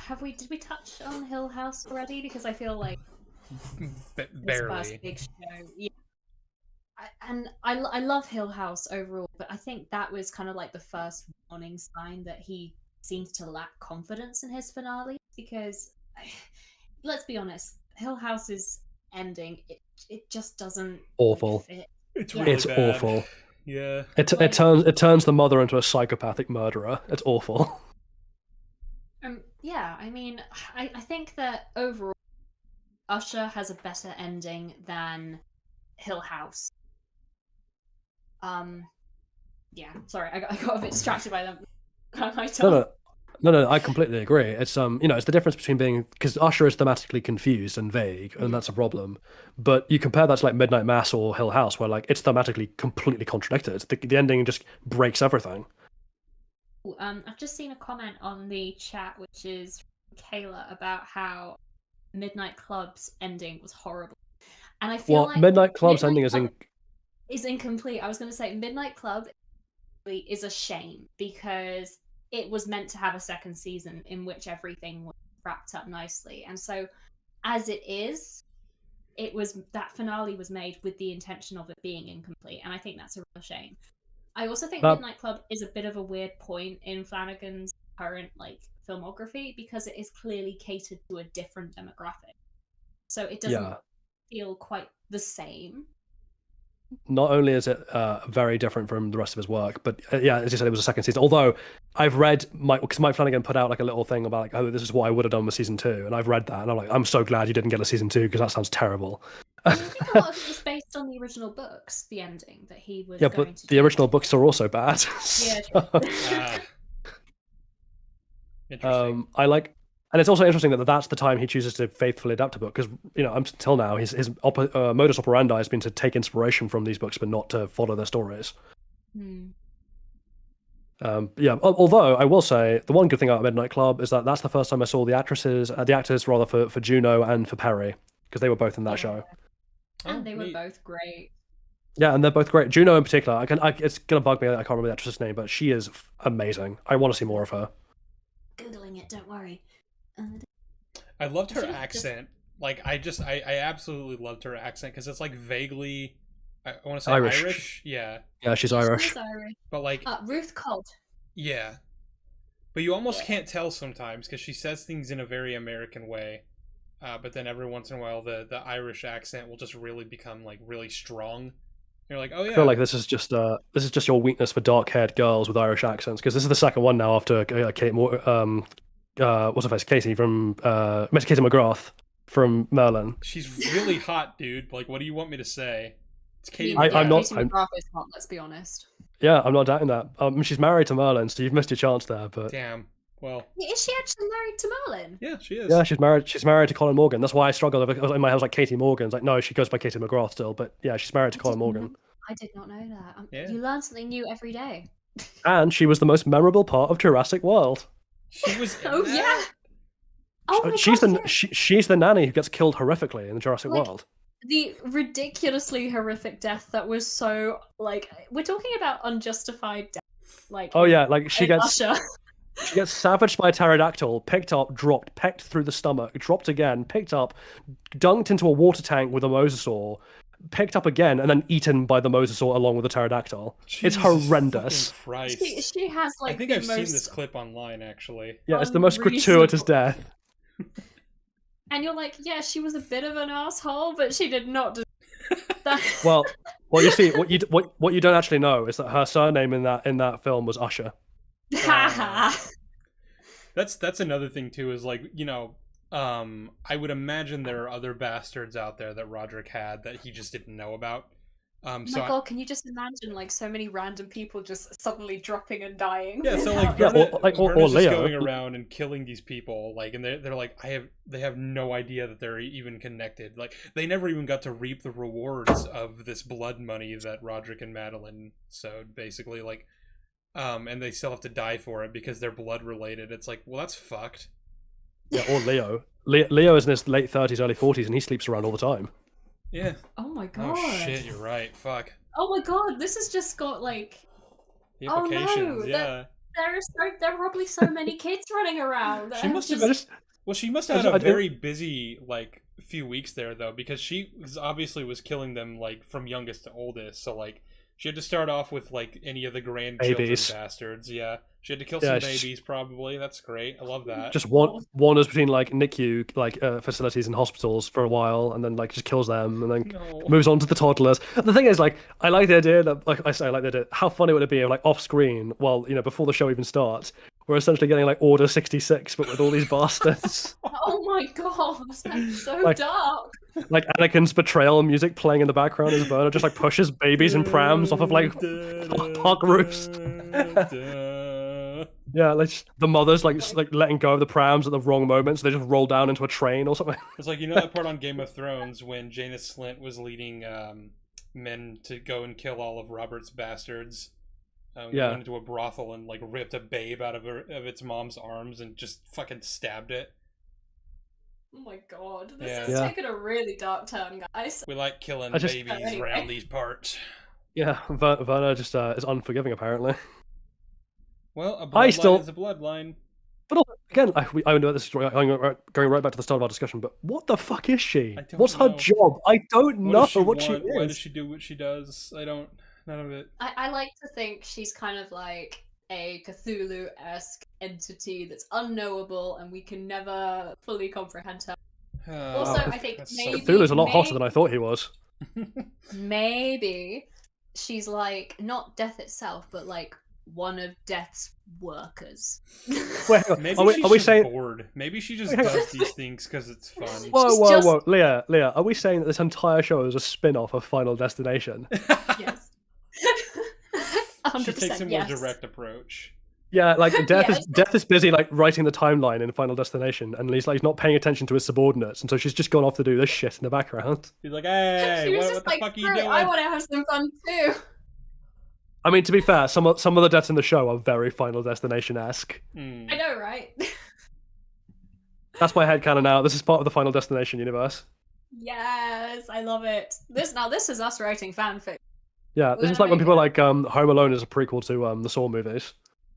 I mean, did we touch on Hill House already? Because I feel like barely. This first big show, yeah. I love Hill House overall, but I think that was kind of like the first warning sign that he seems to lack confidence in his finale. Because let's be honest, Hill House's ending it just doesn't awful. fit. It's really it's bad. Awful. Yeah. It turns the mother into a psychopathic murderer. It's awful. Yeah, I mean, I think that overall, Usher has a better ending than Hill House. Yeah, sorry, I got a bit distracted by them. No, I completely agree. It's it's the difference between being, because Usher is thematically confused and vague, and that's a problem. But you compare that to like Midnight Mass or Hill House, where like it's thematically completely contradicted. The ending just breaks everything. I've just seen a comment on the chat, which is Kayla, about how Midnight Club's ending was horrible, and I feel like Midnight Club's ending is incomplete. I was going to say Midnight Club is a shame because it was meant to have a second season in which everything was wrapped up nicely, and so as it is, that finale was made with the intention of it being incomplete, and I think that's a real shame. I also think Midnight Club is a bit of a weird point in Flanagan's current filmography because it is clearly catered to a different demographic, so it doesn't feel quite the same. Not only is it very different from the rest of his work, but as you said, it was a second season. Although I've read because Mike Flanagan put out like a little thing about like, oh, this is what I would have done with season 2, and I've read that, and I'm like, I'm so glad you didn't get a season 2 because that sounds terrible. I think a lot of it was based on the original books, the ending that he was. Yeah, but the original books are also bad. Yeah. Interesting. And it's also interesting that that's the time he chooses to faithfully adapt a book, because until now his modus operandi has been to take inspiration from these books but not to follow their stories. Although I will say the one good thing about Midnight Club is that that's the first time I saw the actors for Juno and for Perry, because they were both in that show. And they were both great. Yeah, and they're both great. Juno in particular, it's gonna bug me that I can't remember the actress's name, but she is amazing. I want to see more of her. Googling it, don't worry. I loved her accent. Like, I absolutely loved her accent because it's like vaguely, I want to say Irish. Yeah. Yeah, she's Irish. She's Irish. But like Ruth Colt. Yeah. But you almost can't tell sometimes because she says things in a very American way. But then every once in a while, the Irish accent will just really become like really strong. You're like, oh yeah. I feel like this is just your weakness for dark-haired girls with Irish accents, because this is the second one now after Kate what's her face? Katie from Katie McGrath from Merlin. She's really hot, dude. Like, what do you want me to say? It's Katie. I'm not. Katie McGrath is hot. Let's be honest. Yeah, I'm not doubting that. She's married to Merlin, so you've missed your chance there. But damn. Well, is she actually married to Merlin? Yeah, she is. Yeah, she's married to Colin Morgan. That's why I struggled. In my head, I was like Katie Morgan's. Like, no, she goes by Katie McGrath still. But yeah, she's married to Colin Morgan. I did not know that. You learn something new every day. And she was the most memorable part of Jurassic World. She was. Yeah. Oh she's the nanny who gets killed horrifically in the Jurassic World. The ridiculously horrific death that was so we're talking about unjustified death. She gets savaged by a pterodactyl, picked up, dropped, pecked through the stomach, dropped again, picked up, dunked into a water tank with a mosasaur, picked up again, and then eaten by the mosasaur along with the pterodactyl. Jesus, it's horrendous. She has I think I've seen this clip online actually. Yeah, it's the most gratuitous death. And you're like, yeah, she was a bit of an asshole, but she did not do that. Well, you see, what you don't actually know is that her surname in that film was Usher. That's another thing too. Is like, I would imagine there are other bastards out there that Roderick had that he just didn't know about. Oh my God, can you just imagine so many random people just suddenly dropping and dying? Yeah, so Verna's just going around and killing these people, and they're like, they have no idea that they're even connected. Like, they never even got to reap the rewards of this blood money that Roderick and Madelin sowed, basically. And they still have to die for it because they're blood related. It's like, well, that's fucked. Yeah, or Leo. Leo is in his late 30s, early 40s, and he sleeps around all the time. Yeah. Oh my God. Oh shit, you're right. Fuck. Oh my God, this has just got the implications. Oh no, yeah. There are probably so many kids running around. She must have had a very busy few weeks there though, because she obviously was killing them from youngest to oldest. So she had to start off with any of the grandchildren bastards. Yeah. She had to kill some babies, probably. That's great. I love that. Just wanders between NICU facilities and hospitals for a while, and then just kills them, and then moves on to the toddlers. The thing is, I like the idea that, I like the idea. How funny would it be if, off screen, before the show even starts, we're essentially getting Order 66, but with all these bastards. Oh my my god, that's so Like- dark. Like Anakin's betrayal music playing in the background as Verna just like pushes babies and prams off of like park roofs. Yeah, like the mothers like letting go of the prams at the wrong moment, so they just roll down into a train or something. It's like, you know that part on Game of Thrones when Jaina Slint was leading men to go and kill all of Robert's bastards? Yeah. Went into a brothel and like ripped a babe out of its mom's arms and just fucking stabbed it. Oh my god, this Yeah. is taking a really dark turn, guys. We like killing just- babies Anyway. around these parts. Yeah, Verna just is unforgiving apparently. Well, a I bloodline still- is a bloodline. But also, again, I know this is going right back to the start of our discussion. But what the fuck is she? I don't What's her know. job? I don't know What does she what she want? Why does is. she do what she does? I don't. None of it. I like to think she's kind of like a Cthulhu-esque entity that's unknowable and we can never fully comprehend her. Also, I think that's maybe- Cthulhu's a lot hotter than I thought he was. Maybe she's like not death itself, but like one of death's workers. Wait, hang on. Maybe are we, she's are we just saying? bored. Maybe she just Hang on. does these things because it's fun. Whoa, She's whoa, just- whoa, Leah, are we saying that this entire show is a spin-off of Final Destination? Yes. She takes a 100% more yes. direct approach. Yeah, like Death Yes. is Death is busy like writing the timeline in Final Destination, and he's like not paying attention to his subordinates, and so she's just gone off to do this shit in the background. He's like, hey, She was what just the like, fuck are you "Great, doing? I want to have some fun too. I mean, to be fair, some of the deaths in the show are very Final Destination-esque. Hmm. I know, right? That's my headcanon now. This is part of the Final Destination universe. Yes, I love it. This is us writing fanfic. Yeah, We're this is gonna like when make people it. are like Home Alone is a prequel to the Saw movies.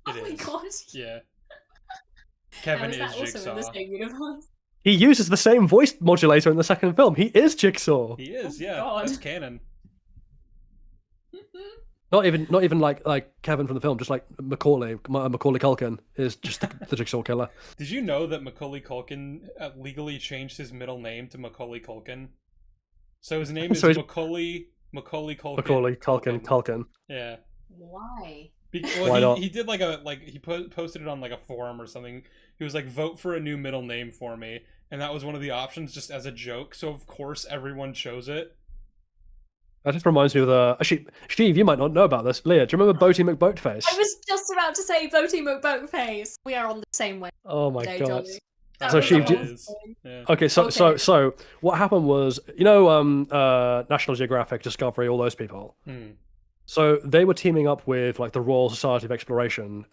Oh It my is. god. Yeah. Now, Kevin is is that also in the Jigsaw. same universe? He uses the same voice modulator in the second film. He is Jigsaw. He is, Oh, yeah. God. That's canon. Not even like Kevin from the film, just like Macaulay Culkin is just the Jigsaw killer. Did you know that Macaulay Culkin legally changed his middle name to Macaulay Culkin? So his name is So he's- Macaulay Culkin. Macaulay Culkin. Yeah. Why? Why not? He did he posted it on like a forum or something. He was like, vote for a new middle name for me, and that was one of the options just as a joke. So of course everyone chose it. That just reminds me of the. Actually, Sheev, you might not know about this. Leah, do you remember Boaty McBoatface? I was just about to say Boaty McBoatface. We are on the same way. Oh my today, god. Johnny. That So was she the did- whole is. thing. Yeah. Okay, so Okay. what happened was, National Geographic, Discovery, all those people. Hmm. So they were teaming up with like the Royal Society of Exploration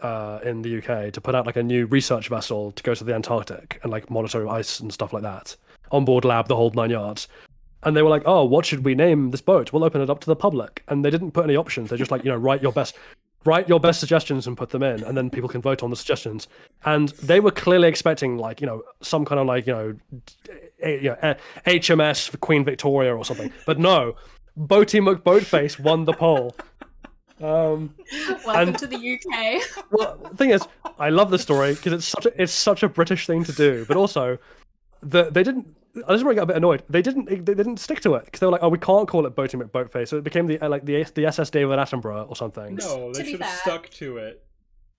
in the UK to put out like a new research vessel to go to the Antarctic and like monitor ice and stuff like that. On board lab, the whole 9 yards. And they were like, "Oh, what should we name this boat? We'll open it up to the public." And they didn't put any options. They just like, write your best suggestions and put them in, and then people can vote on the suggestions. And they were clearly expecting like, some kind of like, HMS for Queen Victoria or something. But no, Boaty McBoatface won the poll. Welcome And- to the UK. Well, the thing is, I love the story because it's such a British thing to do. But also, they didn't. I just really got a bit annoyed. They didn't stick to it because they were like, "Oh, we can't call it Boaty McBoatface." So it became the SS David Attenborough or something. No, To they be should have fair- stuck to it.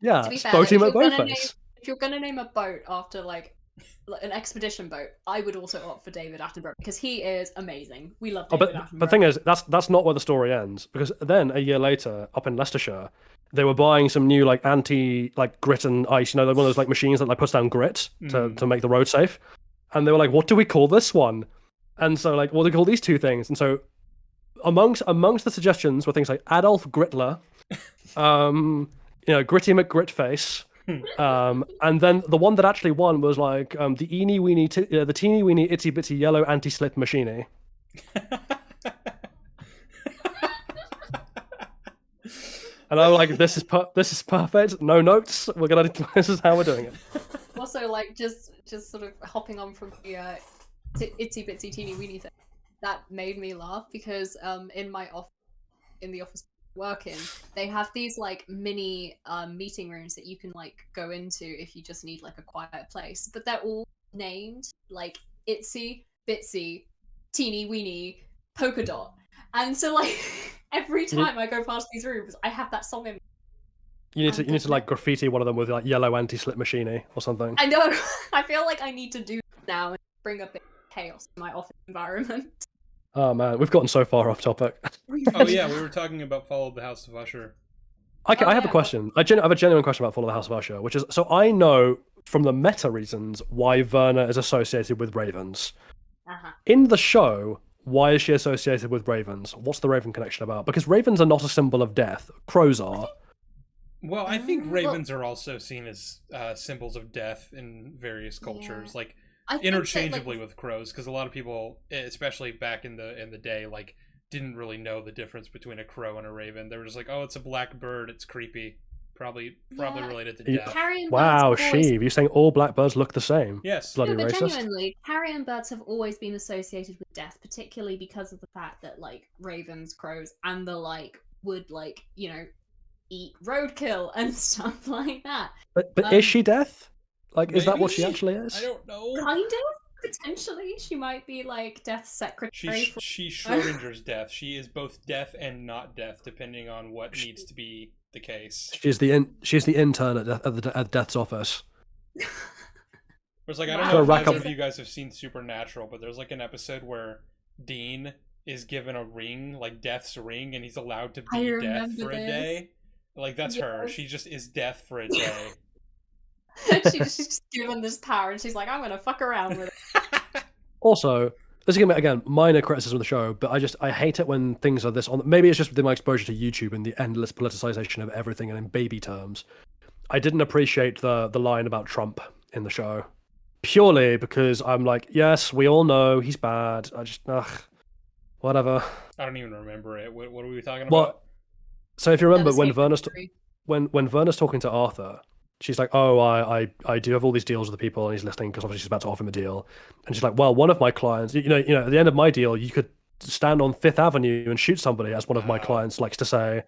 Yeah, To be it's fair, Boaty if you're gonna McBoatface. if you're gonna name a boat after like an expedition boat, I would also opt for David Attenborough because he is amazing. We love Oh, David but Attenborough. the thing is, that's not where the story ends, because then a year later, up in Leicestershire, they were buying some new like anti like grit and ice, one of those like machines that like puts down grit to make the road safe, and they were like, "What do we call this one?" And so like, what do we call these two things? And so amongst the suggestions were things like Adolf Gritler, Gritty McGritface. And then the one that actually won was like the teeny weeny itsy bitsy yellow anti-slip machine. And I'm like, this is perfect. No notes. This is how we're doing it. Also, like just sort of hopping on from the itsy bitsy teeny weeny thing, that made me laugh because in the office I work in, they have these like mini meeting rooms that you can like go into if you just need like a quiet place, but they're all named like itsy bitsy teeny weeny polka dot, and so like every time I go past these rooms I have that song in. You need to like graffiti one of them with like yellow anti-slip machine or something. I know. I feel like I need to do now and bring a bit of chaos in my office environment. Oh man, we've gotten so far off topic. Oh yeah, we were talking about Follow the House of Usher. Okay, Oh, I have a yeah, question. I have a genuine question about Follow the House of Usher, which is so I know from the meta reasons why Verna is associated with ravens. Uh-huh. In the show, why is she associated with ravens? What's the raven connection about? Because ravens are not a symbol of death. Crows are. Well, I think Well- ravens are also seen as symbols of death in various cultures, Yeah. like I think that, interchangeably with crows, because a lot of people, especially back in the day, like didn't really know the difference between a crow and a raven. They were just like, "Oh, it's a black bird. It's creepy. Probably Yeah. related to Yeah. death." carrion Wow, birds have always Sheev, you're saying all blackbirds look the same? Yes. Bloody No, but racist. genuinely, carrion birds have always been associated with death, particularly because of the fact that like ravens, crows, and the like would like eat roadkill and stuff like that. But is Um, she death? Like, is that what she Maybe? actually is? I don't know. Kind of potentially, she might be like death's secretary. She's Schrodinger's death. She is both death and not death, depending on what needs to be the case. She's the intern at death's office. It's like, I Wow. don't know if Rack either up- of you guys have seen Supernatural, but there's like an episode where Dean is given a ring, like Death's ring, and he's allowed to I be Death remember for a this. day. Like, that's her. Yes. She just is Death for a day. she's just given this power, and she's like, "I'm gonna fuck around with it." Also, this is gonna be again minor criticism of the show, but I hate it when things are this on. Maybe it's just within my exposure to YouTube and the endless politicization of everything and in baby terms. I didn't appreciate the line about Trump in the show, purely because I'm like, yes, we all know he's bad. I just whatever. I don't even remember it. What are we talking Well, about? so if you remember That was when Game Verna's Factory. when Verna's talking to Arthur, she's like, "Oh, I do have all these deals with the people," and he's listening because obviously she's about to offer him a deal, and she's like, "Well, one of my clients, you know, at the end of my deal, you could stand on Fifth Avenue and shoot somebody," as one of my Wow. clients likes to say,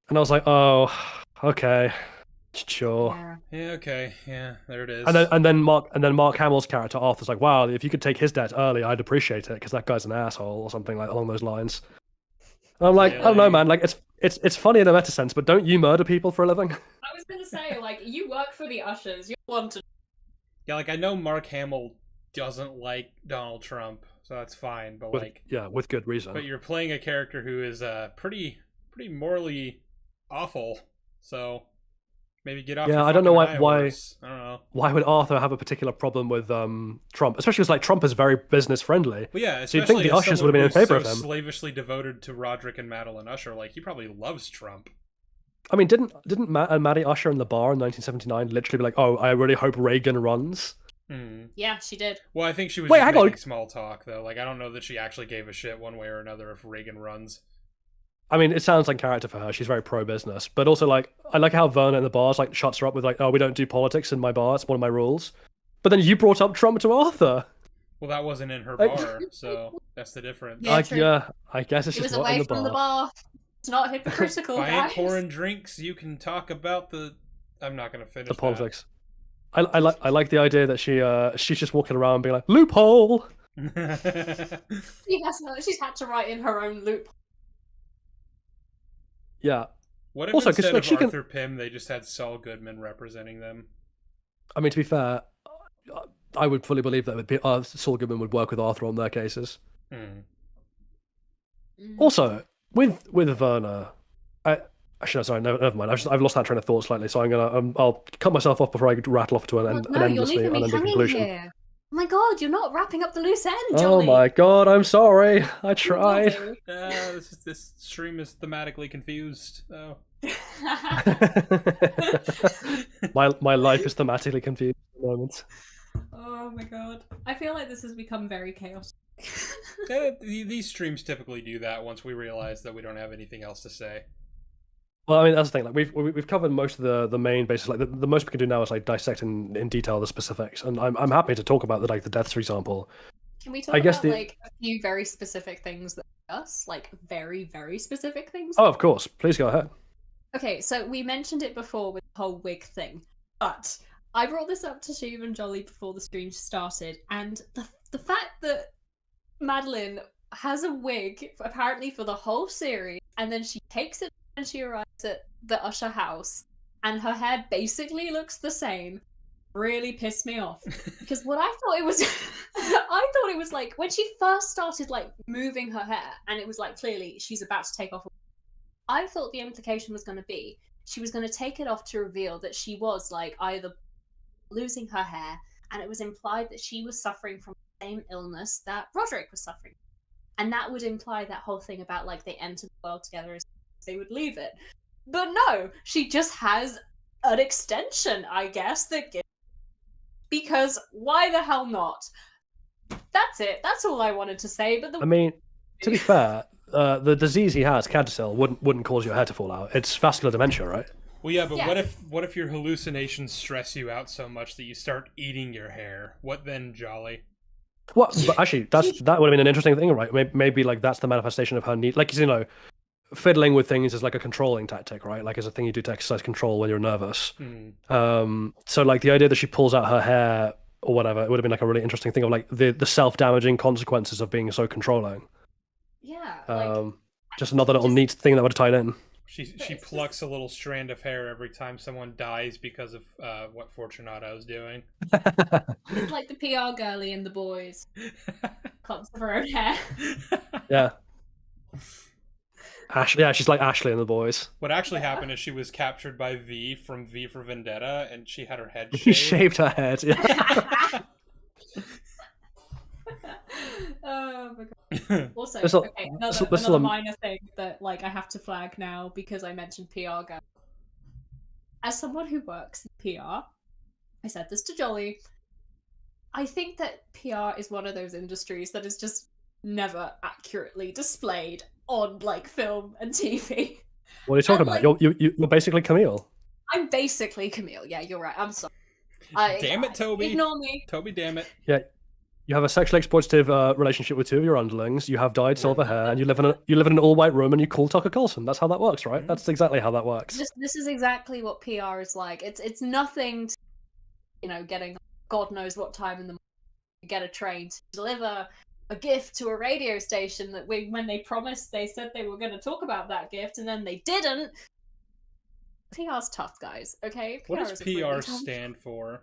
and I was like, "Oh, okay, sure." Yeah. Yeah, okay. Yeah, there it is. And then Mark Hamill's character Arthur's like, "Wow, if you could take his debt early, I'd appreciate it because that guy's an asshole," or something like along those lines. And I'm like, I don't know, Really? man. Like, it's funny in a meta sense, but don't you murder people for a living? I was gonna say, like, you work for the Ushers. You want to. Yeah, like, I know Mark Hamill doesn't like Donald Trump, so that's fine, but like, With good reason. but you're playing a character who is pretty morally awful, so maybe get off. Yeah, your I don't know fucking high why- horse. I don't know. Why would Arthur have a particular problem with Trump? Especially because like Trump is very business friendly. But yeah, So you'd think especially the as Ushers someone would have been in who's favor so of him. slavishly devoted to Roderick and Madelin Usher, like he probably loves Trump. I mean, didn't Maddie Usher in the bar in 1979 literally be like, "Oh, I really hope Reagan runs"? Hmm. Yeah, she did. Well, I think she was Wait, just hang on. making small talk, though. Like, I don't know that she actually gave a shit one way or another if Reagan runs. I mean, it sounds like character for her. She's very pro business, but also like I like how Verna in the bars like shuts her up with like, "Oh, we don't do politics in my bar. It's one of my rules." But then you brought up Trump to Arthur. Well, that wasn't in her Like- bar, so that's the difference. Yeah, true. I guess it's It was just not away in the from bar. the bar. It's not hypocritical, If I ain't guys. pouring drinks, you can talk about the. I'm not gonna finish The that. politics. I like the idea that she's just walking around being like loophole. She's had to write in her own loop. Yeah, What if Also, 'cause, instead like, of she can- Arthur Pym, they just had Saul Goodman representing them? I mean to be fair, I would fully believe that would be Saul Goodman would work with Arthur on their cases. Hmm. Also, with Verna, actually no, sorry, never mind. I've lost that train of thought slightly, so I'm gonna I'll cut myself off before I rattle off to an no, you're endlessly leaving me unending hanging conclusion. here. Oh my god, you're not wrapping up the loose end, Oh Jolly. my god, I'm sorry. I You tried. will This stream is thematically confused. Oh. do. my life is thematically confused at the moment. Oh my god. I feel like this has become very chaotic. Yeah, these streams typically do that once we realize that we don't have anything else to say. Well, I mean that's the thing. Like we've covered most of the main bases. Like the most we can do now is like dissect in detail the specifics, and I'm happy to talk about the deaths, for example. Can we talk I guess about like a few very specific things that us? Like very, very specific things? Oh, of course. Please go ahead. Okay, so we mentioned it before with the whole wig thing, but I brought this up to Sheev and Jolly before the stream started, and the fact that Madeline has a wig apparently for the whole series, and then she takes it when she arrives at the Usher house, and her hair basically looks the same. really pissed me off because what I thought it was, I thought it was like when she first started like moving her hair, and it was like clearly she's about to take off. I thought the implication was going to be she was going to take it off to reveal that she was like either losing her hair, and it was implied that she was suffering from the same illness that Roderick was suffering, and that would imply that whole thing about like they entered the world together as they would leave it. But no, she just has an extension, I guess, that gives. Because why the hell not? That's it. That's all I wanted to say. But I mean, to be fair, the disease he has, Cadicel, wouldn't cause your hair to fall out. It's vascular dementia, right? Well, yeah, but yeah. What if your hallucinations stress you out so much that you start eating your hair? What then, Jolly? What? But actually, that would have been an interesting thing, right? Maybe like that's the manifestation of her need. Like, you know, fiddling with things is like a controlling tactic, right? Like, it's a thing you do to exercise control when you're nervous. So like the idea that she pulls out her hair or whatever, it would have been like a really interesting thing of like the self-damaging consequences of being so controlling. Yeah. Just another little neat thing that would have tied in. She plucks a little strand of hair every time someone dies because of what Fortunato's doing. It's like the PR girlie in The Boys. Cuts of her own hair. Yeah. Ashley, yeah, she's like Ashley and The Boys. What actually happened is she was captured by V from V for Vendetta, and she had her head shaved. He shaved her head, yeah. Oh my god. Also, another minor thing that like I have to flag now because I mentioned PR girl. As someone who works in PR, I said this to Jolly, I think that PR is one of those industries that is just never accurately displayed on like film and TV. What are you talking about? Like, you're basically Camille. I'm basically Camille. Yeah, you're right. I'm sorry. Damn it, Toby. Ignore me. Toby, damn it. Yeah. You have a sexually exploitative relationship with two of your underlings. You have dyed silver hair, and you live in an all-white room, and you call Tucker Carlson. That's how that works, right? That's exactly how that works. This is exactly what PR is like. It's nothing to, you know, getting God knows what time in the morning to get a train to deliver a gift to a radio station that when they promised, they said they were going to talk about that gift, and then they didn't. PR's tough, guys. Okay. What does PR stand for?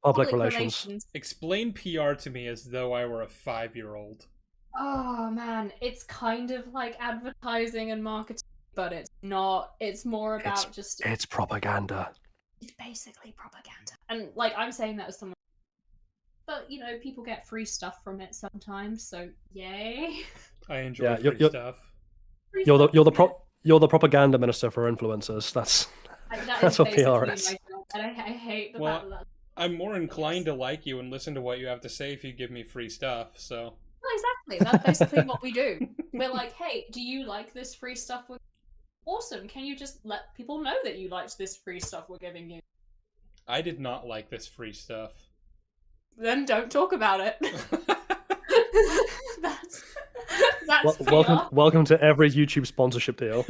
Public relations. Explain PR to me as though I were a 5-year-old. Oh man, it's kind of like advertising and marketing, but it's not. It's more about it's propaganda. It's basically propaganda. And like I'm saying that as someone, but you know, people get free stuff from it sometimes, so yay. I enjoy free stuff. You're the propaganda minister for influencers. That's what PR is. And I hate the fact that. I'm more inclined to like you and listen to what you have to say if you give me free stuff, so... Well, exactly. That's basically what we do. We're like, hey, do you like this free stuff? Awesome. Can you just let people know that you liked this free stuff we're giving you? I did not like this free stuff. Then don't talk about it. That's welcome to every YouTube sponsorship deal.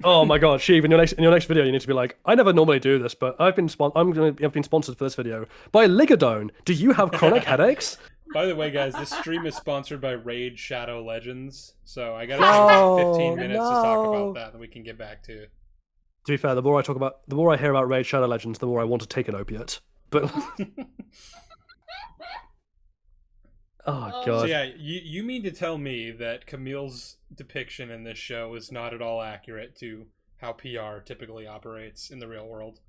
Oh my god, Sheev, in your next video you need to be like, I never normally do this, but I've been sponsored for this video by Ligadone. Do you have chronic headaches? By the way, guys, this stream is sponsored by Raid Shadow Legends, so I got 15 minutes to talk about that we can get back to. To be fair, the more I hear about Raid Shadow Legends, the more I want to take an opiate. But oh god. So yeah, you mean to tell me that Camille's depiction in this show is not at all accurate to how PR typically operates in the real world?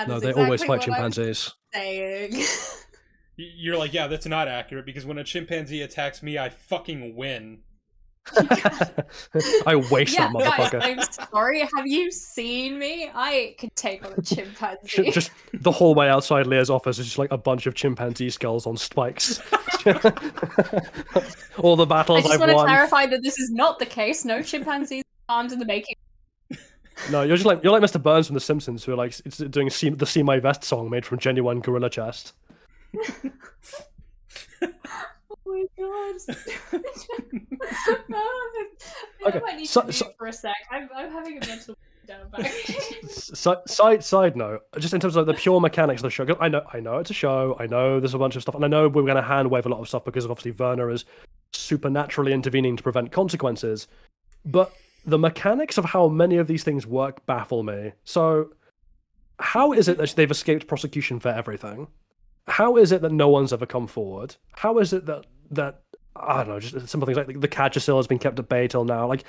No, they always fight chimpanzees. You're like, yeah, that's not accurate because when a chimpanzee attacks me, I fucking win. I waste that motherfucker. Guys, I'm sorry. Have you seen me? I can take on a chimpanzee. Just the hallway outside Leah's office is just like a bunch of chimpanzee skulls on spikes. All the battles I've won. I just want to clarify that this is not the case. No chimpanzees armed in the making. No, you're like Mr. Burns from The Simpsons, who are like doing the "See My Vest" song made from genuine gorilla chest. Oh my god. Okay. I need to mute for a sec. I'm having a mental down back. Side note, just in terms of the pure mechanics of the show, I know it's a show, I know there's a bunch of stuff, and I know we're going to hand wave a lot of stuff because obviously Verna is supernaturally intervening to prevent consequences, but the mechanics of how many of these things work baffle me. So how is it that they've escaped prosecution for everything? How is it that no one's ever come forward? How is it that I don't know, just simple things like the Cadgersil has been kept at bay till now? Like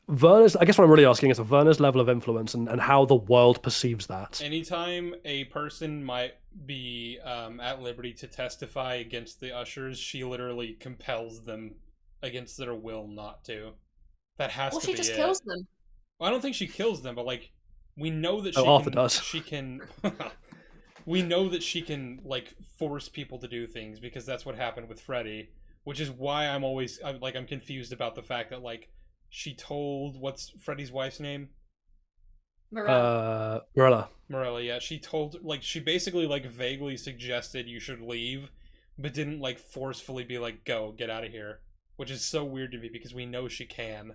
Verna's, I guess what I'm really asking is Verna's level of influence and how the world perceives that. Anytime a person might be at liberty to testify against the Ushers, she literally compels them against their will not to. That has to be it. Or she just kills them. Well, I don't think she kills them, but like we know that Arthur does. she can we know that she can like force people to do things because that's what happened with Freddy, which is why I'm confused about the fact that like she told what's Freddy's wife's name? Morella. Morella, yeah. She basically like vaguely suggested you should leave, but didn't like forcefully be like, go, get out of here. Which is so weird to me because we know she can.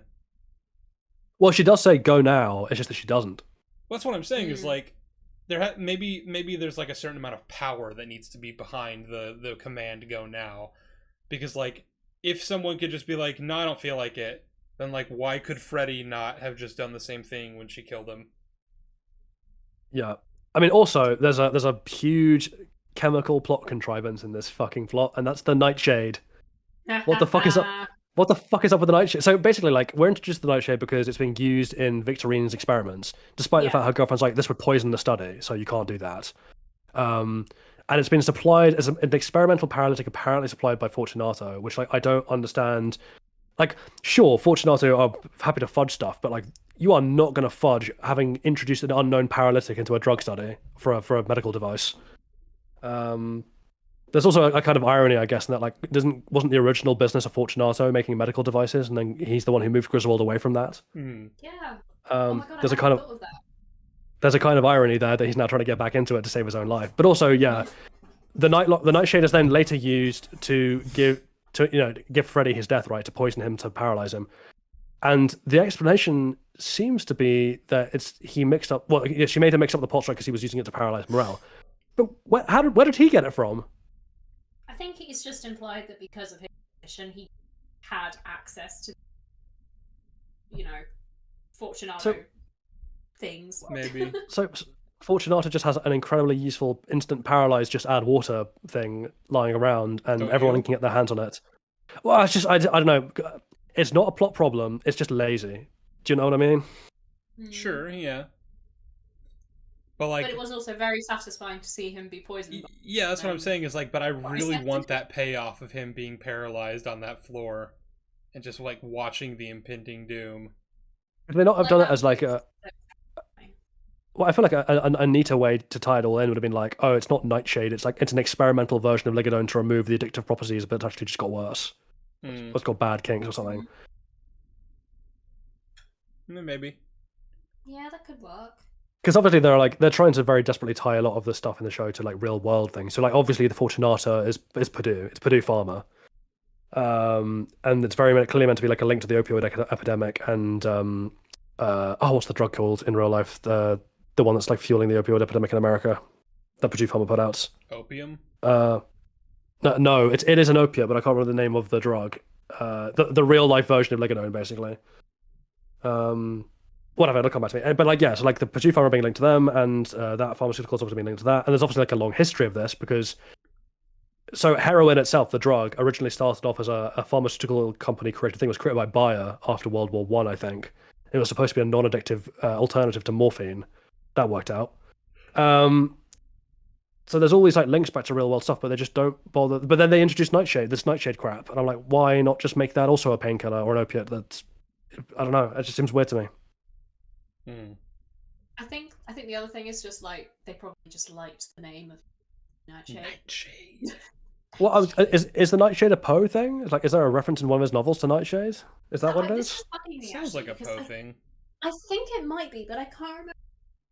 Well, she does say go now, it's just that she doesn't. Well, that's what I'm saying is like maybe there's like a certain amount of power that needs to be behind the command to go now. Because like if someone could just be like, no, I don't feel like it, then like why could Freddy not have just done the same thing when she killed him? Yeah. I mean also there's a huge chemical plot contrivance in this fucking plot, and that's the nightshade. What the fuck is up? What the fuck is up with the nightshade? So basically, like, we're introduced to the nightshade because it's being used in Victorine's experiments, despite the fact her girlfriend's like, this would poison the study, so you can't do that. And it's been supplied as an experimental paralytic, apparently supplied by Fortunato, which like I don't understand. Like, sure, Fortunato are happy to fudge stuff, but like, you are not going to fudge having introduced an unknown paralytic into a drug study for a medical device. There's also a kind of irony, I guess, in that like wasn't the original business of Fortunato making medical devices, and then he's the one who moved Griswold away from that. Yeah. Oh my God, there's a kind of irony there that he's now trying to get back into it to save his own life. But also, yeah, the nightshade is then later used to give Freddy his death right, to poison him, to paralyze him. And the explanation seems to be that she made him mix up the pots right because he was using it to paralyze Morel. But where did he get it from? I think it's just implied that because of his position, he had access to, Fortunato things. Maybe. So Fortunato just has an incredibly useful instant paralyze, just add water thing lying around, and everyone can get their hands on it. Well, it's just I don't know. It's not a plot problem. It's just lazy. Do you know what I mean? Sure. Yeah. But it was also very satisfying to see him be poisoned. Yeah, that's what I'm saying is like, but I really want that payoff of him being paralyzed on that floor and just like watching the impending doom. Could they not have done it as like a... Well, I feel like a neater way to tie it all in would have been like, oh, it's not nightshade, it's an experimental version of Ligadone to remove the addictive properties, but it's actually just got worse. It's got bad kinks or something. Maybe. Yeah, that could work. Because obviously they're trying to very desperately tie a lot of the stuff in the show to like real world things. So like obviously the Fortunata is Purdue. It's Purdue Pharma, and it's very clearly meant to be like a link to the opioid epidemic. And what's the drug called in real life? The one that's like fueling the opioid epidemic in America that Purdue Pharma put out. Opium. No, it is an opiate, but I can't remember the name of the drug. The real life version of Ligadone, basically. Whatever, it'll come back to me. But like, yeah, so like the Purdue Pharma being linked to them, and that pharmaceutical is obviously being linked to that. And there's obviously like a long history of this because, so heroin itself, the drug, originally started off as a pharmaceutical company created. I think it was created by Bayer after World War I. I think it was supposed to be a non-addictive alternative to morphine. That worked out. So there's all these like links back to real world stuff, but they just don't bother. But then they introduce this nightshade crap, and I'm like, why not just make that also a painkiller or an opiate? That's, I don't know. It just seems weird to me. I think the other thing is just like they probably just liked the name of Nightshade. Well, is the Nightshade a Poe thing? Is there a reference in one of his novels to Nightshade? Is that what it is? Sounds like a Poe thing. I think it might be, but I can't remember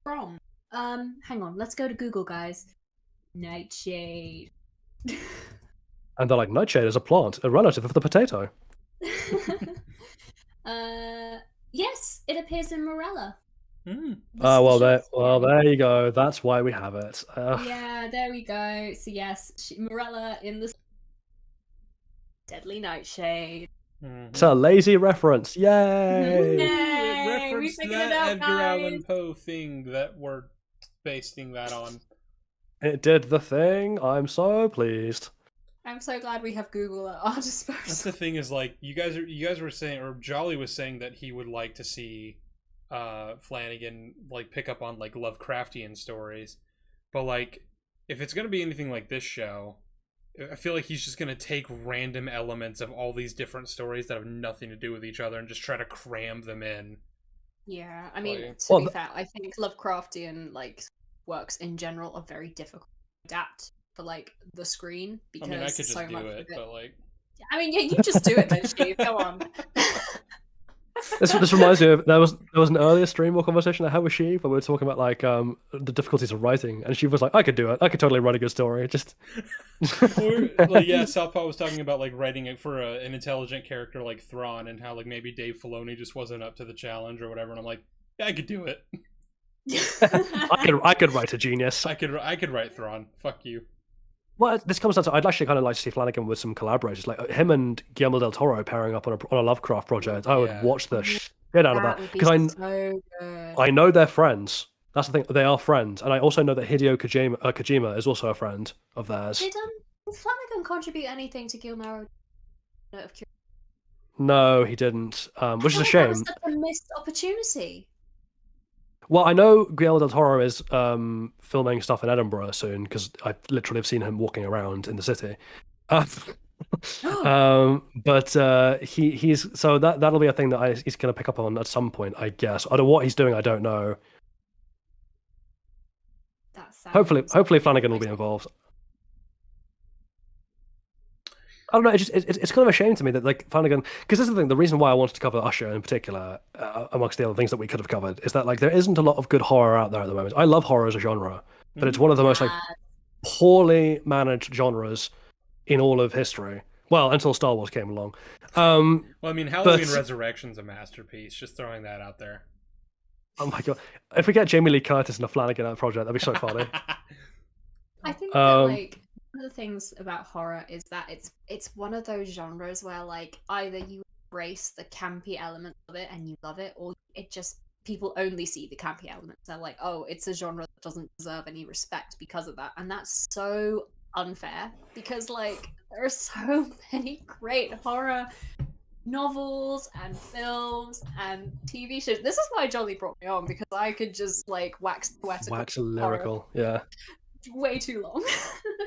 from. Hang on, let's go to Google, guys. Nightshade. And they're like, Nightshade is a plant, a relative of the potato. Yes, it appears in Morella. There you go. That's why we have it. Yeah, there we go. So yes, Morella in the Deadly Nightshade. It's a lazy reference. Yay! It referenced that Edgar Allan Poe thing that we're basting that on. It did the thing. I'm so pleased. I'm so glad we have Google at our disposal. That's the thing is, like, you guys were saying, or Jolly was saying that he would like to see Flanagan like pick up on like Lovecraftian stories, but like if it's gonna be anything like this show, I feel like he's just gonna take random elements of all these different stories that have nothing to do with each other and just try to cram them in. Yeah, I mean, Like- to be fair, I think Lovecraftian like works in general are very difficult to adapt for like the screen because I mean, I could just so do much it, of it. but like, I mean, yeah, you just do it then, Sheev. Go on. This reminds me of there was an earlier stream or conversation I had with Sheev where we were talking about like the difficulties of writing, and she was like, "I could do it. I could totally write a good story." Just like, yeah, Southpaw was talking about like writing it for an intelligent character like Thrawn, and how like maybe Dave Filoni just wasn't up to the challenge or whatever. And I'm like, yeah, I could do it. I could write a genius. I could write Thrawn. Fuck you. Well, this comes down to I'd actually kind of like to see Flanagan with some collaborators, like him and Guillermo del Toro pairing up on a Lovecraft project. I would Yeah. watch the shit out of that would be because so good. I know they're friends. That's the thing; they are friends, and I also know that Hideo Kojima is also a friend of theirs. Did Flanagan contribute anything to Guillermo? No, he didn't, which is a That shame. was such a missed opportunity. Well, I know Guillermo del Toro is filming stuff in Edinburgh soon because I literally have seen him walking around in the city. But he's so that'll be a thing that he's going to pick up on at some point, I guess. Although what he's doing, I don't know. That sounds Hopefully Flanagan will be involved. I don't know. It's kind of a shame to me that like Flanagan, because this is the thing. The reason why I wanted to cover Usher in particular, amongst the other things that we could have covered, is that like there isn't a lot of good horror out there at the moment. I love horror as a genre, but it's one of the most like poorly managed genres in all of history. Well, until Star Wars came along. Well, I mean, Halloween Resurrection's a masterpiece. Just throwing that out there. Oh my god! If we get Jamie Lee Curtis in a Flanagan project, that'd be so funny. I think that like one of the things about horror is that it's one of those genres where like either you embrace the campy element of it and you love it, or it just people only see the campy elements. They're like, oh, it's a genre that doesn't deserve any respect because of that, and that's so unfair because like there are so many great horror novels and films and TV shows. This is why Jolly brought me on, because I could just like wax lyrical, yeah. Way too long.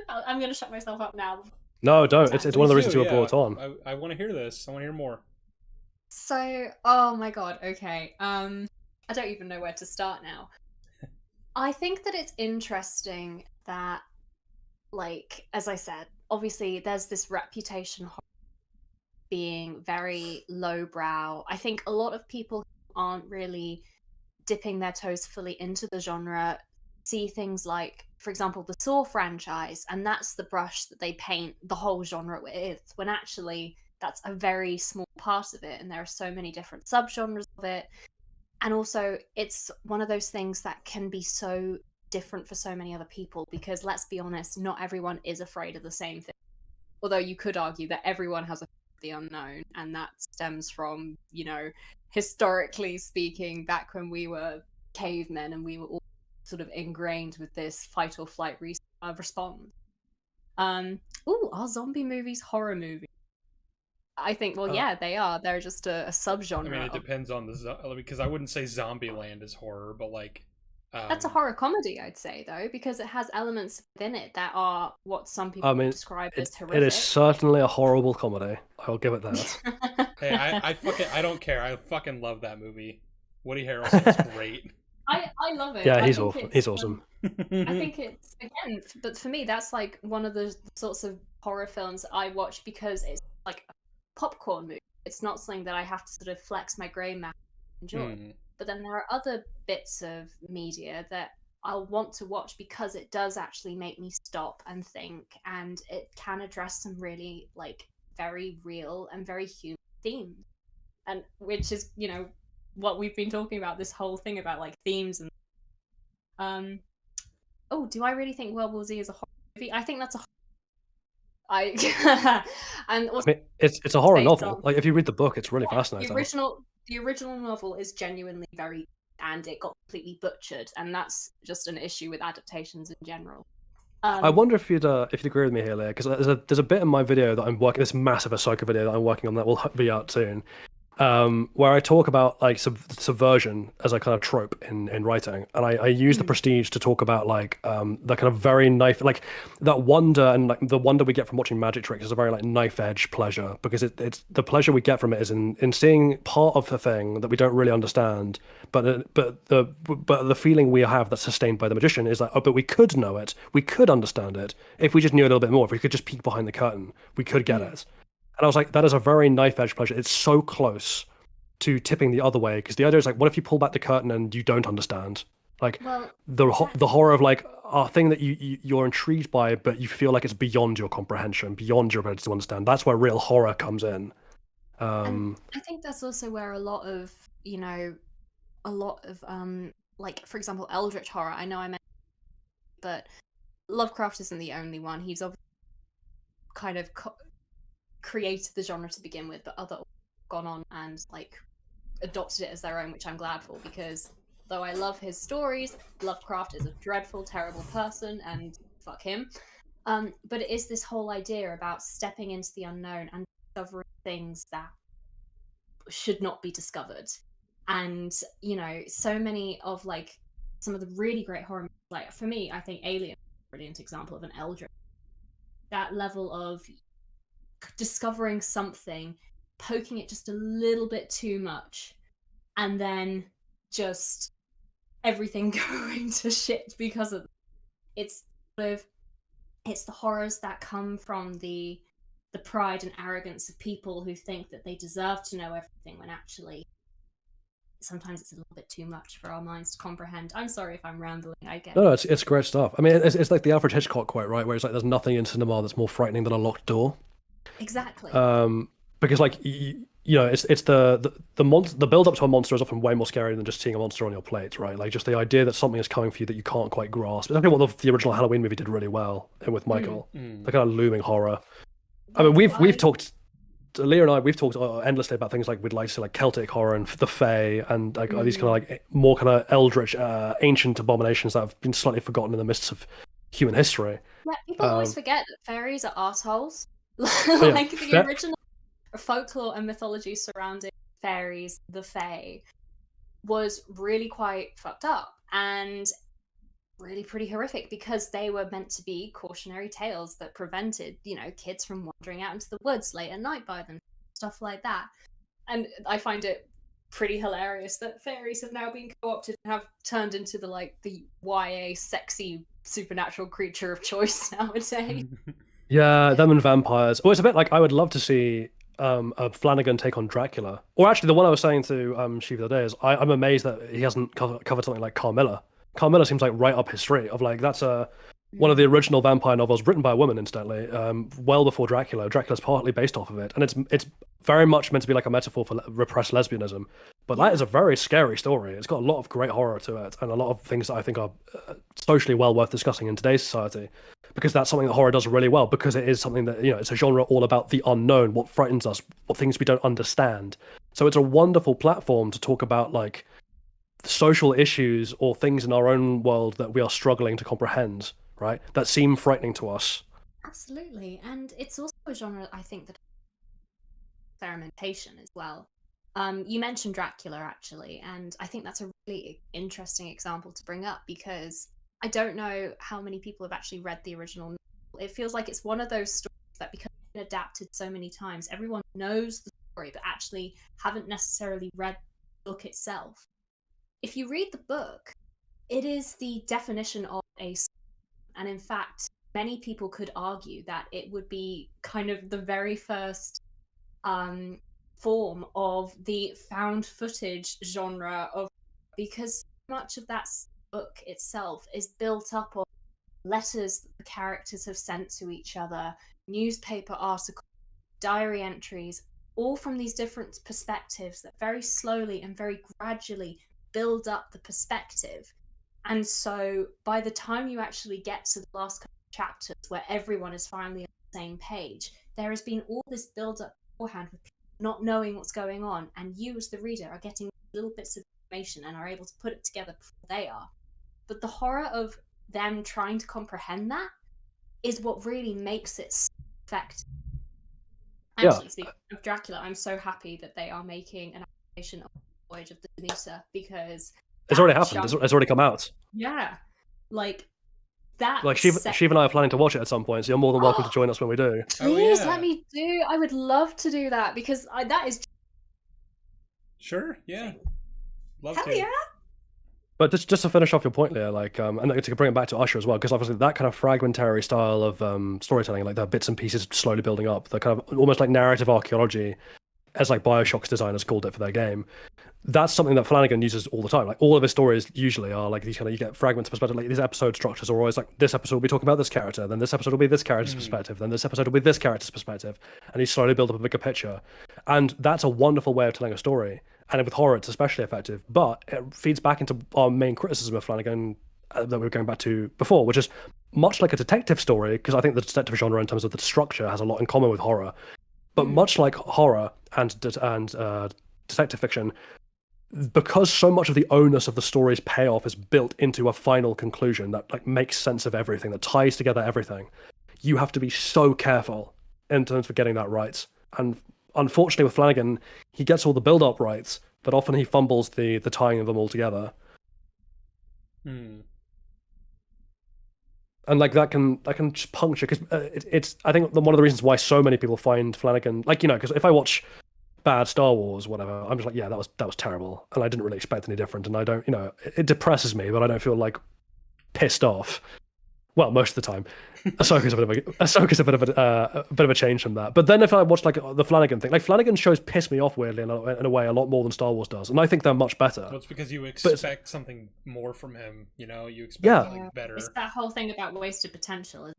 I'm gonna shut myself up now. No, don't. It's one of the reasons you were brought on. I want to hear this. I want to hear more. So, oh my god. Okay. I don't even know where to start now. I think that it's interesting that, like, as I said, obviously there's this reputation being very lowbrow. I think a lot of people who aren't really dipping their toes fully into the genre see things like, for example, the Saw franchise, and that's the brush that they paint the whole genre with, when actually that's a very small part of it, and there are so many different subgenres of it. And also, it's one of those things that can be so different for so many other people, because let's be honest, not everyone is afraid of the same thing. Although you could argue that everyone has a fear of the unknown, and that stems from, you know, historically speaking, back when we were cavemen and we were all sort of ingrained with this fight or flight response. Are zombie movies horror movies? I think, well, yeah, they are. They're just a subgenre. I mean, it depends on because I wouldn't say Zombieland is horror, but like that's a horror comedy, I'd say, though, because it has elements within it that are what some people describe as horrific. It is certainly a horrible comedy. I'll give it that. Hey, I don't care. I fucking love that movie. Woody Harrelson's great. I love it. Yeah, he's awesome. He's awesome. I think it's, again, but for me, that's like one of the sorts of horror films I watch because it's like a popcorn movie. It's not something that I have to sort of flex my grey matter to enjoy. But then there are other bits of media that I'll want to watch because it does actually make me stop and think, and it can address some really like very real and very human themes, and which is, you know, what we've been talking about this whole thing about like themes and do I really think World War Z is a horror movie? I think that's a and also, I mean, it's a horror novel. Like if you read the book, it's really fascinating. The original novel is genuinely very and it got completely butchered, and that's just an issue with adaptations in general. I wonder if you'd agree with me here, Leah, because there's a bit in my video that I'm working, this massive Ahsoka video that I'm working on that will be out soon, where I talk about like subversion as a kind of trope in writing, and I use the prestige to talk about like the kind of very knife, like that wonder, and like the wonder we get from watching magic tricks is a very like knife edge pleasure, because it's the pleasure we get from it is in seeing part of the thing that we don't really understand, but the feeling we have that's sustained by the magician is like, oh, but we could know it, we could understand it if we just knew a little bit more, if we could just peek behind the curtain, we could get it. And I was like, that is a very knife edge pleasure. It's so close to tipping the other way, because the idea is like, what if you pull back the curtain and you don't understand? Like the horror of like a thing that you're intrigued by, but you feel like it's beyond your comprehension, beyond your ability to understand. That's where real horror comes in. And I think that's also where a lot of like, for example, eldritch horror. I know I mentioned, but Lovecraft isn't the only one. He's obviously kind of created the genre to begin with, but other gone on and like adopted it as their own, which I'm glad for, because though I love his stories, Lovecraft is a dreadful, terrible person, and fuck him. But it is this whole idea about stepping into the unknown and discovering things that should not be discovered. And so many of like some of the really great horror, like for me, I think Alien is a brilliant example of an eldritch. That level of discovering something, poking it just a little bit too much, and then just everything going to shit because of it's the horrors that come from the pride and arrogance of people who think that they deserve to know everything, when actually sometimes it's a little bit too much for our minds to comprehend. I'm sorry if I'm rambling. I get No, it's great stuff. I mean, it's like the Alfred Hitchcock quote, right, where it's like, there's nothing in cinema that's more frightening than a locked door. Exactly. Because like it's the build up to a monster is often way more scary than just seeing a monster on your plate, right? Like just the idea that something is coming for you that you can't quite grasp. It's actually what the original Halloween movie did really well with Michael, the kind of looming horror. I mean, we've talked, Leah and I, we've talked endlessly about things like we'd like to see like Celtic horror and the Fae and like these kind of like more kind of eldritch, ancient abominations that have been slightly forgotten in the midst of human history. Yeah, people always forget that fairies are assholes. Like the original folklore and mythology surrounding fairies, the Fae, was really quite fucked up and really pretty horrific, because they were meant to be cautionary tales that prevented, kids from wandering out into the woods late at night by them, stuff like that. And I find it pretty hilarious that fairies have now been co-opted and have turned into the YA sexy supernatural creature of choice nowadays. Yeah, them and vampires. Well, it's a bit like I would love to see a Flanagan take on Dracula. Or actually, the one I was saying to Sheev the other day is I'm amazed that he hasn't covered something like Carmilla. Carmilla seems like right up his street. Of like that's one of the original vampire novels written by a woman, incidentally, well before Dracula. Dracula's partly based off of it, and it's very much meant to be like a metaphor for repressed lesbianism. But that is a very scary story. It's got a lot of great horror to it, and a lot of things that I think are socially well worth discussing in today's society, because that's something that horror does really well, because it is something that, it's a genre all about the unknown, what frightens us, what things we don't understand. So it's a wonderful platform to talk about like social issues or things in our own world that we are struggling to comprehend, right? That seem frightening to us. Absolutely. And it's also a genre, I think, that experimentation as well. You mentioned Dracula, actually, and I think that's a really interesting example to bring up, because I don't know how many people have actually read the original novel. It feels like it's one of those stories that, because it's been adapted so many times, everyone knows the story, but actually haven't necessarily read the book itself. If you read the book, it is the definition of a story, and in fact, many people could argue that it would be kind of the very first form of the found footage genre of, because much of that book itself is built up of letters that the characters have sent to each other, newspaper articles, diary entries, all from these different perspectives that very slowly and very gradually build up the perspective. And so by the time you actually get to the last couple of chapters where everyone is finally on the same page, there has been all this build up beforehand with people not knowing what's going on, and you as the reader are getting little bits of information and are able to put it together before they are. But the horror of them trying to comprehend that is what really makes it effective. Actually, speaking of Dracula, I'm so happy that they are making an adaptation of Voyage of the Demeter, because it's already happened. It's already come out. Yeah, like that. Like Sheev and I are planning to watch it at some point, so you're more than welcome to join us when we do. Please let me do. I would love to do that, because that is. Sure. Yeah. Love Hell to. yeah. But just to finish off your point, Leah, like, and to bring it back to Usher as well, because obviously that kind of fragmentary style of storytelling, like the bits and pieces slowly building up, the kind of almost like narrative archaeology, as like Bioshock's designers called it for their game. That's something that Flanagan uses all the time. Like all of his stories usually are like these kind of, you get fragments of perspective. Like these episode structures are always like, this episode will be talking about this character, then this episode will be this character's perspective, then this episode will be this character's perspective, and you slowly build up a bigger picture. And that's a wonderful way of telling a story. And with horror, it's especially effective. But it feeds back into our main criticism of Flanagan that we were going back to before, which is much like a detective story, because I think the detective genre in terms of the structure has a lot in common with horror. But much like horror and detective fiction, because so much of the onus of the story's payoff is built into a final conclusion that like makes sense of everything, that ties together everything, you have to be so careful in terms of getting that right. And unfortunately with Flanagan, he gets all the build-up right, but often he fumbles the tying of them all together. And like that can just puncture, because it's I think one of the reasons why so many people find Flanagan, like, you know, because if I watch bad Star Wars, whatever, I'm just like, yeah, that was terrible, and I didn't really expect any different, and I don't, you know, it depresses me, but I don't feel like pissed off. Well, most of the time. Ahsoka's a bit of a change from that. But then if I watch like the Flanagan thing, like Flanagan shows piss me off weirdly in a way a lot more than Star Wars does, and I think they're much better. Well, it's because you expect something more from him. You know, you expect something better. It's that whole thing about wasted potential.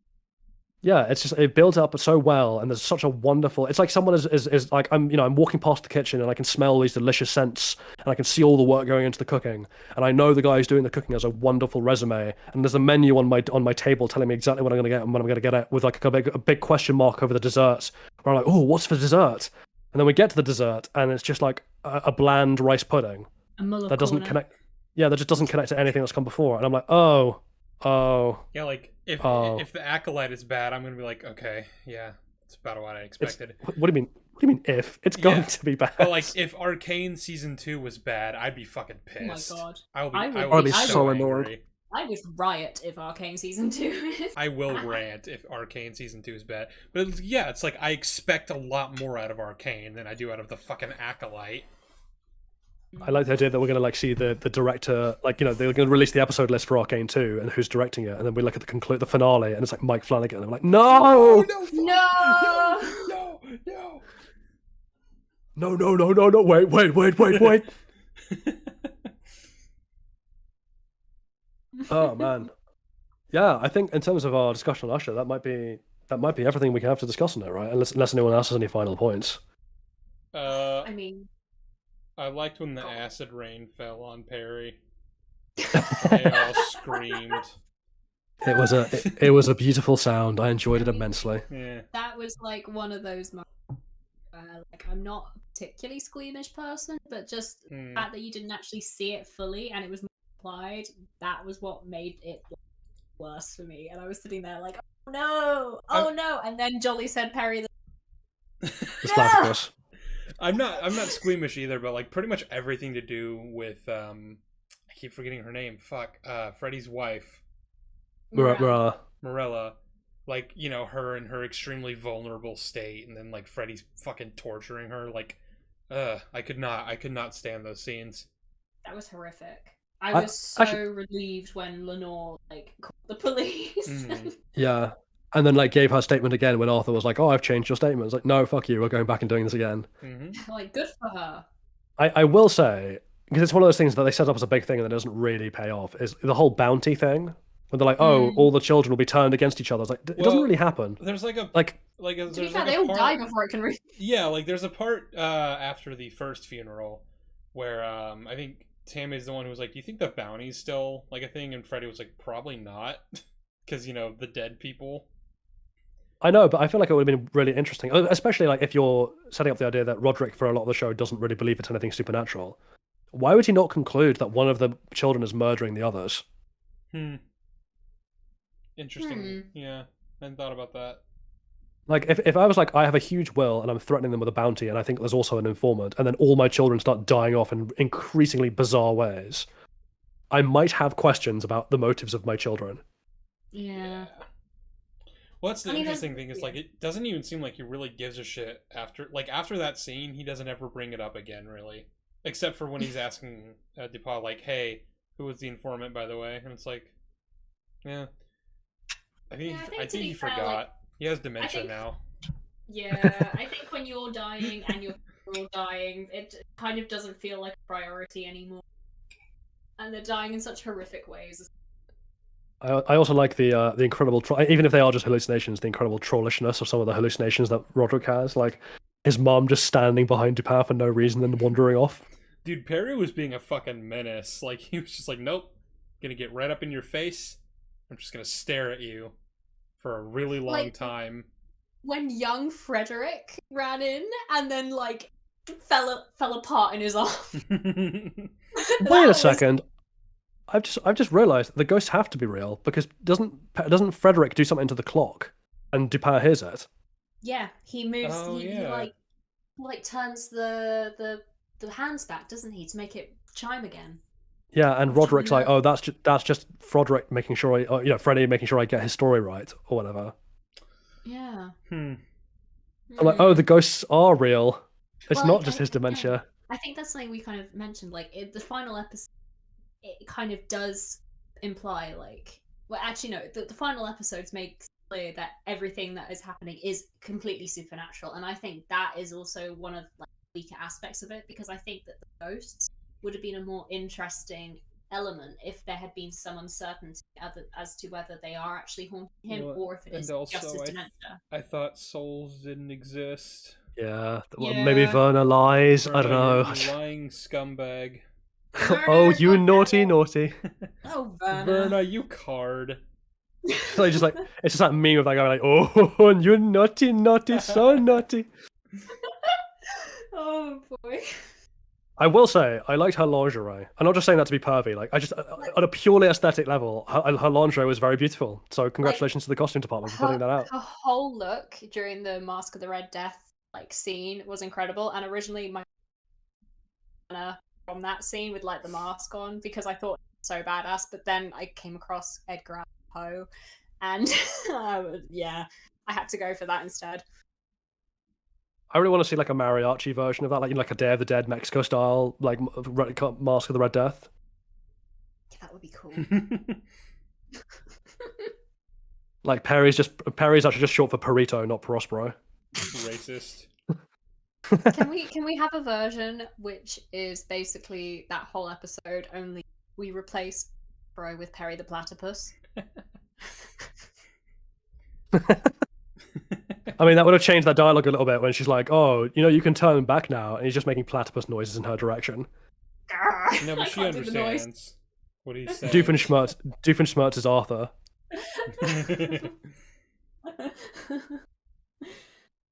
Yeah, it's just, it builds up so well, and there's such a wonderful. It's like someone is like, I'm walking past the kitchen and I can smell these delicious scents, and I can see all the work going into the cooking, and I know the guy who's doing the cooking has a wonderful resume, and there's a menu on my table telling me exactly what I'm going to get and when I'm going to get it, with like a big question mark over the dessert, where I'm like, oh, what's for dessert? And then we get to the dessert, and it's just like a bland rice pudding that doesn't connect. Yeah, that just doesn't connect to anything that's come before, and I'm like, oh. Yeah, like if the acolyte is bad, I'm gonna be like, okay, yeah, it's about what I expected. What do you mean? What do you mean if? It's going to be bad. But like, if Arcane season 2 was bad, I'd be fucking pissed. Oh my god, I would be so annoyed. I would riot if Arcane season 2 is. I will rant if Arcane season 2 is bad. But yeah, it's like I expect a lot more out of Arcane than I do out of the fucking acolyte. I like the idea that we're going to like see the director, like, you know, they're going to release the episode list for Arcane 2 and who's directing it, and then we look at the finale, and it's like Mike Flanagan, and I'm like, no, wait. Oh man, yeah. I think in terms of our discussion on Usher, that might be everything we can have to discuss on it, right? Unless anyone else has any final points. I mean, I liked when the acid rain fell on Perry. They all screamed. It was a beautiful sound. I enjoyed it immensely. Yeah. That was like one of those moments where, like, I'm not a particularly squeamish person, but just the fact that you didn't actually see it fully and it was applied, that was what made it worse for me. And I was sitting there like, oh no, and then Jolly said Perry. No! I'm not squeamish either, but like pretty much everything to do with I keep forgetting her name. Freddy's wife, Morella. Like, you know, her in her extremely vulnerable state, and then like Freddy's fucking torturing her. Like, I could not stand those scenes. That was horrific. I was so relieved when Lenore like called the police. Yeah. And then like gave her statement again when Arthur was like, oh, I've changed your statement. It's like, no, fuck you, we're going back and doing this again. Like, good for her. I will say, because it's one of those things that they set up as a big thing and that doesn't really pay off, is the whole bounty thing. When they're like, oh, all the children will be turned against each other. It's like, it doesn't really happen. There's like a... to be fair, they all die before it can really... Yeah, like there's a part after the first funeral where I think Tammy's the one who was like, do you think the bounty's still like a thing? And Freddy was like, probably not. Because, you know, the dead people... I know, but I feel like it would have been really interesting, especially like if you're setting up the idea that Roderick for a lot of the show doesn't really believe it's anything supernatural, why would he not conclude that one of the children is murdering the others? Interesting. Yeah, I hadn't thought about that. Like, if I was like, I have a huge will and I'm threatening them with a bounty, and I think there's also an informant, and then all my children start dying off in increasingly bizarre ways, I might have questions about the motives of my children. Yeah. Well, that's the interesting thing is, like, it doesn't even seem like he really gives a shit after that scene. He doesn't ever bring it up again, really, except for when he's asking Dupont, like, "Hey, who was the informant, by the way?" And it's like, yeah, I think he forgot. Like, he has dementia now. Yeah, I think when you're dying and you're all dying, it kind of doesn't feel like a priority anymore. And they're dying in such horrific ways. I also like the incredible, even if they are just hallucinations, the incredible trollishness of some of the hallucinations that Roderick has. Like his mom just standing behind Dupin for no reason and wandering off. Dude, Perry was being a fucking menace. Like, he was just like, nope, gonna get right up in your face. I'm just gonna stare at you for a really long time. When young Frederick ran in and then, like, fell apart in his arms. Wait a second. I've just realised the ghosts have to be real, because doesn't Frederick do something to the clock and Dupin hears it? Yeah, he moves. He like turns the hands back, doesn't he, to make it chime again? Yeah, and Roderick's like, oh, that's just Frederick making sure Freddie making sure I get his story right or whatever. Yeah. I'm like, oh, the ghosts are real. It's not just his dementia. I think that's something we kind of mentioned. Like, the final episode, it kind of does imply, like, well, actually, no, the final episodes make clear that everything that is happening is completely supernatural, and I think that is also one of, like, the weaker aspects of it, because I think that the ghosts would have been a more interesting element if there had been some uncertainty as to whether they are actually haunting him or if it is just his dementia. I thought souls didn't exist. Yeah. Maybe Verna lies. Verna, I don't know. You lying scumbag. Oh, you naughty. Oh, Verna. Verna, you card. So it's just that meme of that guy like, oh, you naughty, so naughty. Oh boy. I will say, I liked her lingerie. I'm not just saying that to be pervy. Like, I just, on a purely aesthetic level, her lingerie was very beautiful. So congratulations to the costume department for putting that out. Her whole look during the Mask of the Red Death scene was incredible. And originally, my from that scene with like the mask on, because I thought it was so badass. But then I came across Edgar Allan Poe, and yeah, I had to go for that instead. I really want to see like a mariachi version of that, like a Day of the Dead Mexico style, like Mask of the Red Death. Yeah, that would be cool. Like Perry's actually just short for Perito, not Prospero. Racist. Can we have a version which is basically that whole episode, only we replace Bro with Perry the Platypus? I mean, that would have changed that dialogue a little bit when she's like, oh, you can turn back now, and he's just making platypus noises in her direction. No, but she understands what he's saying. Doofenshmirtz is Arthur.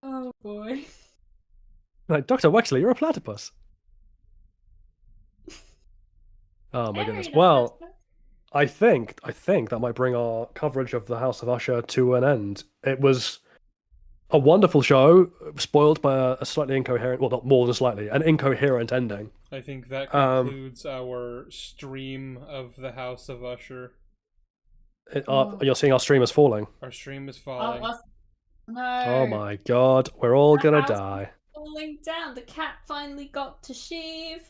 Oh boy. Like, Dr. Wexley, you're a platypus. Oh my goodness. Well, I think that might bring our coverage of the House of Usher to an end. It was a wonderful show, spoiled by a slightly incoherent, well, not more than slightly, an incoherent ending. I think that concludes our stream of the House of Usher. You're seeing our stream is falling. Our stream is falling. No. Oh my god, we're all gonna die. Falling down. The cat finally got to Sheev.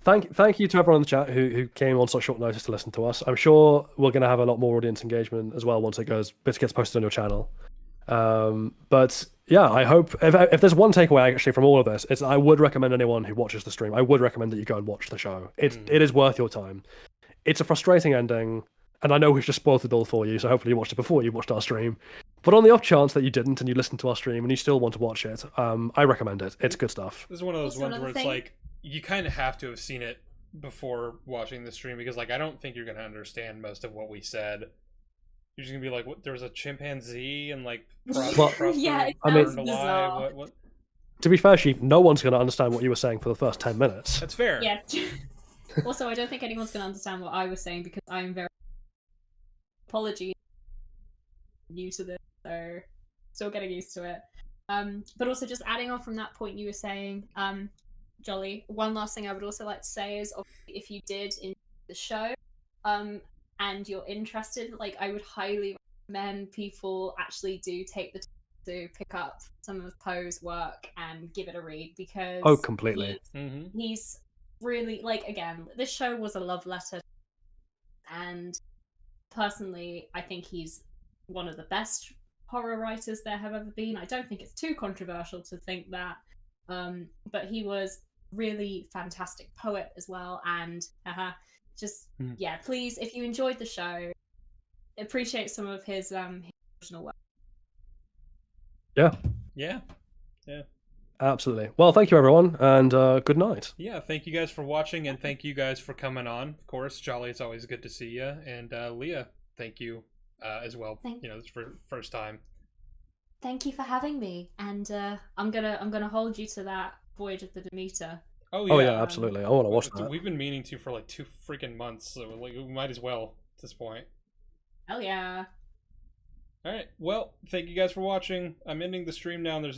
Thank you to everyone in the chat who came on such short notice to listen to us. I'm sure we're gonna have a lot more audience engagement as well once it gets posted on your channel. But yeah, I hope if there's one takeaway actually from all of this, it's I would recommend anyone who watches the stream, I would recommend that you go and watch the show. It is worth your time. It's a frustrating ending, and I know we've just spoiled it all for you, so hopefully you watched it before you watched our stream. But on the off chance that you didn't and you listened to our stream and you still want to watch it, I recommend it. It's good stuff. This is one of those ones where it's like you kind of have to have seen it before watching the stream, because like I don't think you're gonna understand most of what we said. You're just gonna be like, "What? There was a chimpanzee and like." Yeah, it sounds bizarre. To be fair, Sheev, no one's going to understand what you were saying for the first 10 minutes. That's fair. Yeah. Also, I don't think anyone's going to understand what I was saying because I'm very apology new to this, so still getting used to it. But also just adding on from that point you were saying, Jolly, one last thing I would also like to say is if you did enjoy the show, and you're interested, like I would highly recommend people actually do take the time to pick up some of Poe's work and give it a read because Oh, completely. he's really, like, again, this show was a love letter, and personally I think he's one of the best horror writers there have ever been. I don't think it's too controversial to think that, but he was really fantastic poet as well, and yeah, please, if you enjoyed the show, appreciate some of his original work. Yeah. Absolutely. Well, thank you, everyone, and good night. Yeah, thank you guys for watching, and thank you guys for coming on. Of course, Jolly, it's always good to see you, and Leah, thank you as well. You know, this is for first time. Thank you for having me, and I'm gonna hold you to that Voyage of the Demeter. Oh yeah, absolutely. I want to watch that. We've been meaning to for like 2 freaking months, so like we might as well at this point. Hell yeah. All right. Well, thank you guys for watching. I'm ending the stream now, and there's